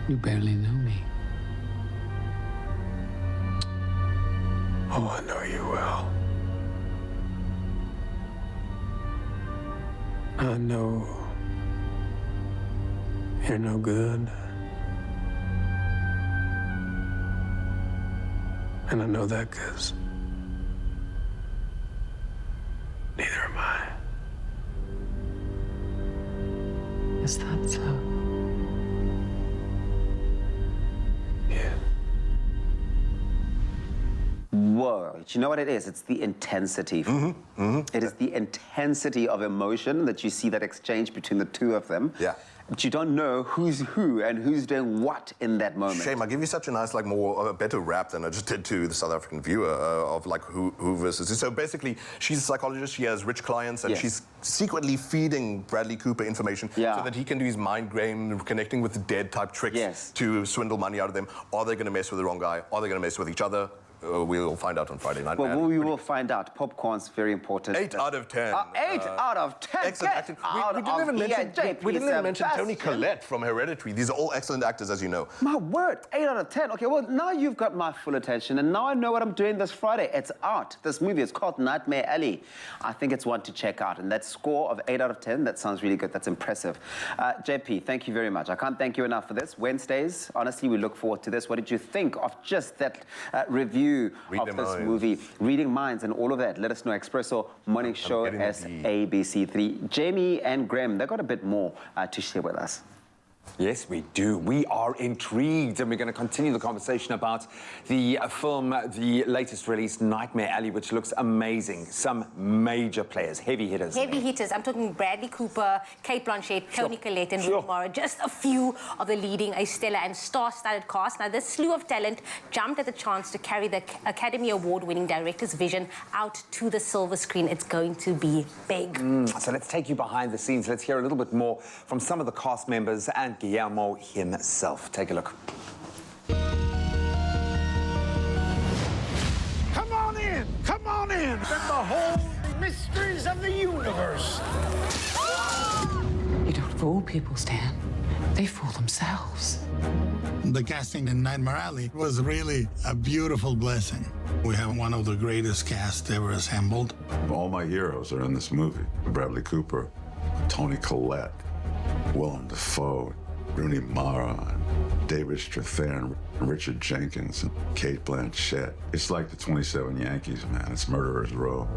[SPEAKER 21] You barely know me.
[SPEAKER 19] Oh, I know you well. I know you're no good. And I know that because neither am I.
[SPEAKER 21] Is that so?
[SPEAKER 19] Yeah.
[SPEAKER 7] Whoa, do you know what it is? It's the intensity. It is the intensity of emotion that you see that exchange between the two of them.
[SPEAKER 14] Yeah.
[SPEAKER 7] But you don't know who's who and who's doing what in that moment.
[SPEAKER 14] Shame, I give you such a nice, like, a better rap than I just did to the South African viewer of, like, who versus who. So basically, she's a psychologist, she has rich clients, and she's secretly feeding Bradley Cooper information so that he can do his mind game, connecting with the dead type tricks to swindle money out of them. Are they going to mess with the wrong guy? Are they going to mess with each other? We'll find out on Friday night.
[SPEAKER 7] Well, we will find out. Popcorn's very important.
[SPEAKER 14] 8 out of 10.
[SPEAKER 7] 8 out of 10.
[SPEAKER 14] Excellent acting. We didn't even mention Toni Collette from Hereditary. These are all excellent actors, as you know.
[SPEAKER 7] My word, 8 out of 10. Okay, well, now you've got my full attention, and now I know what I'm doing this Friday. It's out. This movie is called Nightmare Alley. I think it's one to check out, and that score of 8 out of 10, that sounds really good. That's impressive. JP, thank you very much. I can't thank you enough for this. Wednesdays, honestly, we look forward to this. What did you think of just that review review
[SPEAKER 14] Read
[SPEAKER 7] of
[SPEAKER 14] their
[SPEAKER 7] this
[SPEAKER 14] minds.
[SPEAKER 7] movie, reading minds and all of that. Let us know. Expresso Morning Show
[SPEAKER 14] getting the
[SPEAKER 7] SABC3. Jamie and Graham, they got a bit more to share with us.
[SPEAKER 3] Yes, we do. We are intrigued, and we're going to continue the conversation about the film, the latest release, Nightmare Alley, which looks amazing. Some major players, heavy hitters.
[SPEAKER 2] Heavy hitters. I'm talking Bradley Cooper, Kate Blanchett, Toni Collette, and Rooney Mara. Just a few of the leading stellar and star-studded cast. Now, this slew of talent jumped at the chance to carry the Academy Award-winning director's vision out to the silver screen. It's going to be big.
[SPEAKER 3] So let's take you behind the scenes. Let's hear a little bit more from some of the cast members and Guillermo himself. Take a look.
[SPEAKER 24] Come on in! Come on in! And behold the mysteries of the universe!
[SPEAKER 21] You don't fool people, Stan. They fool themselves.
[SPEAKER 20] The casting in Nightmare Alley was really a beautiful blessing. We have one of the greatest casts ever assembled.
[SPEAKER 23] All my heroes are in this movie. Bradley Cooper, Toni Collette, Willem Dafoe, Rooney Mara, David Strathairn, Richard Jenkins, and Kate Blanchett. It's like the 27 Yankees, man. It's Murderer's Row.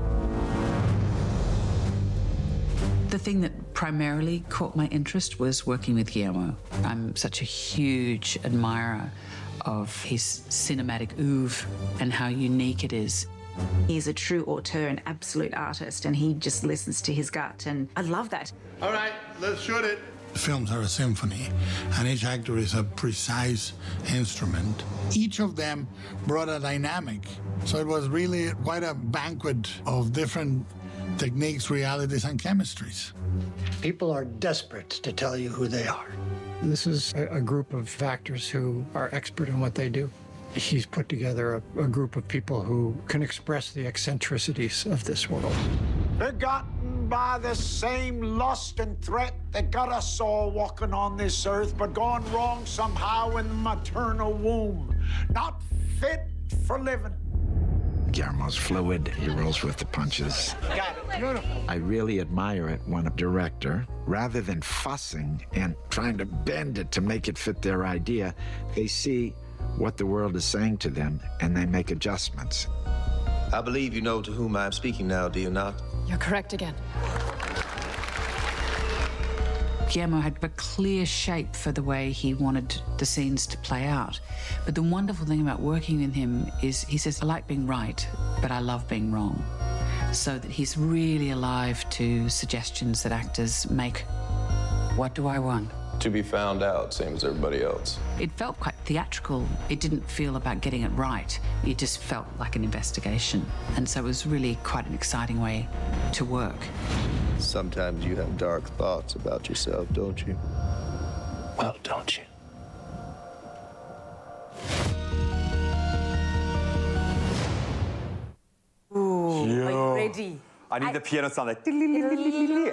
[SPEAKER 21] The thing that primarily caught my interest was working with Guillermo. I'm such a huge admirer of his cinematic oeuvre and how unique it is.
[SPEAKER 4] He's a true auteur, an absolute artist, and he just listens to his gut, and I love that.
[SPEAKER 20] All right, let's shoot it. Films are a symphony, and each actor is a precise instrument. Each of them brought a dynamic, so it was really quite a banquet of different techniques, realities, and chemistries.
[SPEAKER 24] People are desperate to tell you who they are. This is a group of actors who are expert in what they do. He's put together a group of people who can express the eccentricities of this world. Begotten by the same lust and threat that got us all walking on this earth, but gone wrong somehow in the maternal womb. Not fit for living.
[SPEAKER 22] Guillermo's fluid. He rolls with the punches.
[SPEAKER 24] Got it. Beautiful.
[SPEAKER 22] I really admire it when a director, rather than fussing and trying to bend it to make it fit their idea, they see what the world is saying to them and they make adjustments.
[SPEAKER 6] I believe you know to whom I am speaking now, do you not?
[SPEAKER 10] You're correct again.
[SPEAKER 21] Guillermo had a clear shape for the way he wanted the scenes to play out. But the wonderful thing about working with him is he says, I like being right, but I love being wrong. So that he's really alive to suggestions that actors make. What do I want?
[SPEAKER 19] To be found out, same as everybody else.
[SPEAKER 21] It felt quite theatrical. It didn't feel about getting it right. It just felt like an investigation. And so it was really quite an exciting way to work.
[SPEAKER 6] Sometimes you have dark thoughts about yourself, don't you? Well, don't you?
[SPEAKER 2] Ooh, are you ready?
[SPEAKER 3] I need the piano sound. Like,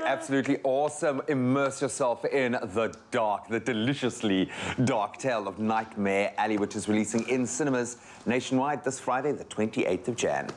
[SPEAKER 3] absolutely awesome. Immerse yourself in the dark, the deliciously dark tale of Nightmare Alley, which is releasing in cinemas nationwide this Friday, the 28th of Jan.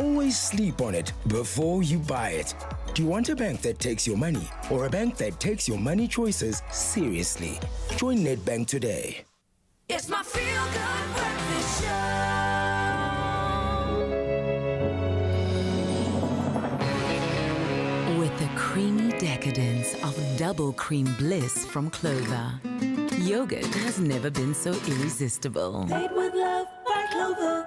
[SPEAKER 5] always sleep on it before you buy it. Do you want a bank that takes your money or a bank that takes your money choices seriously? Join Nedbank today.
[SPEAKER 13] It's my feel-good breakfast show.
[SPEAKER 8] With the creamy decadence of double cream bliss from Clover, yogurt has never been so irresistible.
[SPEAKER 13] Made with love by Clover.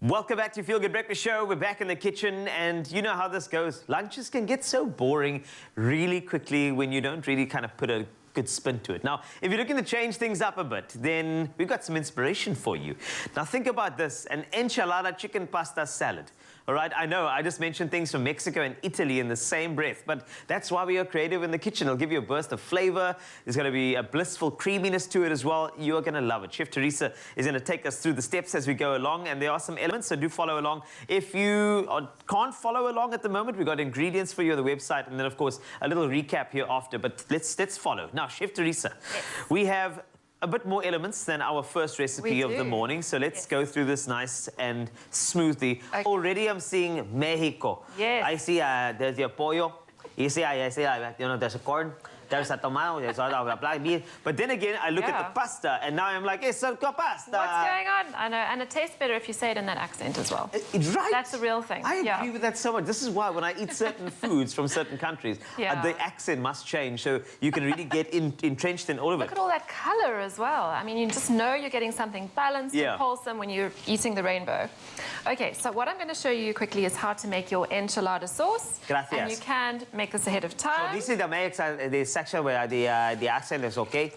[SPEAKER 1] Welcome back to Feel Good Breakfast Show. We're back in the kitchen, and you know how this goes. Lunches can get so boring really quickly when you don't really kind of put a good spin to it. Now, if you're looking to change things up a bit, then we've got some inspiration for you. Now, think about this, an enchilada chicken pasta salad. All right, I know, I just mentioned things from Mexico and Italy in the same breath, but that's why we are creative in the kitchen. It'll give you a burst of flavor. There's going to be a blissful creaminess to it as well. You're going to love it. Chef Teresa is going to take us through the steps as we go along, and there are some elements, so do follow along. If you can't follow along at the moment, we've got ingredients for you on the website, and then, of course, a little recap here after, but let's follow. Now, Chef Teresa, we have a bit more elements than our first recipe of the morning. So let's go through this nice and smoothly. Okay. Already I'm seeing Mexico.
[SPEAKER 16] Yes.
[SPEAKER 1] I see there's your pollo. You see, there's a corn. There's a tomato, there's a black bean. But then again, I look at the pasta, and now I'm like, it's a pasta.
[SPEAKER 16] What's going on? I know, and it tastes better if you say it in that accent as well.
[SPEAKER 1] Right.
[SPEAKER 16] That's the real thing.
[SPEAKER 1] I agree with that so much. This is why when I eat certain foods from certain countries, the accent must change, so you can really get entrenched in all of it.
[SPEAKER 16] Look at all that colour as well. I mean, you just know you're getting something balanced and wholesome when you're eating the rainbow. Okay, so what I'm going to show you quickly is how to make your enchilada sauce.
[SPEAKER 1] Gracias.
[SPEAKER 16] And you can make this ahead of time.
[SPEAKER 1] So this is the section where the accent is okay.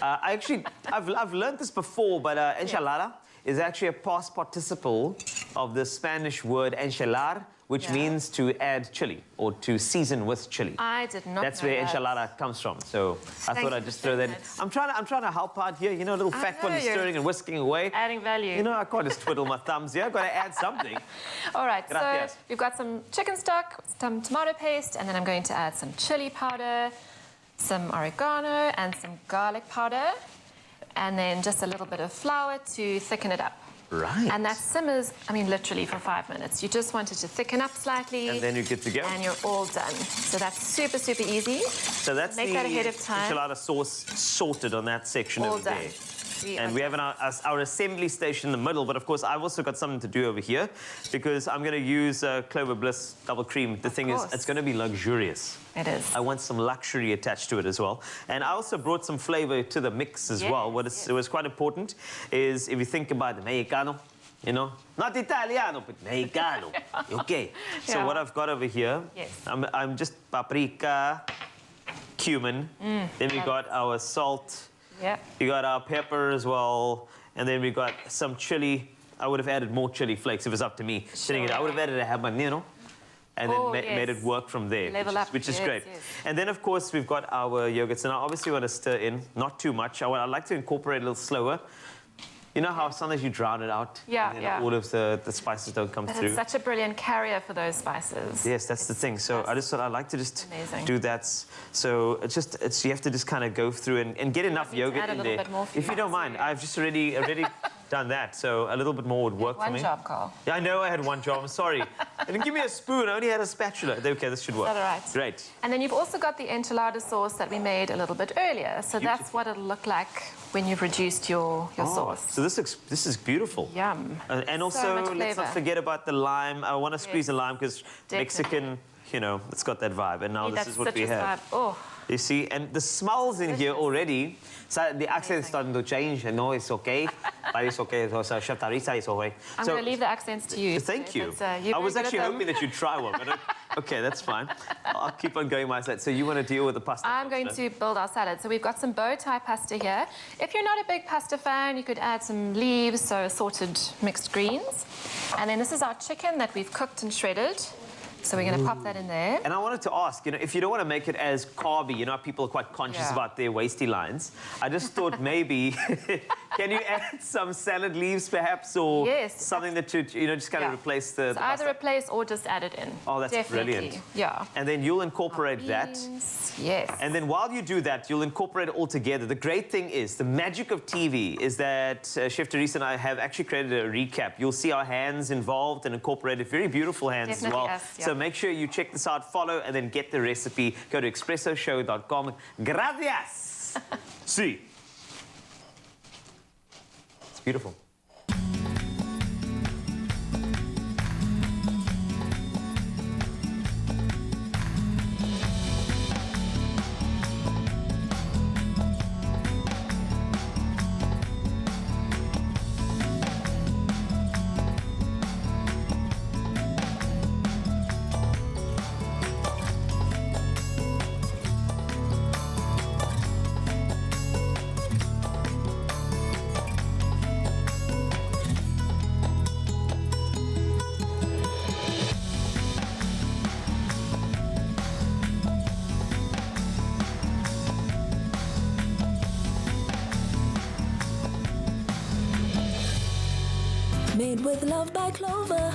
[SPEAKER 1] I've learned this before, but enchilada is actually a past participle of the Spanish word enchilar, which means to add chili or to season with chili.
[SPEAKER 16] I did not
[SPEAKER 1] That's
[SPEAKER 16] know
[SPEAKER 1] where
[SPEAKER 16] that.
[SPEAKER 1] enchilada comes from. So I thought I'd just throw that in. I'm trying to help out here. You know, a little fat one stirring and whisking away.
[SPEAKER 16] Adding value.
[SPEAKER 1] You know, I can't just twiddle my thumbs here. I've got to add something.
[SPEAKER 16] All right,
[SPEAKER 1] Gracias.
[SPEAKER 16] so we've got some chicken stock, some tomato paste, and then I'm going to add some chili powder, some oregano, and some garlic powder, and then just a little bit of flour to thicken it up.
[SPEAKER 1] Right.
[SPEAKER 16] And that simmers, I mean, literally for 5 minutes. You just want it to thicken up slightly.
[SPEAKER 1] And then you're good to go.
[SPEAKER 16] And you're all done. So that's super, super easy.
[SPEAKER 1] So that's
[SPEAKER 16] Make that ahead of time.
[SPEAKER 1] enchilada sauce sorted on that section over there. And we have our assembly station in the middle, but of course I've also got something to do over here because I'm going to use Clover Bliss double cream. The thing is, it's going to be luxurious.
[SPEAKER 16] It is.
[SPEAKER 1] I want some luxury attached to it as well. And I also brought some flavor to the mix as well. What was quite important is if you think about the Mexicano, you know, not Italiano, but Mexicano. Okay. So what I've got over here, I'm just paprika, cumin. Then we got our salt.
[SPEAKER 16] Yeah.
[SPEAKER 1] We got our pepper as well, and then we got some chili. I would have added more chili flakes if it was up to me. Sure. I would have added a habanero, and then made it work from there, which is great. Yes. And then, of course, we've got our yogurts. And I obviously want to stir in, not too much. I like to incorporate a little slower. You know how sometimes you drown it out? And all of the spices don't come through.
[SPEAKER 16] It's such a brilliant carrier for those spices.
[SPEAKER 1] Yes, that's the thing. So I just thought I'd like to just do that. So you have to just kind of go through and get enough yogurt in there. If you don't mind, I've just already done that. So a little bit more would work for me.
[SPEAKER 16] One job, Carl.
[SPEAKER 1] Yeah, I know I had one job. I'm sorry. They didn't give me a spoon. I only had a spatula. Okay, this should work.
[SPEAKER 16] Is that all right?
[SPEAKER 1] Great.
[SPEAKER 16] And then you've also got the enchilada sauce that we made a little bit earlier. So that's what it'll look like when you've reduced your sauce.
[SPEAKER 1] So this is beautiful.
[SPEAKER 16] Yum.
[SPEAKER 1] And also, let's not forget about the lime. I want to squeeze the lime because Mexican, you know, it's got that vibe. And now this is what we have.
[SPEAKER 16] Oh.
[SPEAKER 1] You see, and the smells in here already. So the accent is starting to change. I know it's okay, but it's okay. So Chef Teresa is okay.
[SPEAKER 16] I'm going to leave the accents to you.
[SPEAKER 1] Thank you. I was actually hoping that you'd try one, but okay, that's fine. I'll keep on going my side. So you want to deal with the pasta?
[SPEAKER 16] I'm going to build our salad. So we've got some bow tie pasta here. If you're not a big pasta fan, you could add some leaves, so assorted mixed greens. And then this is our chicken that we've cooked and shredded. So we're going to pop that in there.
[SPEAKER 1] And I wanted to ask, if you don't want to make it as carby, people are quite conscious about their waisty lines. I just thought maybe, can you add some salad leaves perhaps, or something that should, just kind of replace the
[SPEAKER 16] So either replace or just add it in.
[SPEAKER 1] Oh, that's
[SPEAKER 16] Definitely.
[SPEAKER 1] brilliant.
[SPEAKER 16] Yeah.
[SPEAKER 1] And then you'll incorporate that.
[SPEAKER 16] Yes.
[SPEAKER 1] And then while you do that, you'll incorporate it all together. The great thing is, the magic of TV is that Chef Teresa and I have actually created a recap. You'll see our hands involved and incorporated, very beautiful hands as well. So make sure you check this out, follow, and then get the recipe. Go to expressoshow.com. Gracias. See. It's beautiful.
[SPEAKER 13] Made with love by Clover.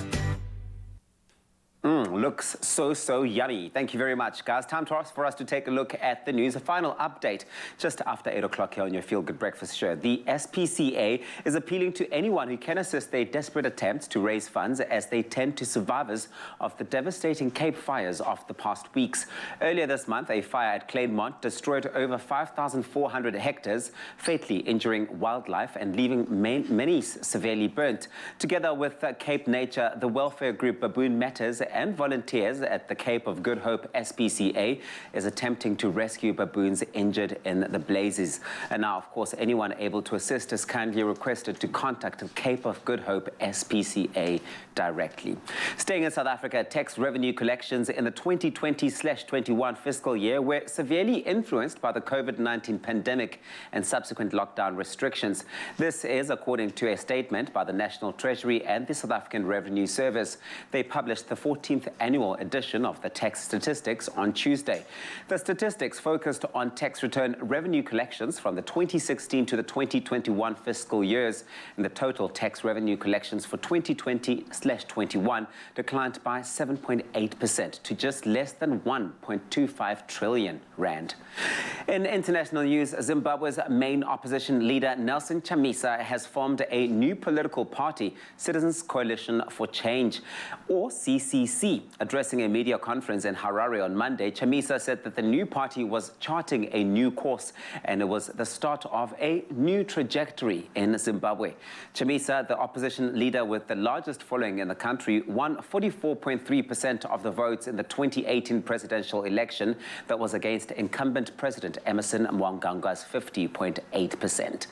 [SPEAKER 7] Looks so yummy. Thank you very much, guys. Time for us to take a look at the news. A final update just after 8 o'clock here on your Feel Good Breakfast show. The SPCA is appealing to anyone who can assist their desperate attempts to raise funds as they tend to survivors of the devastating Cape fires of the past weeks. Earlier this month, a fire at Claremont destroyed over 5,400 hectares, fatally injuring wildlife and leaving many severely burnt. Together with Cape Nature, the welfare group Baboon Matters and volunteers at the Cape of Good Hope SPCA is attempting to rescue baboons injured in the blazes. And now, of course, anyone able to assist is kindly requested to contact the Cape of Good Hope SPCA directly. Staying in South Africa, tax revenue collections in the 2020/21 fiscal year were severely influenced by the COVID-19 pandemic and subsequent lockdown restrictions. This is according to a statement by the National Treasury and the South African Revenue Service. They published the 14th annual edition of the tax statistics on Tuesday. The statistics focused on tax return revenue collections from the 2016 to the 2021 fiscal years, and the total tax revenue collections for 2020/21 declined by 7.8% to just less than 1.25 trillion rand. In international news, Zimbabwe's main opposition leader Nelson Chamisa has formed a new political party, Citizens Coalition for Change, or CCC. Addressing a media conference in Harare on Monday, Chamisa said that the new party was charting a new course and it was the start of a new trajectory in Zimbabwe. Chamisa, the opposition leader with the largest following in the country, won 44.3% of the votes in the 2018 presidential election that was against incumbent President Emmerson Mnangagwa's 50.8%.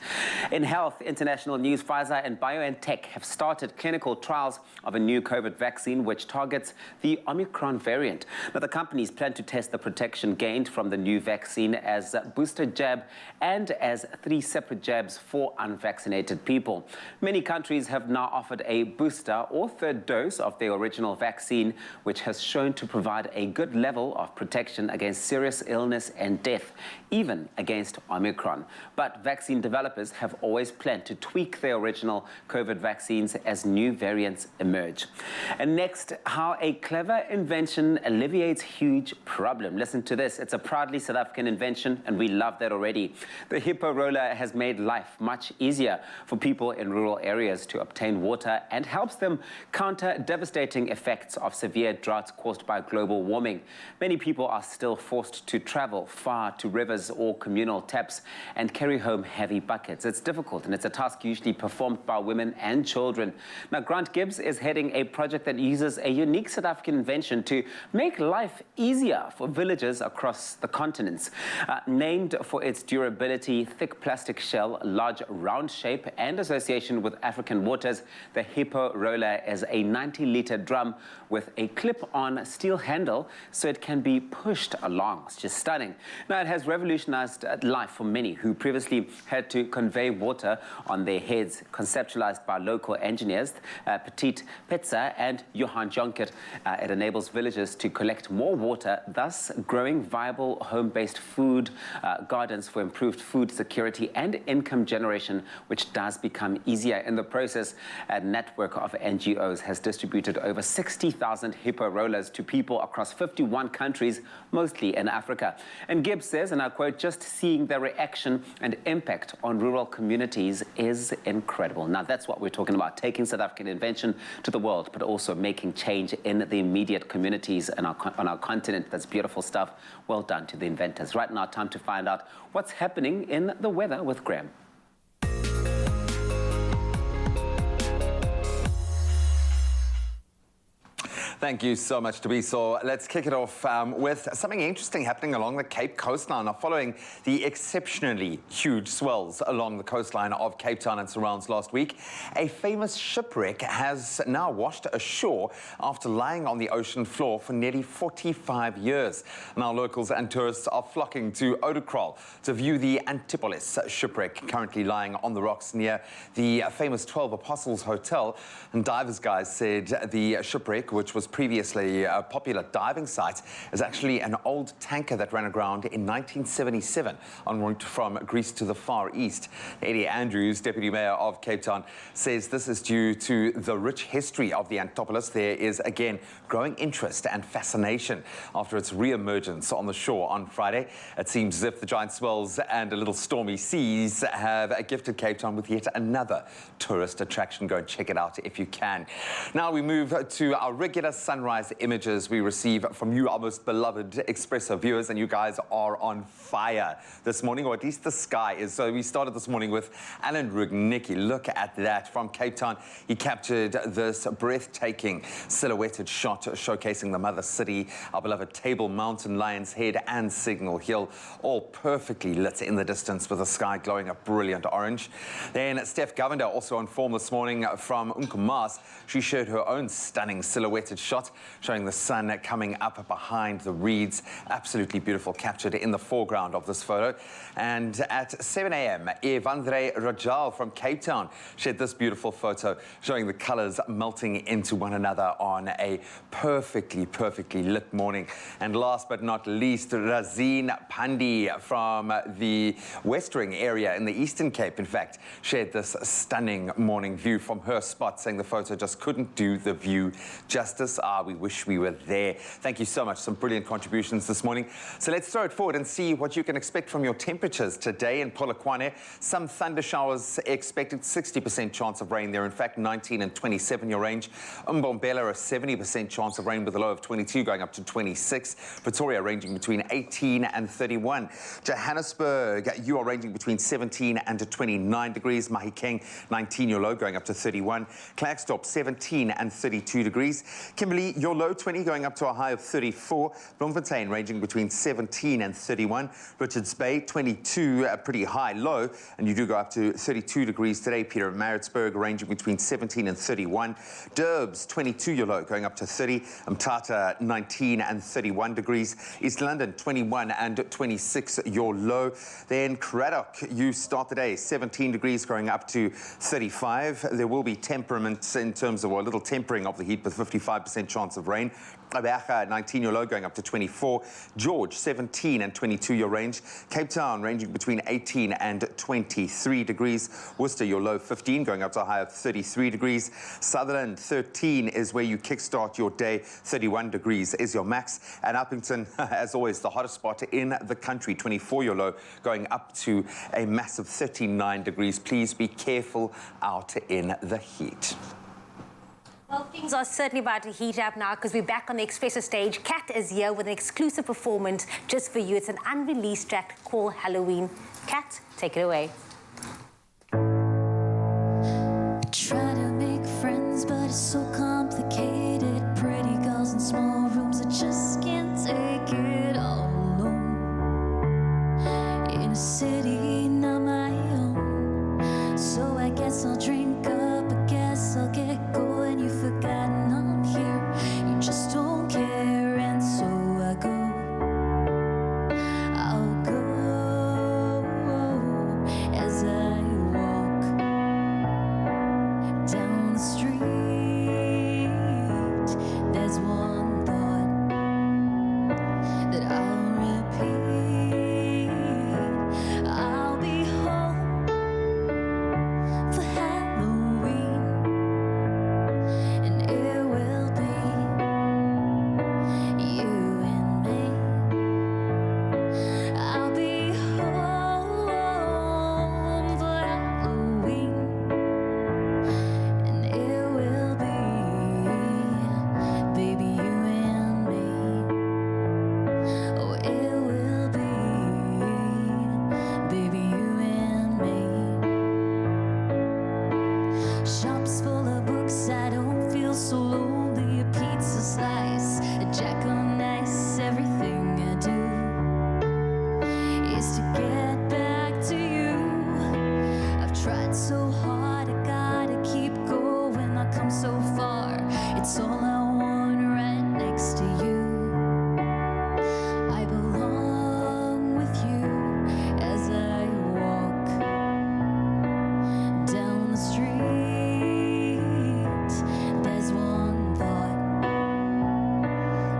[SPEAKER 7] In health, international news, Pfizer and BioNTech have started clinical trials of a new COVID vaccine which targets the Omicron variant. Now, the companies plan to test the protection gained from the new vaccine as a booster jab and as 3 separate jabs for unvaccinated people. Many countries have now offered a booster or third dose of the original vaccine, which has shown to provide a good level of protection against serious illness and death, even against Omicron. But vaccine developers have always planned to tweak their original COVID vaccines as new variants emerge. And next, how a clever invention alleviates huge problem. Listen to this. It's a proudly South African invention, and we love that already. The Hippo Roller has made life much easier for people in rural areas to obtain water and helps them counter devastating effects of severe droughts caused by global warming. Many people are still forced to travel far to rivers or communal taps and carry home heavy buckets. It's difficult, and it's a task usually performed by women and children. Now, Grant Gibbs is heading a project that uses a unique South African invention to make life easier for villagers across the continents. Named for its durability, thick plastic shell, large round shape, and association with African waters, the Hippo Roller is a 90-liter drum with a clip-on steel handle so it can be pushed along. It's just stunning. Now, it has revolutionized life for many who previously had to convey water on their heads. Conceptualized by local engineers Petit Petsa and Johan Jonker, It enables villagers to collect more water, thus growing viable home-based food gardens for improved food security and income generation, which does become easier. In the process, a network of NGOs has distributed over 60,000 hippo rollers to people across 51 countries, mostly in Africa. And Gibbs says, and I quote, "Just seeing the reaction and impact on rural communities is incredible." Now, that's what we're talking about, taking South African invention to the world, but also making change in the immediate communities on our continent. That's beautiful stuff. Well done to the inventors. Right now, time to find out what's happening in the weather with Graham.
[SPEAKER 3] Thank you so much, Tabiso. Let's kick it off with something interesting happening along the Cape coastline. Now, following the exceptionally huge swells along the coastline of Cape Town and surrounds last week, a famous shipwreck has now washed ashore after lying on the ocean floor for nearly 45 years. Now, locals and tourists are flocking to Oudekral to view the Antipolis shipwreck, currently lying on the rocks near the famous 12 Apostles Hotel. And divers guys said the shipwreck, which was previously a popular diving site, is actually an old tanker that ran aground in 1977 en route from Greece to the Far East. Eddie Andrews, Deputy Mayor of Cape Town, says this is due to the rich history of the Antipolis. There is, again, growing interest and fascination after its re-emergence on the shore on Friday. It seems as if the giant swells and a little stormy seas have gifted Cape Town with yet another tourist attraction. Go and check it out if you can. Now we move to our regular sunrise images we receive from you, our most beloved Expresso viewers, and you guys are on fire this morning, or at least the sky is. So we started this morning with Alan Rudnicki. Look at that from Cape Town. He captured this breathtaking silhouetted shot showcasing the mother city, our beloved Table Mountain, Lion's Head and Signal Hill, all perfectly lit in the distance with the sky glowing a brilliant orange. Then Steph Govender, also on form this morning from Unkumas. She shared her own stunning silhouetted shot showing the sun coming up behind the reeds. Absolutely beautiful, captured in the foreground of this photo. And at 7 a.m, Evandre Rajal from Cape Town shared this beautiful photo showing the colors melting into one another on a perfectly lit morning. And last but not least, Razine Pandi from the Westering area in the Eastern Cape, in fact, shared this stunning morning view from her spot, saying the photo just couldn't do the view justice. We wish we were there. Thank you so much. Some brilliant contributions this morning. So let's throw it forward and see what you can expect from your temperatures today in Polokwane. Some thunder showers expected, 60% chance of rain there. In fact, 19 and 27 your range. Umbombela, a 70% chance of rain with a low of 22 going up to 26. Pretoria ranging between 18 and 31. Johannesburg, you are ranging between 17 and 29 degrees. Mahikeng, 19 your low going up to 31. Klerksdorp, 17 and 32 degrees. Kimberley, your low 20 going up to a high of 34. Bloemfontein ranging between 17 and 31. Richards Bay, 22, a pretty high low, and you do go up to 32 degrees today. Pietermaritzburg ranging between 17 and 31. Durbs, 22 your low going up to 30. Mthatha, 19 and 31 degrees. East London, 21 and 26 your low. Then Craddock, you start the day 17 degrees going up to 35. There will be temperaments in terms of, or a little tempering of the heat with 55% chance of rain. Abacha, 19 your low going up to 24. George, 17 and 22 your range. Cape Town ranging between 18 and 23 degrees. Worcester, your low 15 going up to a high of 33 degrees. Sutherland, 13 is where you kickstart your day. 31 degrees is your max. And Uppington, as always, the hottest spot in the country. 24 your low going up to a massive 39 degrees. Please be careful out in the heat.
[SPEAKER 2] Well, things are certainly about to heat up now because we're back on the Expresso stage. Kat is here with an exclusive performance just for you. It's an unreleased track called Halloween. Kat, take it away.
[SPEAKER 13] Try to make friends, but it's so complicated. Pretty girls in small rooms, I just can't take it all alone. In a city not my own, so I guess I'll drink up, I guess I'll get going. You've forgotten I'm here, you just don't care, and so I go. I'll go as I walk down the street. come so far. It's all I want right next to you. I belong with you as I walk down the street. There's one thought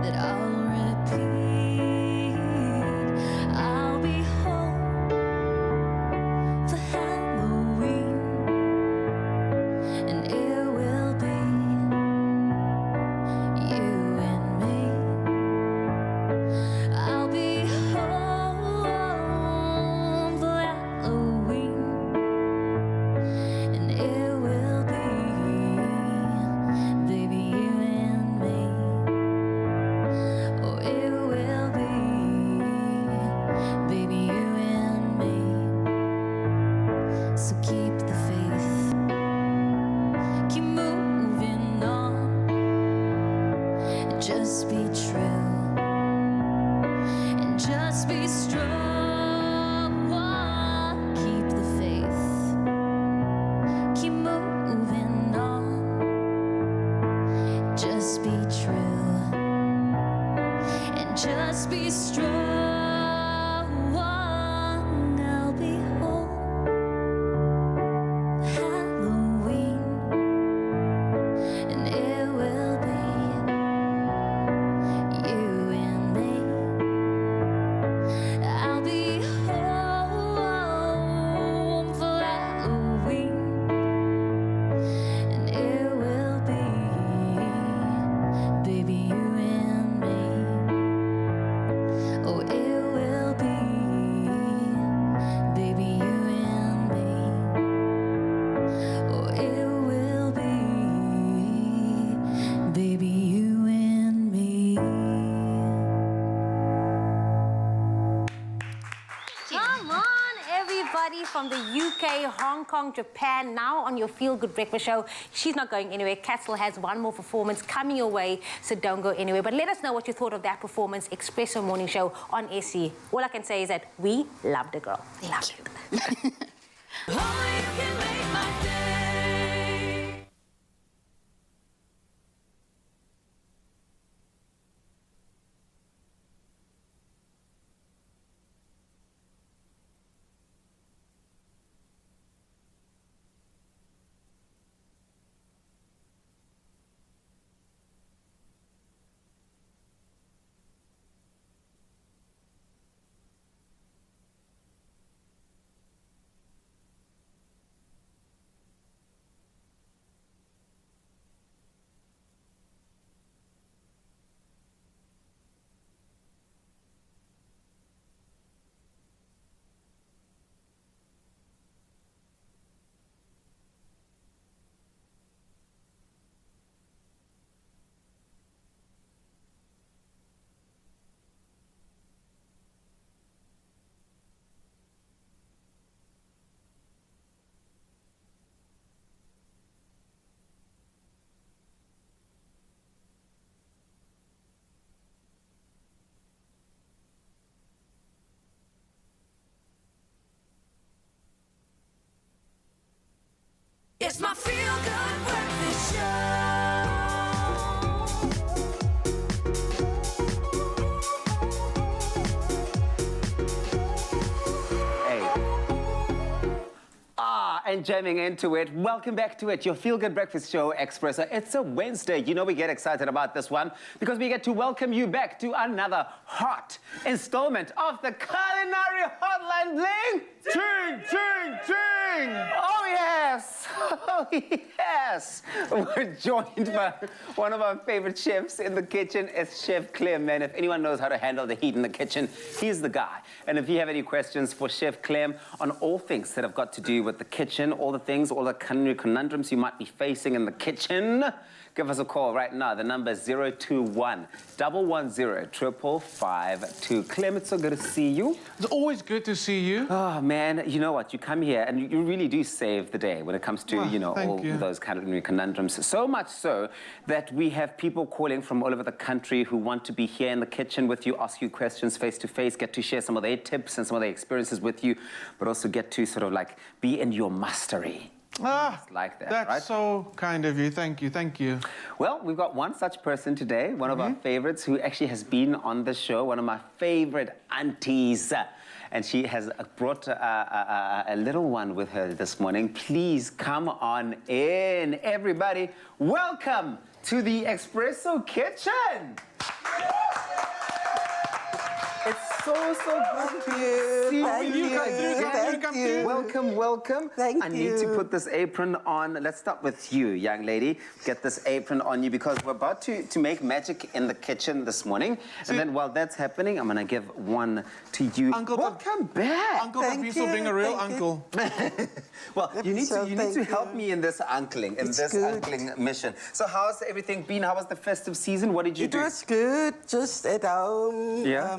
[SPEAKER 13] that I'll repeat. I'll be home for Halloween, and it will be you and me. I'll be home for Halloween, and it will be, baby, you and me. Oh, it will be, baby, you and me. So keep the faith, keep moving on, and just be true, and just be strong. Keep the faith, keep moving on, just be true, and just be strong. I'll be home for Halloween, and it will be you and me. I'll be home for Halloween, and it will be, baby, you and me. Oh, it will be, baby, you and me. Oh, it will be, baby, you and me.
[SPEAKER 2] Come on, everybody from the UK, Hong Kong, Japan, now on your Feel Good Breakfast Show. She's not going anywhere. Kat still has one more performance coming your way, so don't go anywhere. But let us know what you thought of that performance, Expresso Morning Show on SE. All I can say is that we loved the girl. Loved it.
[SPEAKER 13] It's my Feel Good Breakfast Show.
[SPEAKER 7] And jamming into it. Welcome back to it, your Feel Good Breakfast Show, Expresso. It's a Wednesday. You know we get excited about this one because we get to welcome you back to another hot installment of the Culinary Hotline Bling. Ting, ting, ting! Oh, yes! Oh, yes! We're joined by one of our favorite chefs in the kitchen. It's Chef Clem, man. If anyone knows how to handle the heat in the kitchen, he's the guy. And if you have any questions for Chef Clem on all things that have got to do with the kitchen, all the things, all the culinary conundrums you might be facing in the kitchen, give us a call right now. The number is 021 110 552. Clem, it's so good to see you.
[SPEAKER 9] It's always good to see you.
[SPEAKER 7] Oh, man, you know what? You come here and you really do save the day when it comes to, you know, all those culinary conundrums. So much so that we have people calling from all over the country who want to be here in the kitchen with you, ask you questions face to face, get to share some of their tips and some of their experiences with you, but also get to sort of like be in your mastery. Just like that,
[SPEAKER 9] That's
[SPEAKER 7] right?
[SPEAKER 9] so kind of you. Thank you. Thank you.
[SPEAKER 7] Well, we've got one such person today, one of our favorites who actually has been on the show, one of my favorite aunties. And she has brought a little one with her this morning. Please come on in, everybody. Welcome to the Expresso kitchen. It's so good to see you. Welcome, welcome. I need to put this apron on. Let's start with you, young lady. Get this apron on you because we're about to make magic in the kitchen this morning. And then while that's happening, I'm going to give one to you.
[SPEAKER 9] Uncle,
[SPEAKER 7] welcome back.
[SPEAKER 9] Uncle Tabiso being a real uncle.
[SPEAKER 7] Well, you need to help me in this uncling, uncling mission. So how's everything been? How was the festive season? What did you do?
[SPEAKER 11] It was good, just at home.
[SPEAKER 7] Yeah.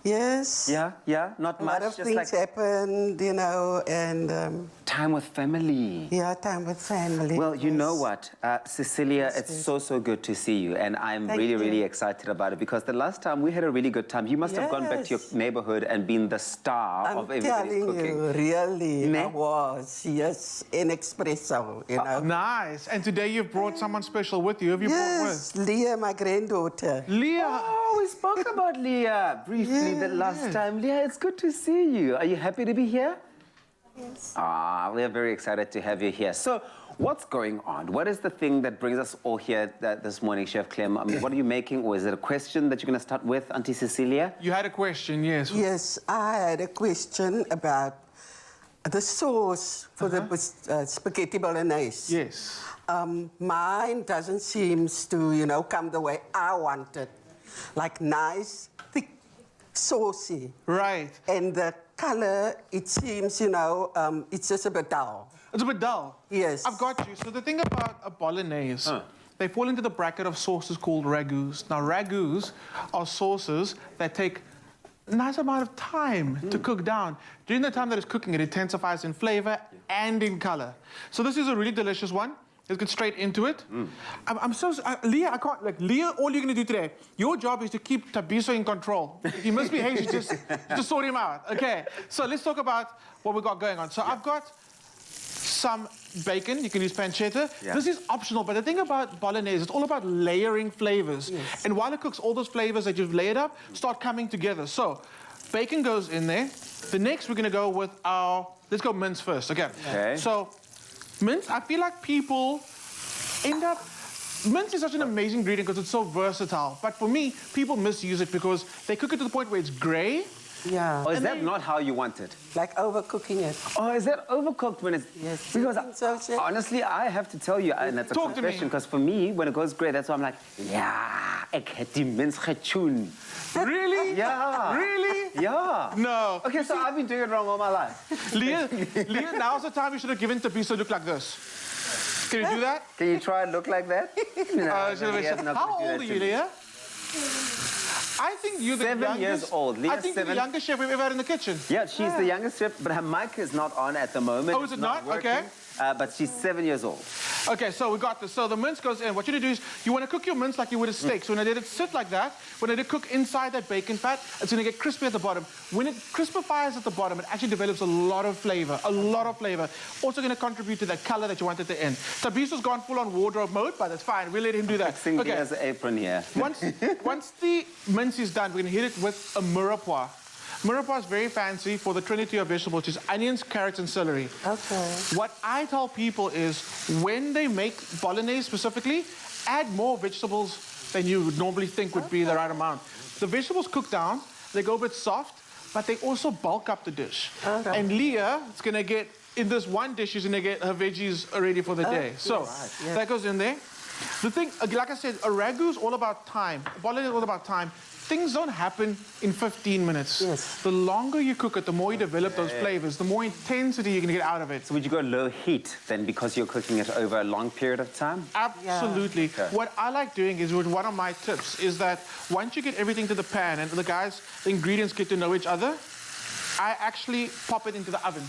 [SPEAKER 11] Yes.
[SPEAKER 7] Yeah, not much.
[SPEAKER 11] A lot of
[SPEAKER 7] just
[SPEAKER 11] things happened, you know, and...
[SPEAKER 7] time with family.
[SPEAKER 11] Yeah, time with family.
[SPEAKER 7] Well, you know what, Cecilia, it's so good to see you, and I'm really excited about it because the last time we had a really good time. You must have gone back to your neighborhood and been the star of everybody's cooking.
[SPEAKER 11] You, really, I was, yes, in Expresso, you know.
[SPEAKER 9] Nice. And today you've brought someone special with you. Who have you brought with?
[SPEAKER 11] Leah, my granddaughter.
[SPEAKER 9] Leah!
[SPEAKER 7] Oh, we spoke about Leah briefly the last time. Leah, it's good to see you. Are you happy to be here?
[SPEAKER 11] Yes.
[SPEAKER 7] We're very excited to have you here. So, what's going on? What is the thing that brings us all here this morning, Chef Clem? I mean, what are you making? Or is it a question that you're going to start with, Auntie Cecilia?
[SPEAKER 9] You had a question, yes.
[SPEAKER 11] Yes, I had a question about the sauce for the spaghetti bolognese.
[SPEAKER 9] Yes.
[SPEAKER 11] Mine doesn't seem to, you know, come the way I want it. Like nice, thick, saucy.
[SPEAKER 9] Right.
[SPEAKER 11] And the color, it seems, you know, it's just a bit dull.
[SPEAKER 9] It's a bit dull?
[SPEAKER 11] Yes.
[SPEAKER 9] I've got you. So the thing about a bolognese, they fall into the bracket of sauces called ragus. Now, ragus are sauces that take a nice amount of time to cook down. During the time that it's cooking, it intensifies in flavor and in color. So this is a really delicious one. Let's get straight into it. Leah, I can't, like, Leah, all you're gonna do today, your job is to keep Tabiso in control. If he misbehaves, you just sort him out. Okay, so let's talk about what we got going on. So I've got some bacon, you can use pancetta. This is optional, but the thing about bolognese, it's all about layering flavors.
[SPEAKER 11] Yes.
[SPEAKER 9] And while it cooks, all those flavors that you've layered up start coming together. So bacon goes in there. The next, we're gonna go with let's go mince first, okay? So, mince, I feel like people end up... Mince is such an amazing ingredient because it's so versatile. But for me, people misuse it because they cook it to the point where it's grey.
[SPEAKER 11] Yeah.
[SPEAKER 7] Or is that not how you want it?
[SPEAKER 11] Like overcooking it.
[SPEAKER 7] Oh, is that overcooked when it's...
[SPEAKER 11] Yes.
[SPEAKER 7] Because honestly, I have to tell you, and that's a confession, because for me, when it goes grey, that's why I'm like, yeah, ek het die mens gechoen.
[SPEAKER 9] Really?
[SPEAKER 7] Yeah.
[SPEAKER 9] Really?
[SPEAKER 7] Yeah.
[SPEAKER 9] No.
[SPEAKER 7] Okay, so I've been doing it wrong all my life.
[SPEAKER 9] Leah, now's the time you should have given Tabiso look like this. Can you do that?
[SPEAKER 7] Can you try and look like that? No,
[SPEAKER 9] how old are you, Leah? I think you're the
[SPEAKER 7] 7 years old. Leah's
[SPEAKER 9] I think you're the youngest chef we've ever had in the kitchen.
[SPEAKER 7] Yeah, she's the youngest chef, but her mic is not on at the moment.
[SPEAKER 9] Oh, is it not? Okay.
[SPEAKER 7] But she's 7 years old.
[SPEAKER 9] Okay, so we got this. So the mince goes in. What you do is you want to cook your mince like you would a steak. So when I did it sit like that, when I did cook inside that bacon fat, it's going to get crispy at the bottom. When it crispifies at the bottom, it actually develops a lot of flavor. A lot of flavor. Also going to contribute to that color that you want at the end. Tabiso's gone full on wardrobe mode, but that's fine. We'll let him do that.
[SPEAKER 7] Okay. He has an apron here.
[SPEAKER 9] Once the mince is done, we're going to hit it with a mirepoix. Mirepoix is very fancy for the trinity of vegetables, which is onions, carrots, and celery.
[SPEAKER 11] Okay.
[SPEAKER 9] What I tell people is when they make bolognese specifically, add more vegetables than you would normally think would be the right amount. The vegetables cook down, they go a bit soft, but they also bulk up the dish.
[SPEAKER 11] Okay.
[SPEAKER 9] And Leah is going to get, in this one dish, she's going to get her veggies ready for the day. So that goes in there. The thing, like I said, a ragu is all about time. Bolognese is all about time. Things don't happen in 15 minutes.
[SPEAKER 11] Yes.
[SPEAKER 9] The longer you cook it, the more you develop those flavors, the more intensity you're going to get out of it.
[SPEAKER 7] So would you go low heat then because you're cooking it over a long period of time?
[SPEAKER 9] Absolutely. Yeah. Okay. What I like doing is, one of my tips is that once you get everything to the pan and the ingredients get to know each other, I actually pop it into the oven.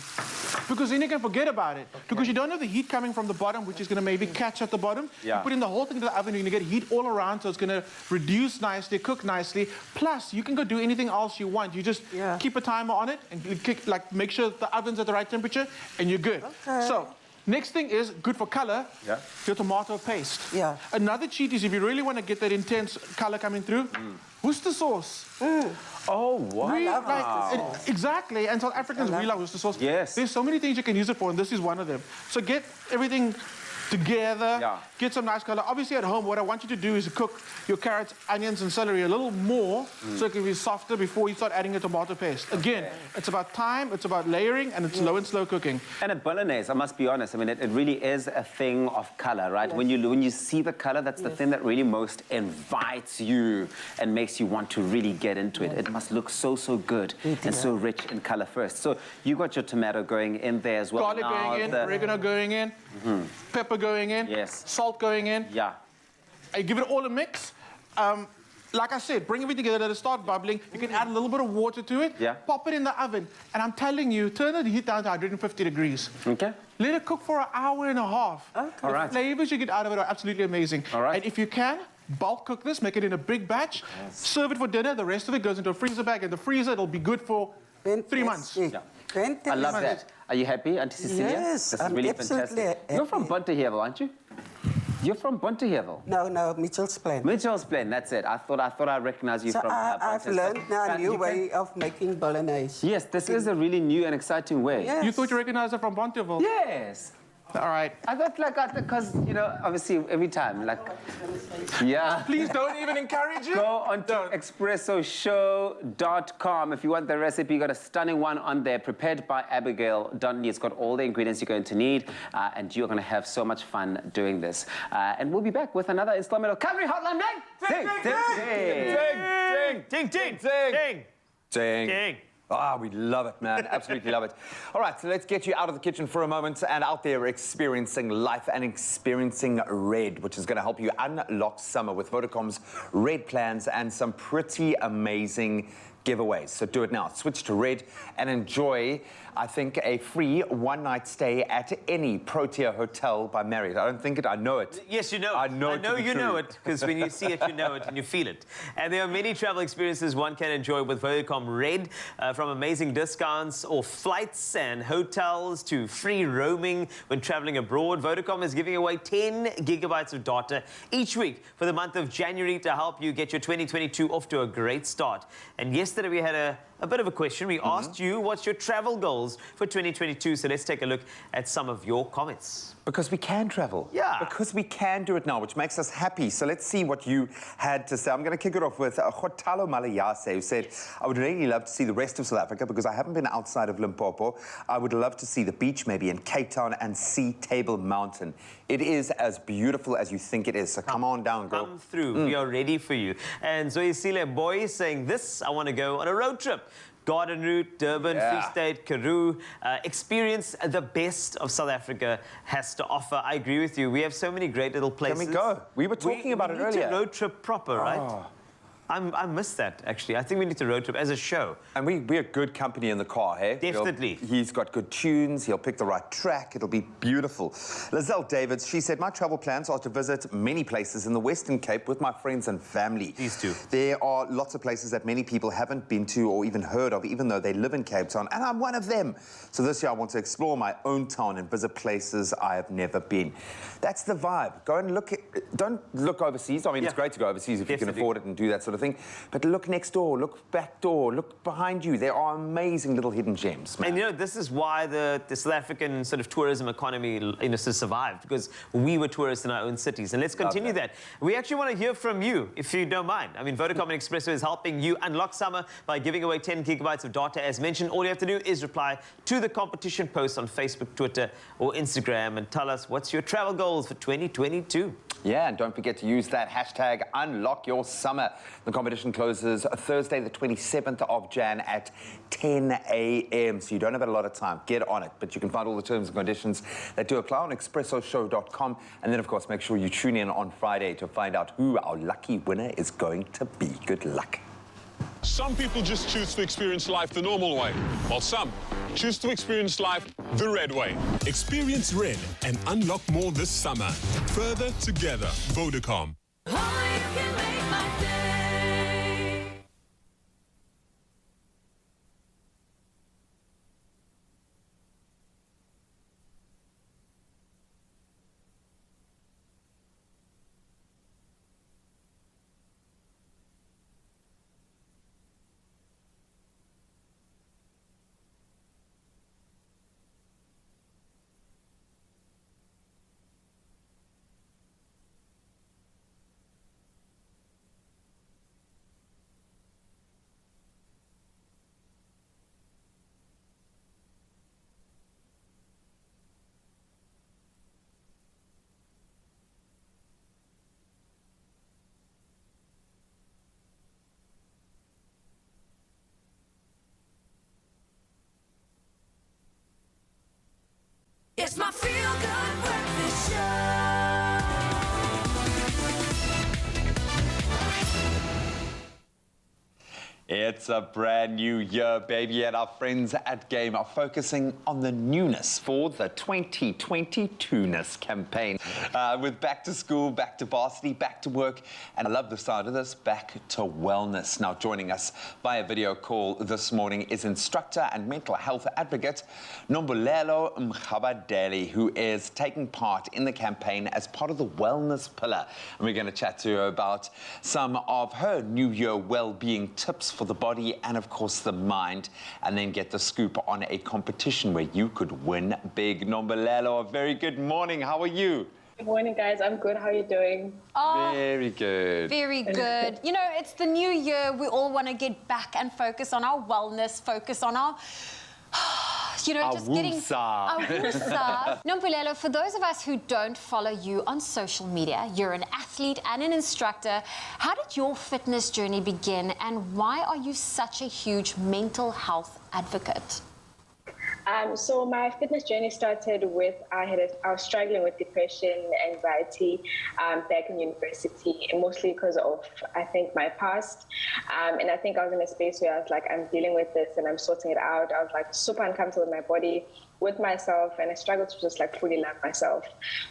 [SPEAKER 9] Because then you can forget about it. Okay. Because you don't have the heat coming from the bottom, which is going to maybe catch at the bottom. Yeah. You put in the whole thing into the oven, you're going to get heat all around, so it's going to reduce nicely, cook nicely. Plus, you can go do anything else you want. You just keep a timer on it and make sure the oven's at the right temperature, and you're good. Okay. So, Next thing is good for color.
[SPEAKER 7] Yeah.
[SPEAKER 9] Your tomato paste.
[SPEAKER 11] Yeah.
[SPEAKER 9] Another cheat is if you really want to get that intense color coming through, Worcester sauce.
[SPEAKER 7] Oh, wow.
[SPEAKER 9] Exactly, and South Africans, we love Worcester sauce.
[SPEAKER 7] Yes.
[SPEAKER 9] There's so many things you can use it for, and this is one of them. So get everything together, get some nice color. Obviously at home, what I want you to do is cook your carrots, onions, and celery a little more so it can be softer before you start adding your tomato paste. Again, it's about time, it's about layering, and it's low and slow cooking.
[SPEAKER 7] And at bolognese, I must be honest, I mean, it really is a thing of color, right? When you see the color, that's the thing that really most invites you and makes you want to really get into it. It must look so, so good and so rich in color first. So you got your tomato going in there as well.
[SPEAKER 9] Garlic going in, oregano going in, pepper going in, salt going in.
[SPEAKER 7] Yeah.
[SPEAKER 9] I give it all a mix. Like I said, bring everything together, let it start bubbling. You can add a little bit of water to it.
[SPEAKER 7] Yeah.
[SPEAKER 9] Pop it in the oven. And I'm telling you, turn the heat down to 150 degrees.
[SPEAKER 7] Okay.
[SPEAKER 9] Let it cook for an hour and a half.
[SPEAKER 11] Okay.
[SPEAKER 9] The flavors you get out of it are absolutely amazing.
[SPEAKER 7] All right.
[SPEAKER 9] And if you can, bulk cook this, make it in a big batch, serve it for dinner. The rest of it goes into a freezer bag. In the freezer, it'll be good for 3 months.
[SPEAKER 7] Yeah. I love that. Are you happy, Auntie Cecilia?
[SPEAKER 11] Yes,
[SPEAKER 7] this is
[SPEAKER 11] I'm
[SPEAKER 7] really
[SPEAKER 11] absolutely
[SPEAKER 7] fantastic. You're from Buntehevel, aren't you? You're from Buntehevel?
[SPEAKER 11] No, Mitchell's Plain.
[SPEAKER 7] Mitchell's Plain, that's it. I thought I recognized you
[SPEAKER 11] So
[SPEAKER 7] from
[SPEAKER 11] I've learned now a new way of making bolognese.
[SPEAKER 7] Yes, this is a really new and exciting way.
[SPEAKER 11] Yes.
[SPEAKER 9] You thought you recognized it from Buntehevel?
[SPEAKER 7] Yes.
[SPEAKER 9] All right.
[SPEAKER 7] I thought because, you know, obviously every time, like, yeah.
[SPEAKER 9] Please don't even encourage it.
[SPEAKER 7] Go on to expressoshow.com. If you want the recipe, you got a stunning one on there, prepared by Abigail Donnelly. It's got all the ingredients you're going to need, and you're going to have so much fun doing this. And we'll be back with another installment of Calgary Hotline Bling. Ding, ding, ding, ding, ding, ding,
[SPEAKER 3] Ding. Ah, we love it, man. Absolutely love it. All right, so let's get you out of the kitchen for a moment and out there experiencing life and experiencing Red, which is going to help you unlock summer with Vodacom's Red plans and some pretty amazing giveaways. So do it now. Switch to Red and enjoy, I think, a free one-night stay at any Protea hotel by Marriott. I don't think it, I know it.
[SPEAKER 1] Yes, you know.
[SPEAKER 3] I know it to be
[SPEAKER 1] you
[SPEAKER 3] true.
[SPEAKER 1] know it, because when you see it, you know it and you feel it. And there are many travel experiences one can enjoy with Vodacom Red, from amazing discounts or flights and hotels to free roaming when traveling abroad. Vodacom is giving away 10 gigabytes of data each week for the month of January to help you get your 2022 off to a great start. And yesterday we had a bit of a question. We asked you what's your travel goals for 2022. So let's take a look at some of your comments.
[SPEAKER 3] Because we can travel.
[SPEAKER 1] Yeah.
[SPEAKER 3] Because we can do it now, which makes us happy. So let's see what you had to say. I'm going to kick it off with Khotalo Malayase, who said, I would really love to see the rest of South Africa because I haven't been outside of Limpopo. I would love to see the beach, maybe in Cape Town, and see Table Mountain. It is as beautiful as you think it is. So come on down, girl.
[SPEAKER 1] Come through. We are ready for you. And Zoe Sile Boy is saying this, I want to go on a road trip. Garden Route, Durban, Free State, Karoo. Experience the best of South Africa has to offer. I agree with you. We have so many great little places.
[SPEAKER 3] Can we go? We were talking about it earlier.
[SPEAKER 1] We need to road trip proper, right? I miss that, actually. I think we need to road trip as a show.
[SPEAKER 3] And we're good company in the car, hey?
[SPEAKER 1] Definitely.
[SPEAKER 3] He's got good tunes. He'll pick the right track. It'll be beautiful. Lizelle Davids, she said, my travel plans are to visit many places in the Western Cape with my friends and family.
[SPEAKER 1] These two.
[SPEAKER 3] There are lots of places that many people haven't been to or even heard of, even though they live in Cape Town, and I'm one of them. So this year I want to explore my own town and visit places I have never been. That's the vibe. Go and look don't look overseas. I mean, it's great to go overseas if you can afford it and do that sort of thing. But look next door, look back door, look behind you. There are amazing little hidden gems, man.
[SPEAKER 1] And, you know, this is why the South African sort of tourism economy, you know, survived, because we were tourists in our own cities. And let's continue that. We actually want to hear from you, if you don't mind. I mean, Vodacom and Expresso is helping you unlock summer by giving away 10 gigabytes of data. As mentioned, all you have to do is reply to the competition post on Facebook, Twitter, or Instagram and tell us what's your travel goals for 2022.
[SPEAKER 3] Yeah, and don't forget to use that hashtag #UnlockYourSummer. The competition closes Thursday, the 27th of Jan at 10 a.m. So you don't have a lot of time. Get on it. But you can find all the terms and conditions that do apply on expressoshow.com. And then, of course, make sure you tune in on Friday to find out who our lucky winner is going to be. Good luck.
[SPEAKER 12] Some people just choose to experience life the normal way, while some choose to experience life the red way. Experience Red and unlock more this summer. Further together, Vodacom.
[SPEAKER 3] It's a brand new year, baby, and our friends at Game are focusing on the newness for the 2022-ness campaign. With back to school, back to varsity, back to work, and I love the side of this, back to wellness. Now, joining us via video call this morning is instructor and mental health advocate Nombulelo Mkhabadeli, who is taking part in the campaign as part of the wellness pillar. And we're going to chat to her about some of her New Year well-being tips for the body and, of course, the mind, and then get the scoop on a competition where you could win big. Nombulelo, a very good morning. How are you?
[SPEAKER 14] Good morning, guys. I'm good. How are you doing?
[SPEAKER 2] Oh,
[SPEAKER 3] very good.
[SPEAKER 2] Very good. You know, it's the new year. We all want to get back and focus on our wellness, focus on our... You know, just getting awusa. Nombulelo, for those of us who don't follow you on social media, you're an athlete and an instructor. How did your fitness journey begin, and why are you such a huge mental health advocate?
[SPEAKER 14] So my fitness journey started with, I was struggling with depression, anxiety back in university, and mostly because of, I think, my past. And I think I was in a space where I was like, I'm dealing with this and I'm sorting it out. I was like super uncomfortable with my body, with myself, and I struggled to just like fully love myself.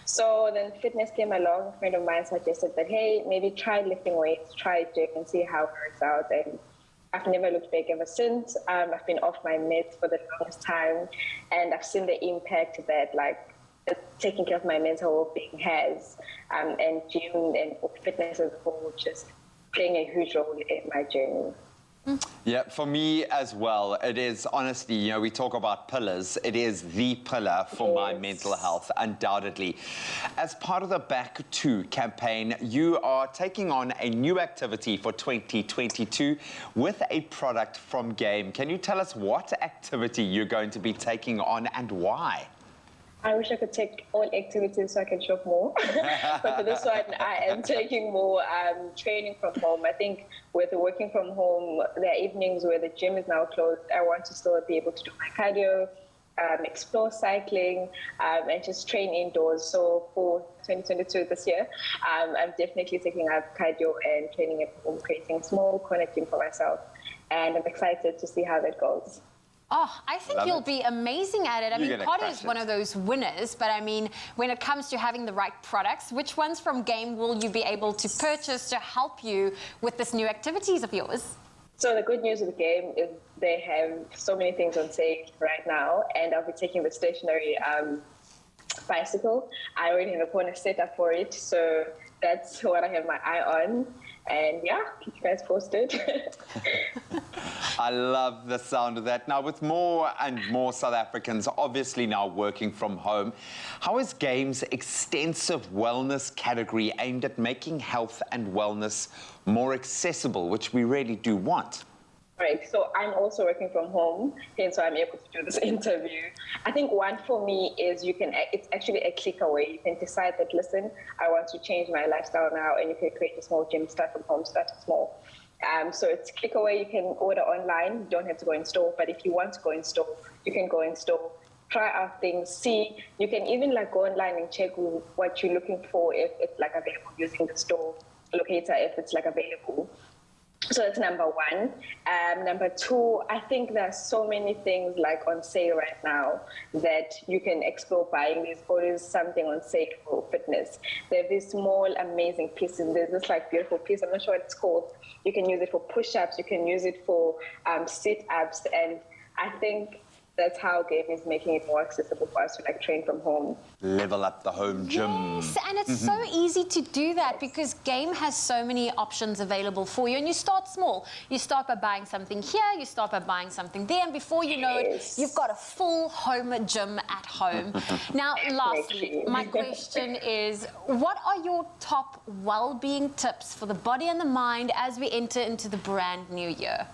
[SPEAKER 14] So then fitness came along. A friend of mine suggested that, hey, maybe try lifting weights, try it and see how it works out. And I've never looked back ever since. I've been off my meds for the longest time, and I've seen the impact that like taking care of my mental well-being has, and gym and fitness as a whole just playing a huge role in my journey.
[SPEAKER 3] Yeah, for me as well, it is honestly, you know, we talk about pillars. It is the pillar for my mental health, undoubtedly. As part of the Back To campaign, you are taking on a new activity for 2022 with a product from Game. Can you tell us what activity you're going to be taking on and why?
[SPEAKER 14] I wish I could take all activities so I can shop more. But for this one, I am taking more training from home. I think with working from home, there are evenings where the gym is now closed. I want to still be able to do my cardio, explore cycling, and just train indoors. So for 2022 this year, I'm definitely taking up cardio and training at home, creating a small corner gym for myself. And I'm excited to see how that goes.
[SPEAKER 2] Oh, I think you'll be amazing at it. I mean, cardio is one of those winners, but I mean, when it comes to having the right products, which ones from Game will you be able to purchase to help you with this new activities of yours?
[SPEAKER 14] So the good news with the Game is they have so many things on sale right now, and I'll be taking the stationary bicycle. I already have a corner set up for it, so that's what I have my eye on. And yeah, keep you guys posted.
[SPEAKER 3] I love the sound of that. Now, with more and more South Africans obviously now working from home, how is Game's extensive wellness category aimed at making health and wellness more accessible, which we really do want?
[SPEAKER 14] Right, so I'm also working from home, hence why I'm able to do this interview. I think one for me is it's actually a click away. You can decide that, listen, I want to change my lifestyle now, and you can create a small gym, start from home, start small. So it's click away. You can order online. You don't have to go in store, but if you want to go in store, you can go in store, try out things, see. You can even like go online and check what you're looking for, if it's like available using the store locator, if it's like available. So that's number one. Number two, I think there's so many things like on sale right now that you can explore buying. There's always something on sale for fitness. There's these small, amazing pieces. There's this like beautiful piece. I'm not sure what it's called. You can use it for push-ups. You can use it for sit-ups. And I think that's how Game is making it more accessible for us to like train from home.
[SPEAKER 3] Level up the home gym.
[SPEAKER 2] Yes, and it's so easy to do that because Game has so many options available for you, and you start small. You start by buying something here, you start by buying something there, and before you know it, you've got a full home gym at home. Now, lastly, my question is, what are your top well-being tips for the body and the mind as we enter into the brand new year?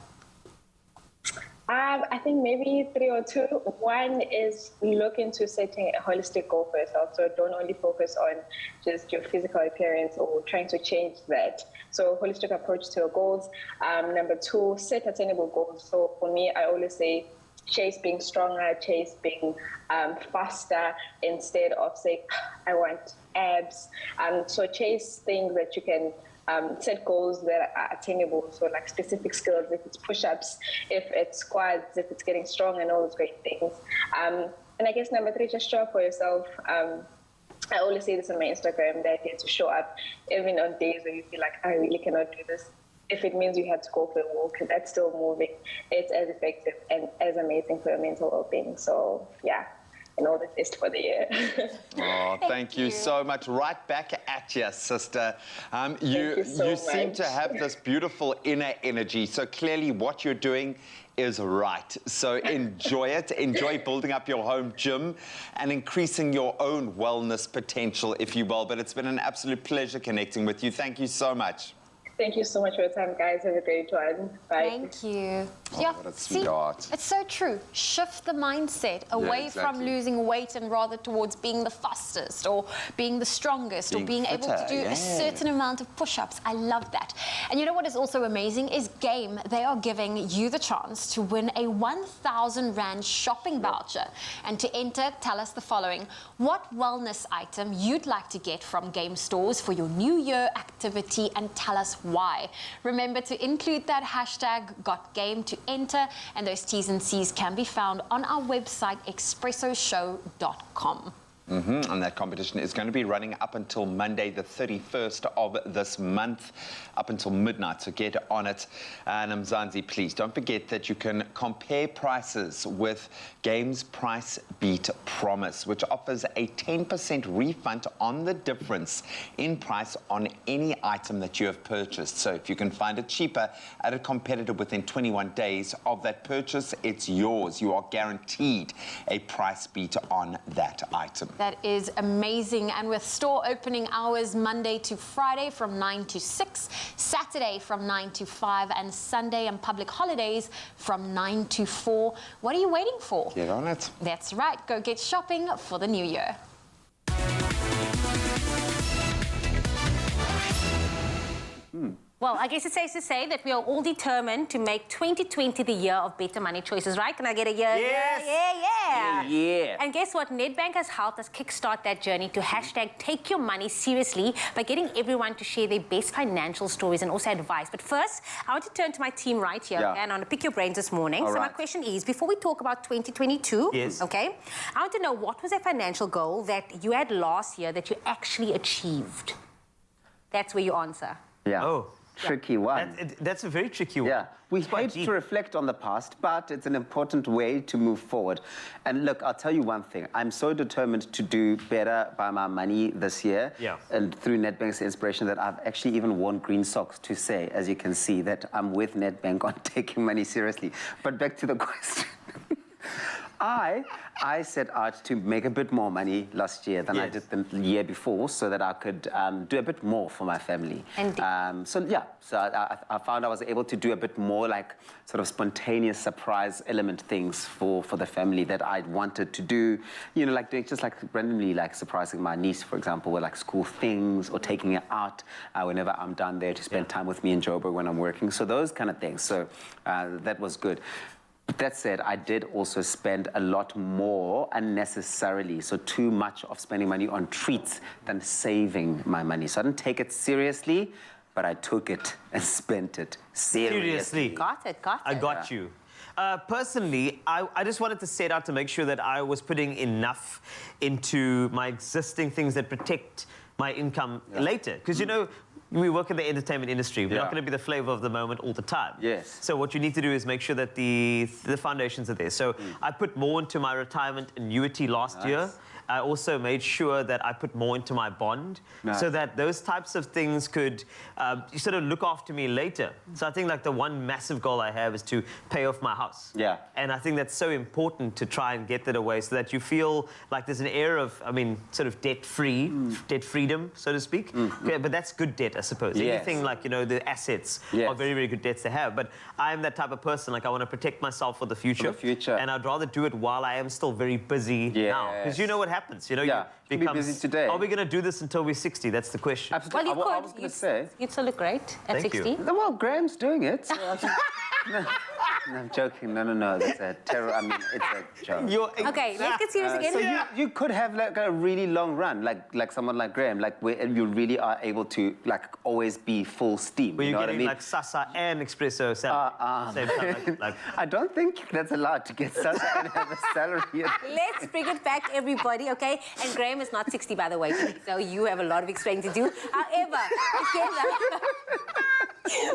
[SPEAKER 14] I think maybe 3 or 2. One is look into setting a holistic goal for yourself. So don't only focus on just your physical appearance or trying to change that. So holistic approach to your goals. Number 2, set attainable goals. So for me, I always say chase being stronger, chase being faster instead of saying, I want abs. So chase things that you can set goals that are attainable. So like specific skills, if it's push-ups, if it's squats, if it's getting strong and all those great things. And I guess number 3, just show up for yourself. I always say this on my Instagram, that you have to show up even on days where you feel like, I really cannot do this. If it means you have to go for a walk, that's still moving. It's as effective and as amazing for your mental well-being. So yeah, and all the best for the year.
[SPEAKER 3] Oh, thank you so much. Right back at you, sister. You seem to have this beautiful inner energy. So clearly what you're doing is right. So enjoy it. Enjoy building up your home gym and increasing your own wellness potential, if you will. But it's been an absolute pleasure connecting with you. Thank you so much.
[SPEAKER 14] Thank you so much for your time, guys. Have a great one. Bye.
[SPEAKER 10] Thank you.
[SPEAKER 3] Oh, what a sweetheart.
[SPEAKER 10] It's so true. Shift the mindset away from losing weight and rather towards being the fastest or being the strongest or being able to do a certain amount of push-ups. I love that. And you know what is also amazing is Game. They are giving you the chance to win a 1,000 Rand shopping voucher. And to enter, tell us the following. What wellness item you'd like to get from Game stores for your New Year activity, and tell us why. Remember to include that hashtag #GotGame to enter, and those T's and C's can be found on our website, expressoshow.com.
[SPEAKER 3] And that competition is going to be running up until Monday, the 31st of this month, up until midnight. So get on it. And Mzansi, please don't forget that you can compare prices with Game's Price Beat Promise, which offers a 10% refund on the difference in price on any item that you have purchased. So if you can find it cheaper at a competitor within 21 days of that purchase, it's yours. You are guaranteed a price beat on that item.
[SPEAKER 10] That is amazing. And with store opening hours Monday to Friday from 9 to 6, Saturday from 9 to 5, and Sunday and public holidays from 9 to 4. What are you waiting for?
[SPEAKER 3] Get on it.
[SPEAKER 10] That's right. Go get shopping for the new year. Well, I guess it's safe to say that we are all determined to make 2020 the year of better money choices, right? Can I get a year?
[SPEAKER 1] Yes.
[SPEAKER 10] Yeah. And guess what? Nedbank has helped us kickstart that journey to hashtag take your money seriously by getting everyone to share their best financial stories and also advice. But first, I want to turn to my team right here, okay? And I want to pick your brains this morning.
[SPEAKER 7] All
[SPEAKER 10] so
[SPEAKER 7] right.
[SPEAKER 10] my question is, before we talk about 2022, okay, I want to know what was a financial goal that you had last year that you actually achieved? That's where you answer.
[SPEAKER 7] Yeah.
[SPEAKER 1] Oh.
[SPEAKER 7] Tricky one.
[SPEAKER 1] That's a very tricky one.
[SPEAKER 7] Yeah, we hate to reflect on the past, but it's an important way to move forward. And look, I'll tell you one thing. I'm so determined to do better by my money this year, and through Nedbank's inspiration, that I've actually even worn green socks to say, as you can see, that I'm with Nedbank on taking money seriously. But back to the question. I set out to make a bit more money last year than I did the year before, so that I could do a bit more for my family. So I found I was able to do a bit more like sort of spontaneous surprise element things for the family that I'd wanted to do. You know, like doing just like randomly like surprising my niece, for example, with like school things, or taking her out whenever I'm done there to spend time with me in Joburg when I'm working. So those kind of things. So that was good. But that said, I did also spend a lot more unnecessarily, so too much of spending money on treats than saving my money. So I didn't take it seriously, but I took it and spent it seriously.
[SPEAKER 10] Got it.
[SPEAKER 1] I got you. Personally, I just wanted to set out to make sure that I was putting enough into my existing things that protect my income later. Because, you know, we work in the entertainment industry. We're not going to be the flavor of the moment all the time.
[SPEAKER 7] Yes.
[SPEAKER 1] So what you need to do is make sure that the foundations are there. So I put more into my retirement annuity last year. I also made sure that I put more into my bond so that those types of things could sort of look after me later. So I think like the one massive goal I have is to pay off my house.
[SPEAKER 7] Yeah.
[SPEAKER 1] And I think that's so important to try and get that away so that you feel like there's an air of, I mean, sort of debt-free, debt freedom, so to speak. Okay, but that's good debt, I suppose. Anything like, you know, the assets are very, very good debts to have. But I'm that type of person, like I want to protect myself for the future. And I'd rather do it while I am still very busy now. Because you know what happens, you know, you
[SPEAKER 7] be busy today.
[SPEAKER 1] Are we going to do this until we're 60? That's the question.
[SPEAKER 7] Absolutely.
[SPEAKER 10] Well,
[SPEAKER 7] I was going to say.
[SPEAKER 10] You'd still look great at
[SPEAKER 1] Thank
[SPEAKER 10] 60.
[SPEAKER 1] you.
[SPEAKER 7] Well, Graham's doing it. So I'm joking. No. That's a terror. I mean, it's a joke.
[SPEAKER 2] Okay, let's get serious again.
[SPEAKER 7] So you could have like a really long run, like someone like Graham, like where you really are able to like always be full steam.
[SPEAKER 1] Were you
[SPEAKER 7] know what I
[SPEAKER 1] getting
[SPEAKER 7] mean?
[SPEAKER 1] like Sasa and Expresso salary? Same time, like
[SPEAKER 7] I don't think that's allowed to get Sasa and have a salary.
[SPEAKER 2] Let's bring it back, everybody, okay? And Graham is not 60, by the way, so you have a lot of explaining to do. However, together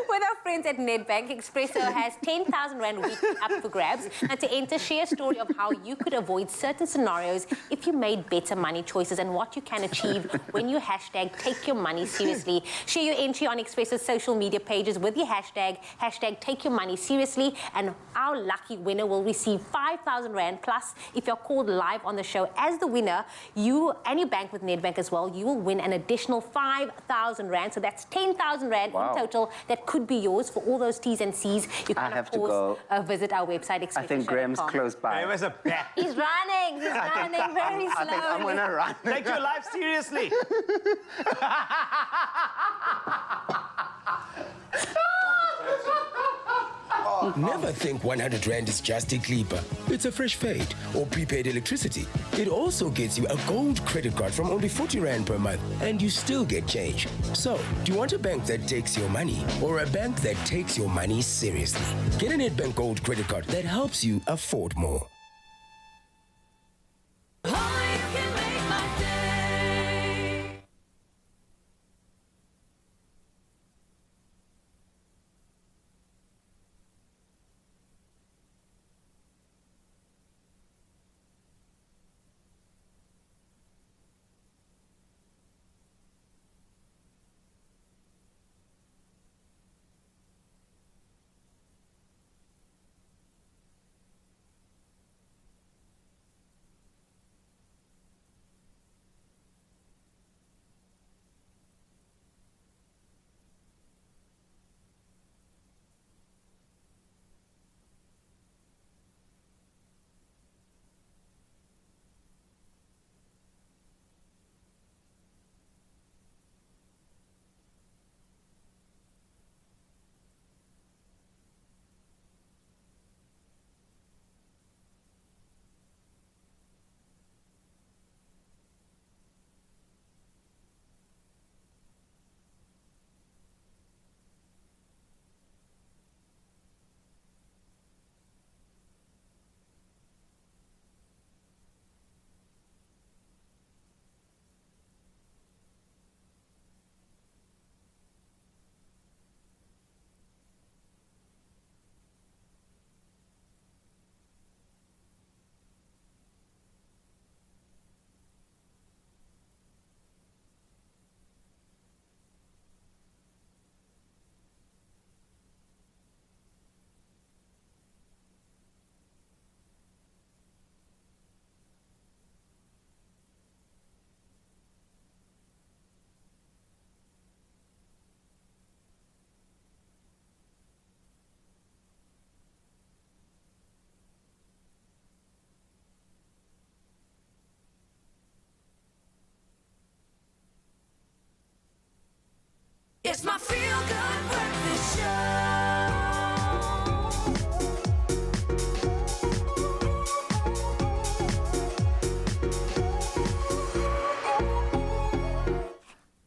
[SPEAKER 2] with our friends at Nedbank, Expresso has 10,000 Rand a week up for grabs. And to enter, share a story of how you could avoid certain scenarios if you made better money choices and what you can achieve when you hashtag take your money seriously. Share your entry on Expresso's social media pages with your hashtag take your money seriously, and our lucky winner will receive 5,000 Rand plus. If you're called live on the show as the winner, you and your bank with Nedbank as well, you will win an additional 5,000 Rand. So that's 10,000 Rand in total that could be yours for all those T's and C's. You can, of course, visit our website, Expresso.
[SPEAKER 7] I think Graham's close by.
[SPEAKER 1] Graham is a bat.
[SPEAKER 2] He's running. He's running very slowly.
[SPEAKER 7] I think I'm gonna run.
[SPEAKER 1] Take your life seriously.
[SPEAKER 5] Never think 100 Rand is just a clipper. It's a fresh fade or prepaid electricity. It also gets you a gold credit card from only 40 Rand per month, and you still get change. So, do you want a bank that takes your money or a bank that takes your money seriously? Get a Nedbank Gold credit card that helps you afford more.
[SPEAKER 13] It's my feel-good breakfast show.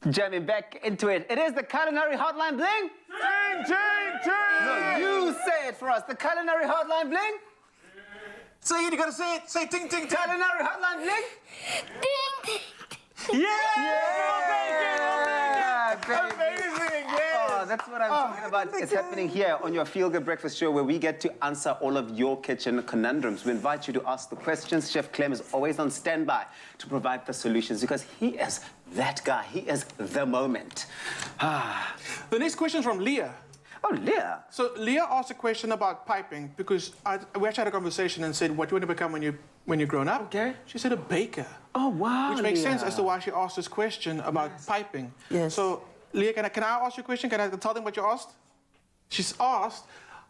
[SPEAKER 7] Jamming back into it. It is the Culinary Hotline Bling.
[SPEAKER 1] Ting, ting, ting.
[SPEAKER 7] No, you say it for us. The Culinary Hotline Bling.
[SPEAKER 9] Say it, you gotta say it. Say ting, ting, ting.
[SPEAKER 7] Culinary Hotline Bling.
[SPEAKER 13] Ding, ding.
[SPEAKER 7] Amazing, yes. Oh, that's what I'm talking about. It's happening here on your Feel Good Breakfast Show, where we get to answer all of your kitchen conundrums. We invite you to ask the questions. Chef Clem is always on standby to provide the solutions, because he is that guy. He is the moment.
[SPEAKER 9] The next question is from Leah.
[SPEAKER 7] Oh, Leah.
[SPEAKER 9] So Leah asked a question about piping, because we actually had a conversation and said, what do you want to become when you're grown up?
[SPEAKER 7] Okay.
[SPEAKER 9] She said a baker.
[SPEAKER 7] Oh, wow,
[SPEAKER 9] Which makes
[SPEAKER 7] Leah.
[SPEAKER 9] sense as to why she asked this question about piping.
[SPEAKER 11] Yes.
[SPEAKER 9] So, Leah, can I ask you a question? Can I tell them what you asked? She's asked,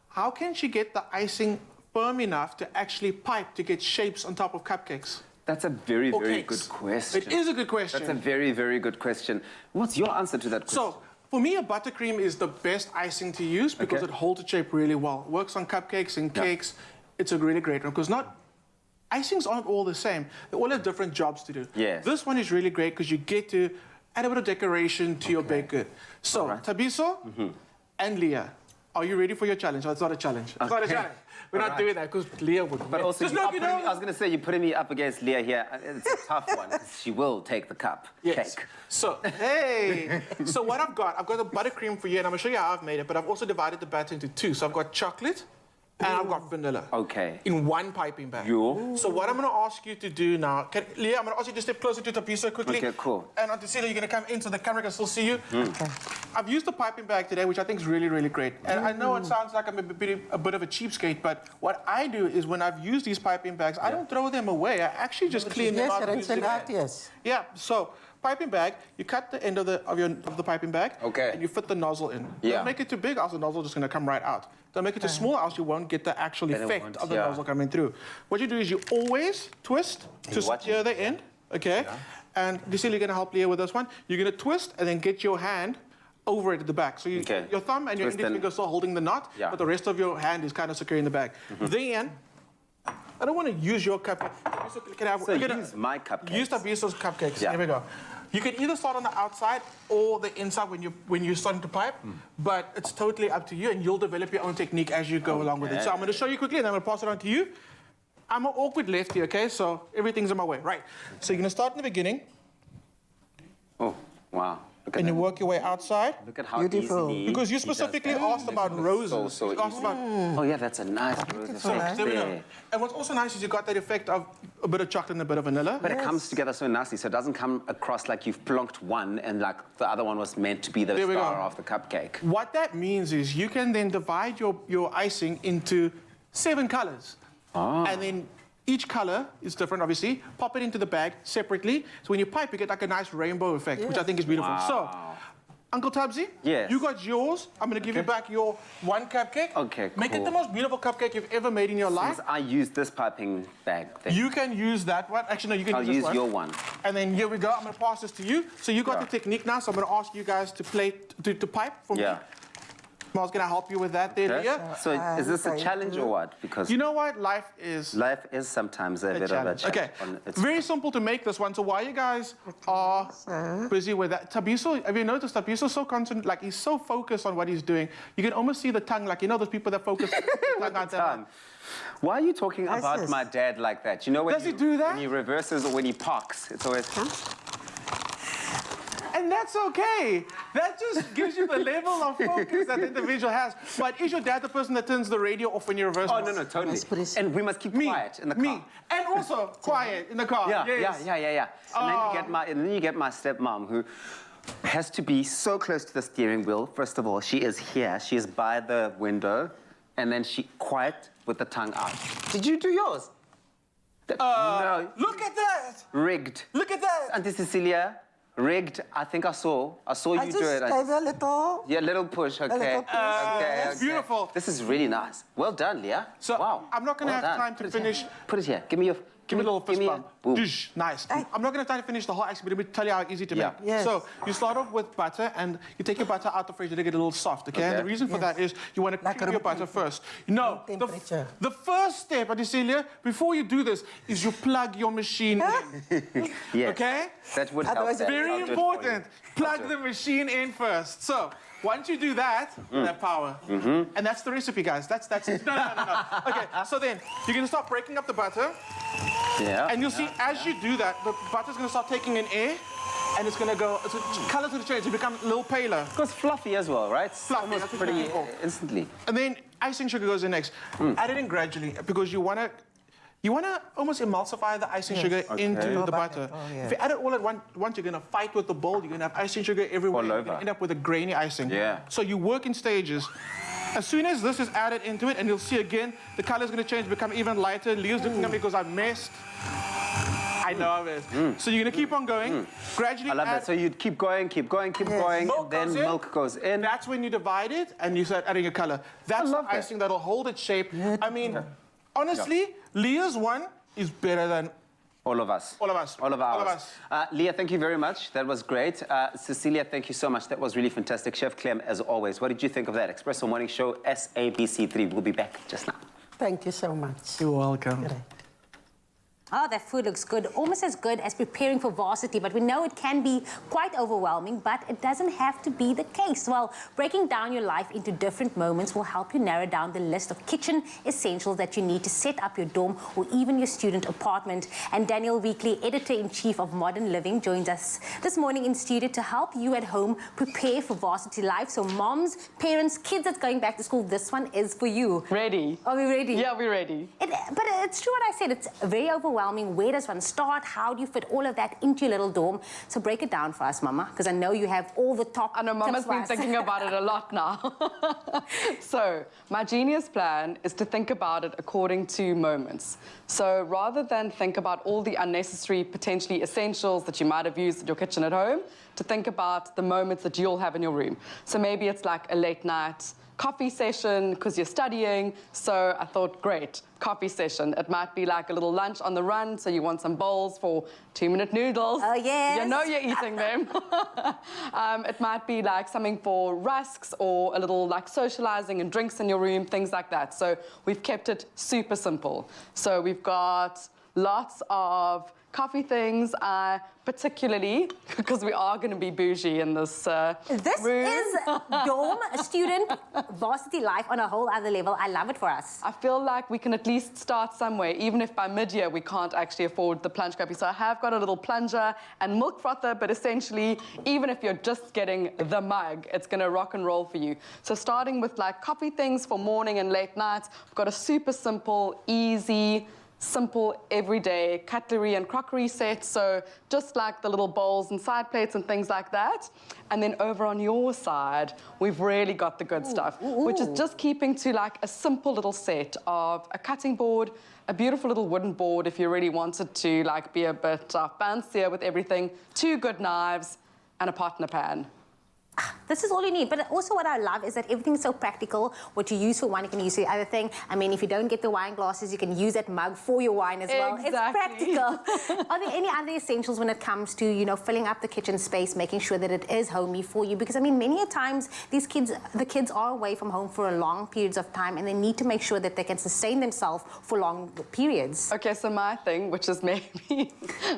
[SPEAKER 9] how can she get the icing firm enough to actually pipe to get shapes on top of cupcakes?
[SPEAKER 7] That's a very, very good question.
[SPEAKER 9] It is a good question.
[SPEAKER 7] That's a very, very good question. What's your answer to that question?
[SPEAKER 9] So, For me, a buttercream is the best icing to use because it holds its shape really well. Works on cupcakes and cakes. It's a really great one because icings aren't all the same. They all have different jobs to do.
[SPEAKER 7] Yes.
[SPEAKER 9] This one is really great because you get to add a bit of decoration to your baked good. So, Tabiso and Leah, are you ready for your challenge? Oh, it's not a challenge. It's not a challenge. We're not doing that because Leah would.
[SPEAKER 7] But also,
[SPEAKER 9] I
[SPEAKER 7] was going to say, you're putting me up against Leah here. It's a tough one because she will take the cake.
[SPEAKER 9] So, hey. So what I've got a buttercream for you, and I'm going to show you how I've made it, but I've also divided the batter into two. So I've got chocolate and I've got vanilla.
[SPEAKER 7] Okay.
[SPEAKER 9] In one piping bag. So what I'm going to ask you to do now, Leah, I'm going to ask you to step closer to Tabiso quickly.
[SPEAKER 7] Okay, cool.
[SPEAKER 9] And Auntie Celia, you're going to come in so the camera can still see you. I've used the piping bag today, which I think is really, really great. And I know it sounds like I'm a bit of a cheapskate, but what I do is when I've used these piping bags, I don't throw them away. I actually just clean them out. Yeah, so piping bag, you cut the end of the piping bag, and you fit the nozzle in. Don't make it too big, else the nozzle is just going to come right out. Don't make it too small, else you won't get the actual effect of the nozzle coming through. What you do is you always twist to secure the end, And Lucille, you're going to help Leah with this one. You're going to twist and then get your hand over it at the back. So your thumb and your index finger are still holding the knot, but the rest of your hand is kind of securing the bag. Then, I don't want to use your cupcake.
[SPEAKER 7] So use my cupcakes.
[SPEAKER 9] Use Tabiso's cupcakes. Here we go. You can either start on the outside or the inside when you're starting to pipe, but it's totally up to you, and you'll develop your own technique as you go along with it. So I'm going to show you quickly, and then I'm going to pass it on to you. I'm an awkward lefty, okay? So everything's in my way. Right. So you're going to start in the beginning.
[SPEAKER 7] Oh, wow.
[SPEAKER 9] And you work your way outside.
[SPEAKER 7] Look at how easily
[SPEAKER 9] because you specifically asked about roses.
[SPEAKER 7] So oh yeah, that's a nice rose.
[SPEAKER 9] And what's also nice is you got that effect of a bit of chocolate and a bit of vanilla.
[SPEAKER 7] But it comes together so nicely, so it doesn't come across like you've plonked one and like the other one was meant to be the star of the cupcake.
[SPEAKER 9] What that means is you can then divide your icing into 7 colors. And then each color is different, obviously. Pop it into the bag separately. So when you pipe, you get like a nice rainbow effect, which I think is beautiful. So, Uncle Tabsy, you got yours. I'm going to give you back your one cupcake.
[SPEAKER 7] Okay, cool.
[SPEAKER 9] Make it the most beautiful cupcake you've ever made in your life.
[SPEAKER 7] I use this piping bag thing.
[SPEAKER 9] You can use that one. Actually, no, you can use this one.
[SPEAKER 7] I'll use your one.
[SPEAKER 9] And then here we go. I'm going to pass this to you. So you got the technique now, so I'm going to ask you guys to to pipe for me. Smel's going to help you with that there, Leah.
[SPEAKER 7] So is this a challenge or what? Because
[SPEAKER 9] you know what? Life is
[SPEAKER 7] sometimes a bit of a challenge.
[SPEAKER 9] Okay, very simple to make this one. So while you guys are busy with that, Tabiso, have you noticed Tabiso's so concentrated, like he's so focused on what he's doing, you can almost see the tongue, like you know those people that focus on the tongue.
[SPEAKER 7] Why are you talking about my dad like that? You know when
[SPEAKER 9] Does he do that?
[SPEAKER 7] When he reverses or when he parks, it's always...
[SPEAKER 9] And that's okay. That just gives you the level of focus that the individual has. But is your dad the person that turns the radio off when you reverse?
[SPEAKER 7] Oh, no, totally. And we must keep quiet in the car.
[SPEAKER 9] Me. And also quiet in the car.
[SPEAKER 7] Yeah. And then you get my stepmom, who has to be so close to the steering wheel. First of all, she is here. She is by the window. And then she quiet with the tongue out. Did you do yours?
[SPEAKER 9] No. Look at that.
[SPEAKER 7] Rigged.
[SPEAKER 9] Look at that.
[SPEAKER 7] Auntie Cecilia. Rigged. I think I saw you do it.
[SPEAKER 11] I just gave a little.
[SPEAKER 7] Yeah, little push. Okay.
[SPEAKER 11] A little push.
[SPEAKER 9] That's beautiful.
[SPEAKER 7] This is really nice. Well done, Leah.
[SPEAKER 9] So
[SPEAKER 7] wow.
[SPEAKER 9] I'm not going to have time to finish.
[SPEAKER 7] Put it here. Give me a little
[SPEAKER 9] fist bump. Nice. I'm not going to try to finish the whole ice, but let me tell you how easy to make.
[SPEAKER 11] Yes.
[SPEAKER 9] So you start off with butter, and you take your butter out the fridge to get it a little soft, okay? And the reason for that is you want to cream your butter first. No, the first step, Adicilia, before you do this, is you plug your machine in.
[SPEAKER 7] Yes.
[SPEAKER 9] Okay?
[SPEAKER 7] That would help.
[SPEAKER 9] Very important. Plug the machine in first. So once you do that, that power. And that's the recipe, guys. That's it. No. Okay, so then you're going to start breaking up the butter.
[SPEAKER 7] Yeah.
[SPEAKER 9] And you'll see as you do that, the butter's going to start taking in air, and it's going to go, color's going to change, it becomes a little paler.
[SPEAKER 7] It goes fluffy as well, right?
[SPEAKER 9] Fluffy,
[SPEAKER 7] almost pretty instantly.
[SPEAKER 9] And then icing sugar goes in next. Add it in gradually, because you want to almost emulsify the icing sugar into the butter. If you add it all at once, you're going to fight with the bowl. You're going to have icing sugar everywhere. You're going to end up with a grainy icing.
[SPEAKER 7] Yeah.
[SPEAKER 9] So you work in stages. As soon as this is added into it, and you'll see again, the color's going to change, become even lighter. Leo's looking at me because I messed. I know it. So you're going to keep on going. Gradually
[SPEAKER 7] I love that. So you'd keep going,
[SPEAKER 9] milk
[SPEAKER 7] then milk goes in.
[SPEAKER 9] That's when you divide it, and you start adding a color. That's the icing that'll hold its shape. I mean, honestly, Leah's one is better than
[SPEAKER 7] All of us.
[SPEAKER 9] All of us.
[SPEAKER 7] All of ours.
[SPEAKER 9] All of us.
[SPEAKER 7] Leah, thank you very much. That was great. Cecilia, thank you so much. That was really fantastic. Chef Clem, as always, what did you think of that? Expresso Morning Show, SABC3. We'll be back just now.
[SPEAKER 11] Thank you so much.
[SPEAKER 9] You're welcome.
[SPEAKER 2] Oh, that food looks good. Almost as good as preparing for varsity, but we know it can be quite overwhelming, but it doesn't have to be the case. Well, breaking down your life into different moments will help you narrow down the list of kitchen essentials that you need to set up your dorm or even your student apartment. And Daniel Weekly, Editor-in-Chief of Modern Living, joins us this morning in studio to help you at home prepare for varsity life. So moms, parents, kids that's going back to school, this one is for you.
[SPEAKER 15] Ready.
[SPEAKER 2] Are we ready?
[SPEAKER 15] Yeah, we're ready.
[SPEAKER 2] But it's true what I said. It's very overwhelming. Where does one start? How do you fit all of that into your little dorm? So break it down for us, Mama, because I know you have all the top
[SPEAKER 15] I know Mama's been thinking about it a lot now. So my genius plan is to think about it according to moments. So rather than think about all the unnecessary, potentially essentials that you might have used in your kitchen at home, to think about the moments that you'll have in your room. So maybe it's like a late night coffee session because you're studying. So I thought, great, coffee session. It might be like a little lunch on the run, so you want some bowls for 2-minute noodles.
[SPEAKER 2] Oh, yes.
[SPEAKER 15] You know you're eating them. It might be like something for rusks or a little like socializing and drinks in your room, things like that. So we've kept it super simple. So we've got lots of coffee things, particularly because we are going to be bougie in this
[SPEAKER 2] This
[SPEAKER 15] room.
[SPEAKER 2] is dorm student varsity life on a whole other level. I love it for us.
[SPEAKER 15] I feel like we can at least start somewhere, even if by mid-year we can't actually afford the plunge coffee. So I have got a little plunger and milk frother, but essentially, even if you're just getting the mug, it's going to rock and roll for you. So starting with like coffee things for morning and late nights, we've got a super simple, easy, simple everyday cutlery and crockery set, so just like the little bowls and side plates and things like that. And then over on your side, we've really got the good stuff, which is just keeping to like a simple little set of a cutting board, a beautiful little wooden board if you really wanted to like be a bit fancier with everything, 2 good knives, and a pot and a pan.
[SPEAKER 2] This is all you need. But also what I love is that everything's so practical. What you use for one, you can use for the other thing. I mean, if you don't get the wine glasses, you can use that mug for your wine as well.
[SPEAKER 15] Exactly.
[SPEAKER 2] It's practical. Are there any other essentials when it comes to, you know, filling up the kitchen space, making sure that it is homey for you? Because, I mean, many a times the kids are away from home for long periods of time and they need to make sure that they can sustain themselves for long periods.
[SPEAKER 15] Okay, so my thing, which is maybe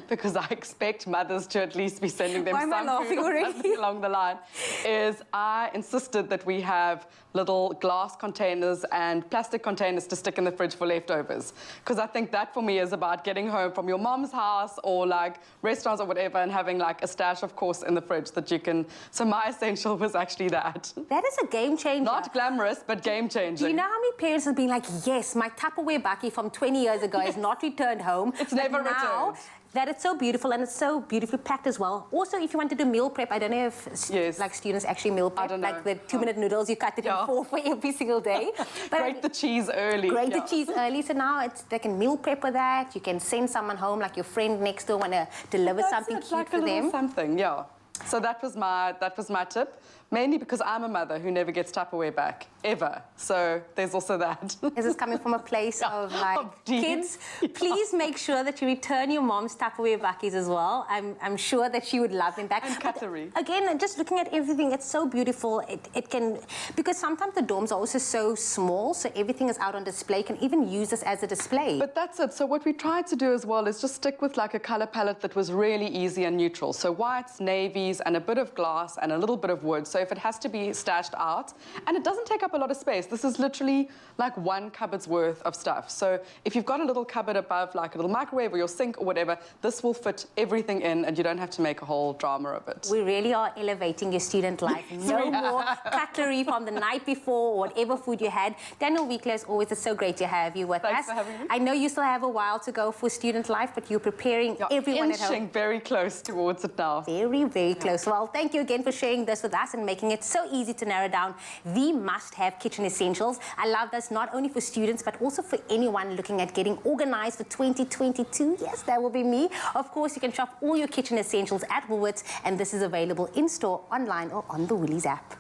[SPEAKER 15] because I expect mothers to at least be sending them
[SPEAKER 2] Why am I
[SPEAKER 15] some
[SPEAKER 2] laughing
[SPEAKER 15] food or
[SPEAKER 2] already?
[SPEAKER 15] something along the line, is I insisted that we have little glass containers and plastic containers to stick in the fridge for leftovers. Because I think that for me is about getting home from your mom's house or like restaurants or whatever and having like a stash, of course, in the fridge that you can... So my essential was actually that.
[SPEAKER 2] That is a game changer.
[SPEAKER 15] Not glamorous, but game changing.
[SPEAKER 2] Do you know how many parents have been like, yes, my Tupperware bucky from 20 years ago is not returned home.
[SPEAKER 15] It's never
[SPEAKER 2] now,
[SPEAKER 15] returned.
[SPEAKER 2] That it's so beautiful and it's so beautifully packed as well. Also, if you want to do meal prep, I don't know if like students actually meal prep, like the 2-minute noodles, you cut it in 4 for every single day. But
[SPEAKER 15] grate the cheese early.
[SPEAKER 2] Grate the cheese early, so now they can meal prep with that. You can send someone home, like your friend next door want to deliver something cute
[SPEAKER 15] like
[SPEAKER 2] for them.
[SPEAKER 15] Something, yeah. So that was my tip. Mainly because I'm a mother who never gets Tupperware back, ever. So there's also that.
[SPEAKER 2] Is this coming from a place of like, kids, please make sure that you return your mom's Tupperware buckies as well. I'm sure that she would love them back.
[SPEAKER 15] And cutlery.
[SPEAKER 2] But again, just looking at everything, it's so beautiful. It can, because sometimes the dorms are also so small, so everything is out on display. You can even use this as a display.
[SPEAKER 15] But that's it. So what we tried to do as well is just stick with like a color palette that was really easy and neutral. So whites, navies, and a bit of glass and a little bit of wood. So if it has to be stashed out, and it doesn't take up a lot of space. This is literally like 1 cupboard's worth of stuff. So if you've got a little cupboard above, like a little microwave or your sink or whatever, this will fit everything in and you don't have to make a whole drama of it.
[SPEAKER 2] We really are elevating your student life. No more cutlery from the night before or whatever food you had. Daniel Weekly, as always, it's so great to have you with us.
[SPEAKER 15] Thanks for having me.
[SPEAKER 2] I know you still have a while to go for student life, but you're preparing everyone at home.
[SPEAKER 15] Inching very close towards it now.
[SPEAKER 2] Very, very close. Well, thank you again for sharing this with us and making it so easy to narrow down the must-have kitchen essentials. I love this not only for students, but also for anyone looking at getting organized for 2022. Yes, that will be me. Of course, you can shop all your kitchen essentials at Woolworths, and this is available in-store, online, or on the Woolies app.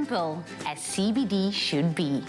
[SPEAKER 2] simple as CBD should be.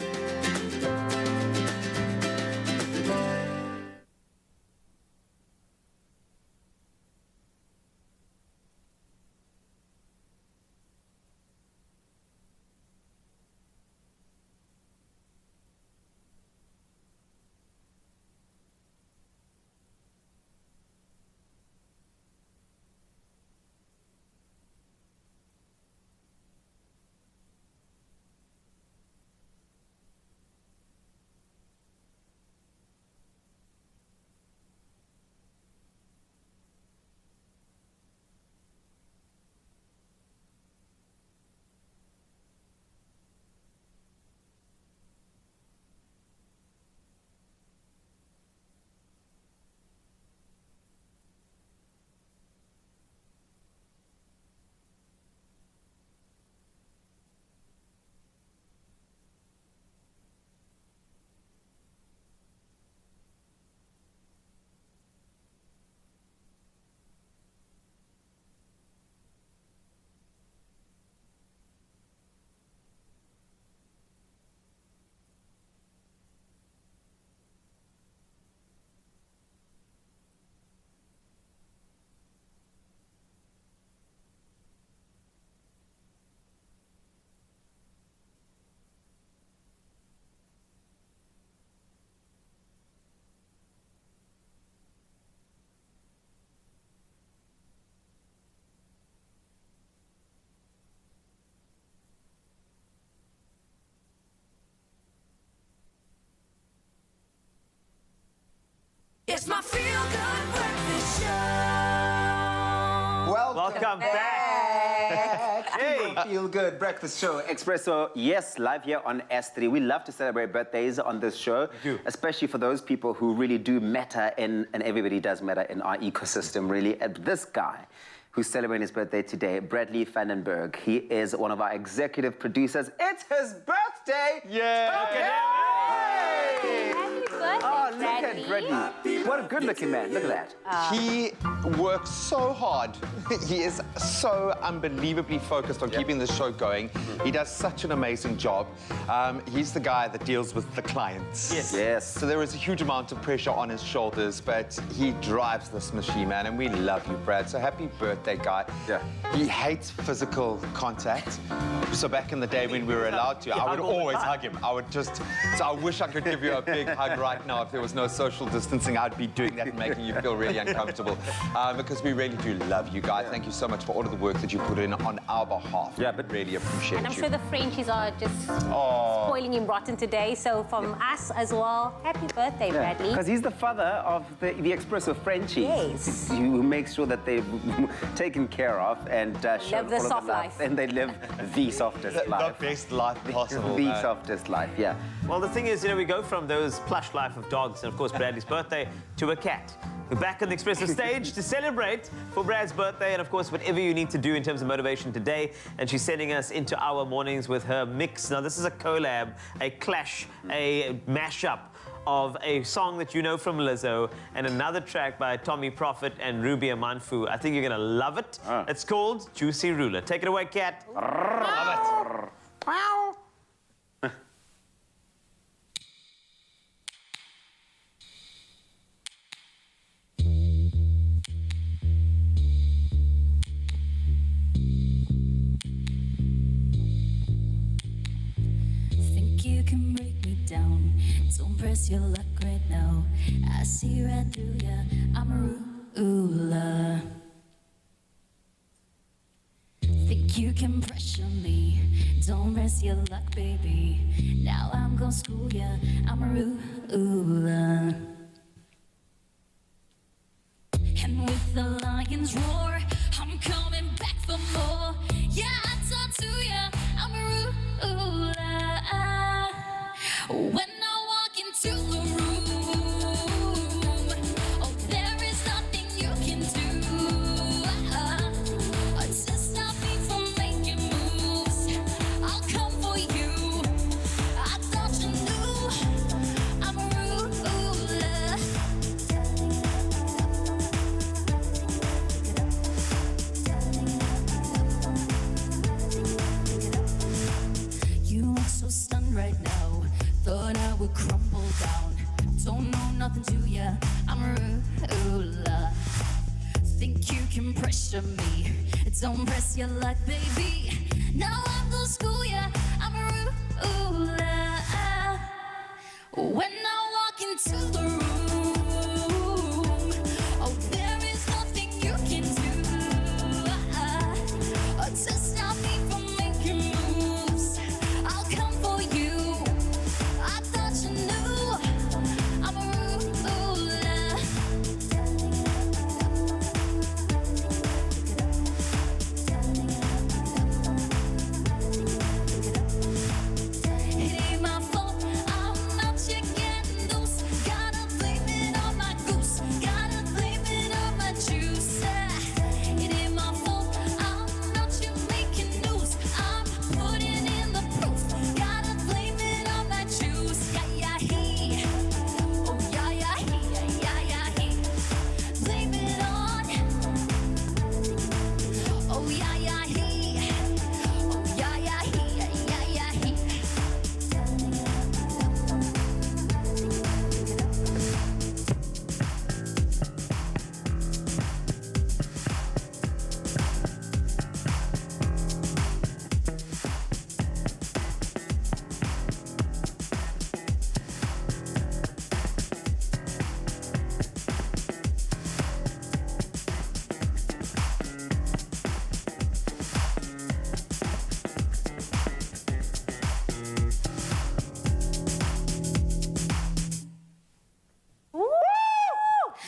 [SPEAKER 13] It's my feel-good breakfast show.
[SPEAKER 1] Welcome back.
[SPEAKER 7] Hey. Feel Good Breakfast Show. Expresso, yes, live here on S3. We love to celebrate birthdays on this show, especially for those people who really do matter and everybody does matter in our ecosystem, really. And this guy who's celebrating his birthday today, Bradley Vandenberg, he is one of our executive producers. It's his birthday!
[SPEAKER 1] Yeah!
[SPEAKER 7] Okay. Oh, look at Bradley. What a good-looking man. Look at that.
[SPEAKER 3] He works so hard. He is so unbelievably focused on keeping the show going. He does such an amazing job. He's the guy that deals with the clients.
[SPEAKER 7] Yes.
[SPEAKER 3] So there is a huge amount of pressure on his shoulders, but he drives this machine, man, and we love you, Brad. So happy birthday, guy.
[SPEAKER 7] Yeah.
[SPEAKER 3] He hates physical contact. So back in the day when we were allowed to, I would always hug him. I would just... So I wish I could give you a big hug right now. If there was no social distancing, I'd be doing that and making you feel really uncomfortable. Because we really do love you, guys. Thank you so much for all of the work that you put in on our behalf.
[SPEAKER 7] Yeah, but
[SPEAKER 3] really appreciate
[SPEAKER 2] And I'm
[SPEAKER 3] you.
[SPEAKER 2] sure the Frenchies are just spoiling him rotten today. So from us as well, happy birthday, Bradley.
[SPEAKER 7] Because he's the father of the Expresso Frenchies.
[SPEAKER 2] Yes.
[SPEAKER 7] Who makes sure that they're taken care of and show
[SPEAKER 2] Live the
[SPEAKER 7] all of
[SPEAKER 2] soft
[SPEAKER 7] love.
[SPEAKER 2] life.
[SPEAKER 7] And they live the softest life.
[SPEAKER 3] The best life possible.
[SPEAKER 7] The
[SPEAKER 3] man.
[SPEAKER 7] softest life, yeah.
[SPEAKER 1] Well, the thing is, you know, we go from those plush life of dogs and, of course, Bradley's birthday to a cat. We're back on the Expresso stage to celebrate for Brad's birthday and, of course, whatever you need to do in terms of motivation today. And she's sending us into our mornings with her mix. Now, this is a collab, a clash, a mashup of a song that you know from Lizzo and another track by Tommy Prophet and Ruby Amanfu. I think you're going to love it. It's called Juicy Ruler. Take it away, cat. Love it.
[SPEAKER 13] Think you can break me down? Don't press your luck right now. I see right through ya. I'm a ruler. Think you can pressure me? Don't press your luck, baby. Now I'm gonna school ya. I'm a ruler. And with the lion's roar, I'm coming back for more. Yeah, I talk to ya. I'm a ruler. When I walk into the room, oh, there is nothing you can do to stop me from making moves. I'll come for you. I thought you knew I'm a ruler. will crumble down. Don't know nothing to ya, I'm a ruler. Think you can pressure me, don't press your luck, baby. Now I'm gonna school ya, I'm a ruler. When I walk into the room, oh, there is nothing you can do to stop me from making moves. I'll come for you. I thought you knew I'm a ruler. It ain't my fault, I'm not getting loose. Gotta blame it on my goose, gotta blame it on my juice. It ain't my fault, I'm not you making news. I'm putting in the proof, gotta blame it on my juice. Yeah, he, oh yeah, he, yeah, he. Blame it on, oh yeah, he, oh yeah, he, yeah, he.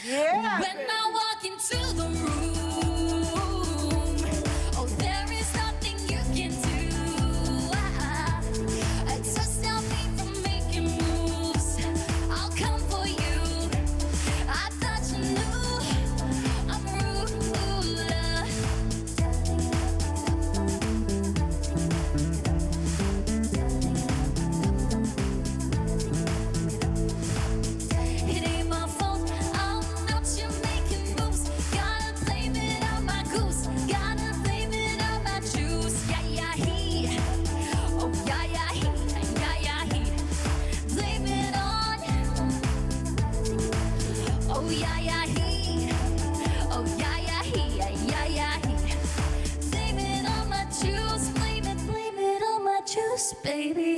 [SPEAKER 11] Yeah.
[SPEAKER 13] When I walk into the room, oh, there is nothing you can do to stop me from making moves. I'll come for you. I thought you knew I'm a ruler. It ain't my fault, I'm not you making moves. Gotta blame it on my goose, gotta blame it on my juice. Yeah, he, oh yeah, he, yeah, he. Blame it on, oh yeah, he, oh yeah, he, yeah, he. Blame it on my juice, blame it on my juice, baby.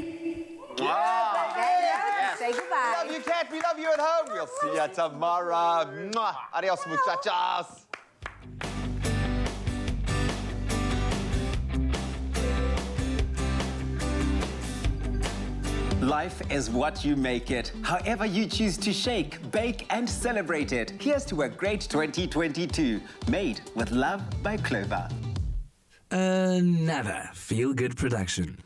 [SPEAKER 2] Say goodbye.
[SPEAKER 3] We love you, Kat. We love you at home. We'll see you tomorrow. Mwah. Adios, muchachos.
[SPEAKER 7] Life is what you make it. However you choose to shake, bake, and celebrate it. Here's to a great 2022. Made with love by Clover.
[SPEAKER 4] Another feel-good production.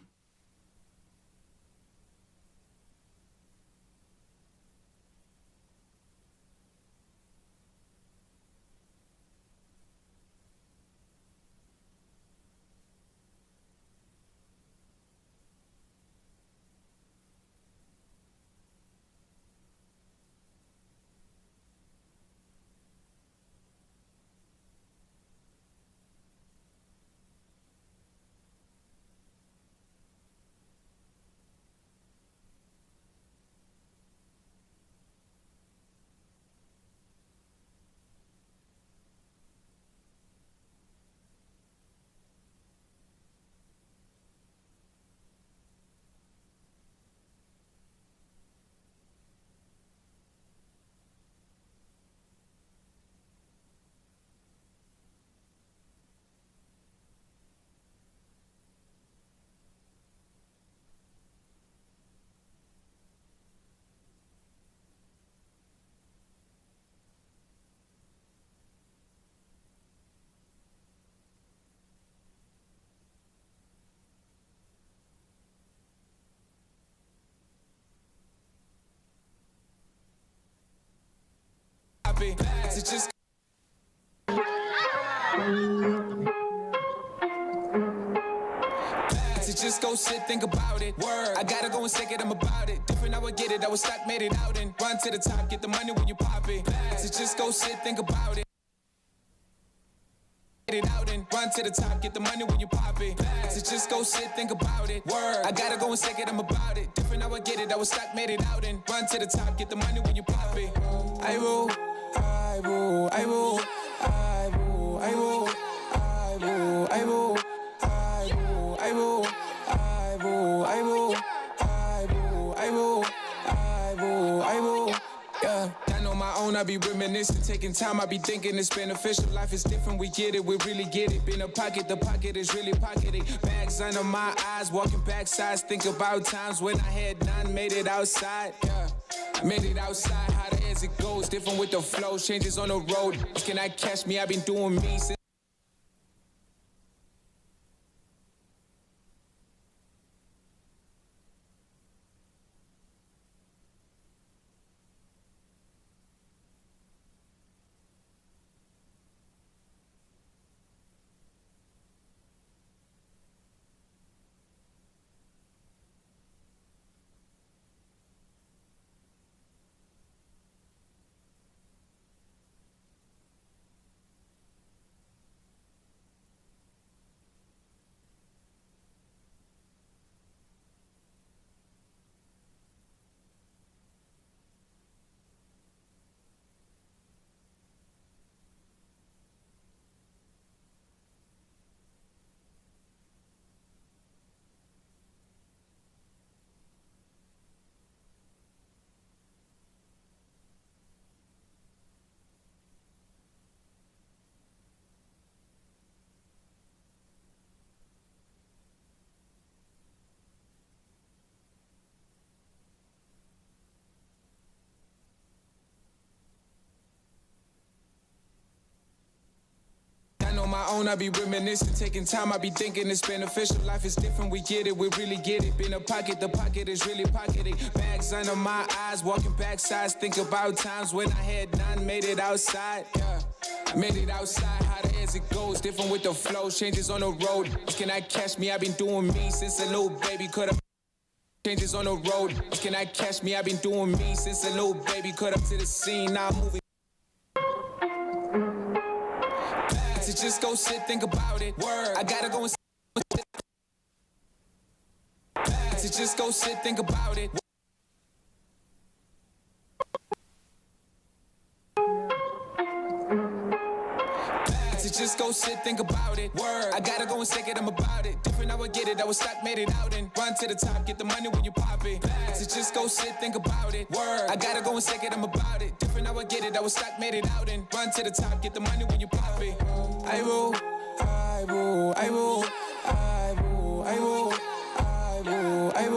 [SPEAKER 17] To just just go sit, think about it. Word, I gotta go and stick it, I'm about it. Different, I would get it, I was stuck, made it out and run to the top, get the money when you pop it. To just go sit, think about it. Get it out and run to the top, get the money when you pop it. So just go sit, think about it. Word, I gotta go and say it, I'm about it. Different, I would get it, I was stuck, made it out and run to the top, get the money when you pop it. I will, I will, I will, I will, I will, I will, I will, I will, I will, I will, I will, I will, I will, I will, I will, yeah. On my own, I be reminiscing, taking time, I be thinking it's beneficial. Life is different, we get it, we really get it. Been a pocket, the pocket is really pocketing. Bags under my eyes, walking backsides, think about times when I had none, made it outside, yeah. I made it outside, how the as it goes, different with the flow, changes on the road. Can I catch me? I've been doing me since. On my own, I be reminiscing, taking time, I be thinking it's beneficial. Life is different, we get it, we really get it. Been a pocket, the pocket is really pocketing. Bags under my eyes, walking backsides, think about times when I had none, made it outside, yeah. I made it outside, how the as it goes, different with the flow, changes on the road. Can I catch me? I've been doing me since a little baby, could have changes on the road. Can I catch me? I've been doing me since a little baby, cut up to the scene, now I'm moving. To just go sit, think about it. Word, I gotta go and sit. To just go sit, think about it. To just go sit, think about it. Word, I gotta go and say it, I'm about it. Different, I would get it, I was stuck, made it out and run to the top, get the money when you pop it. To just go sit, think about it. Word, I gotta go and say it, I'm about it. Different, I would get it, I was stuck, made it out and run to the top, get the money when you pop it. I will, I will, I will, I will, I will, I will, I will.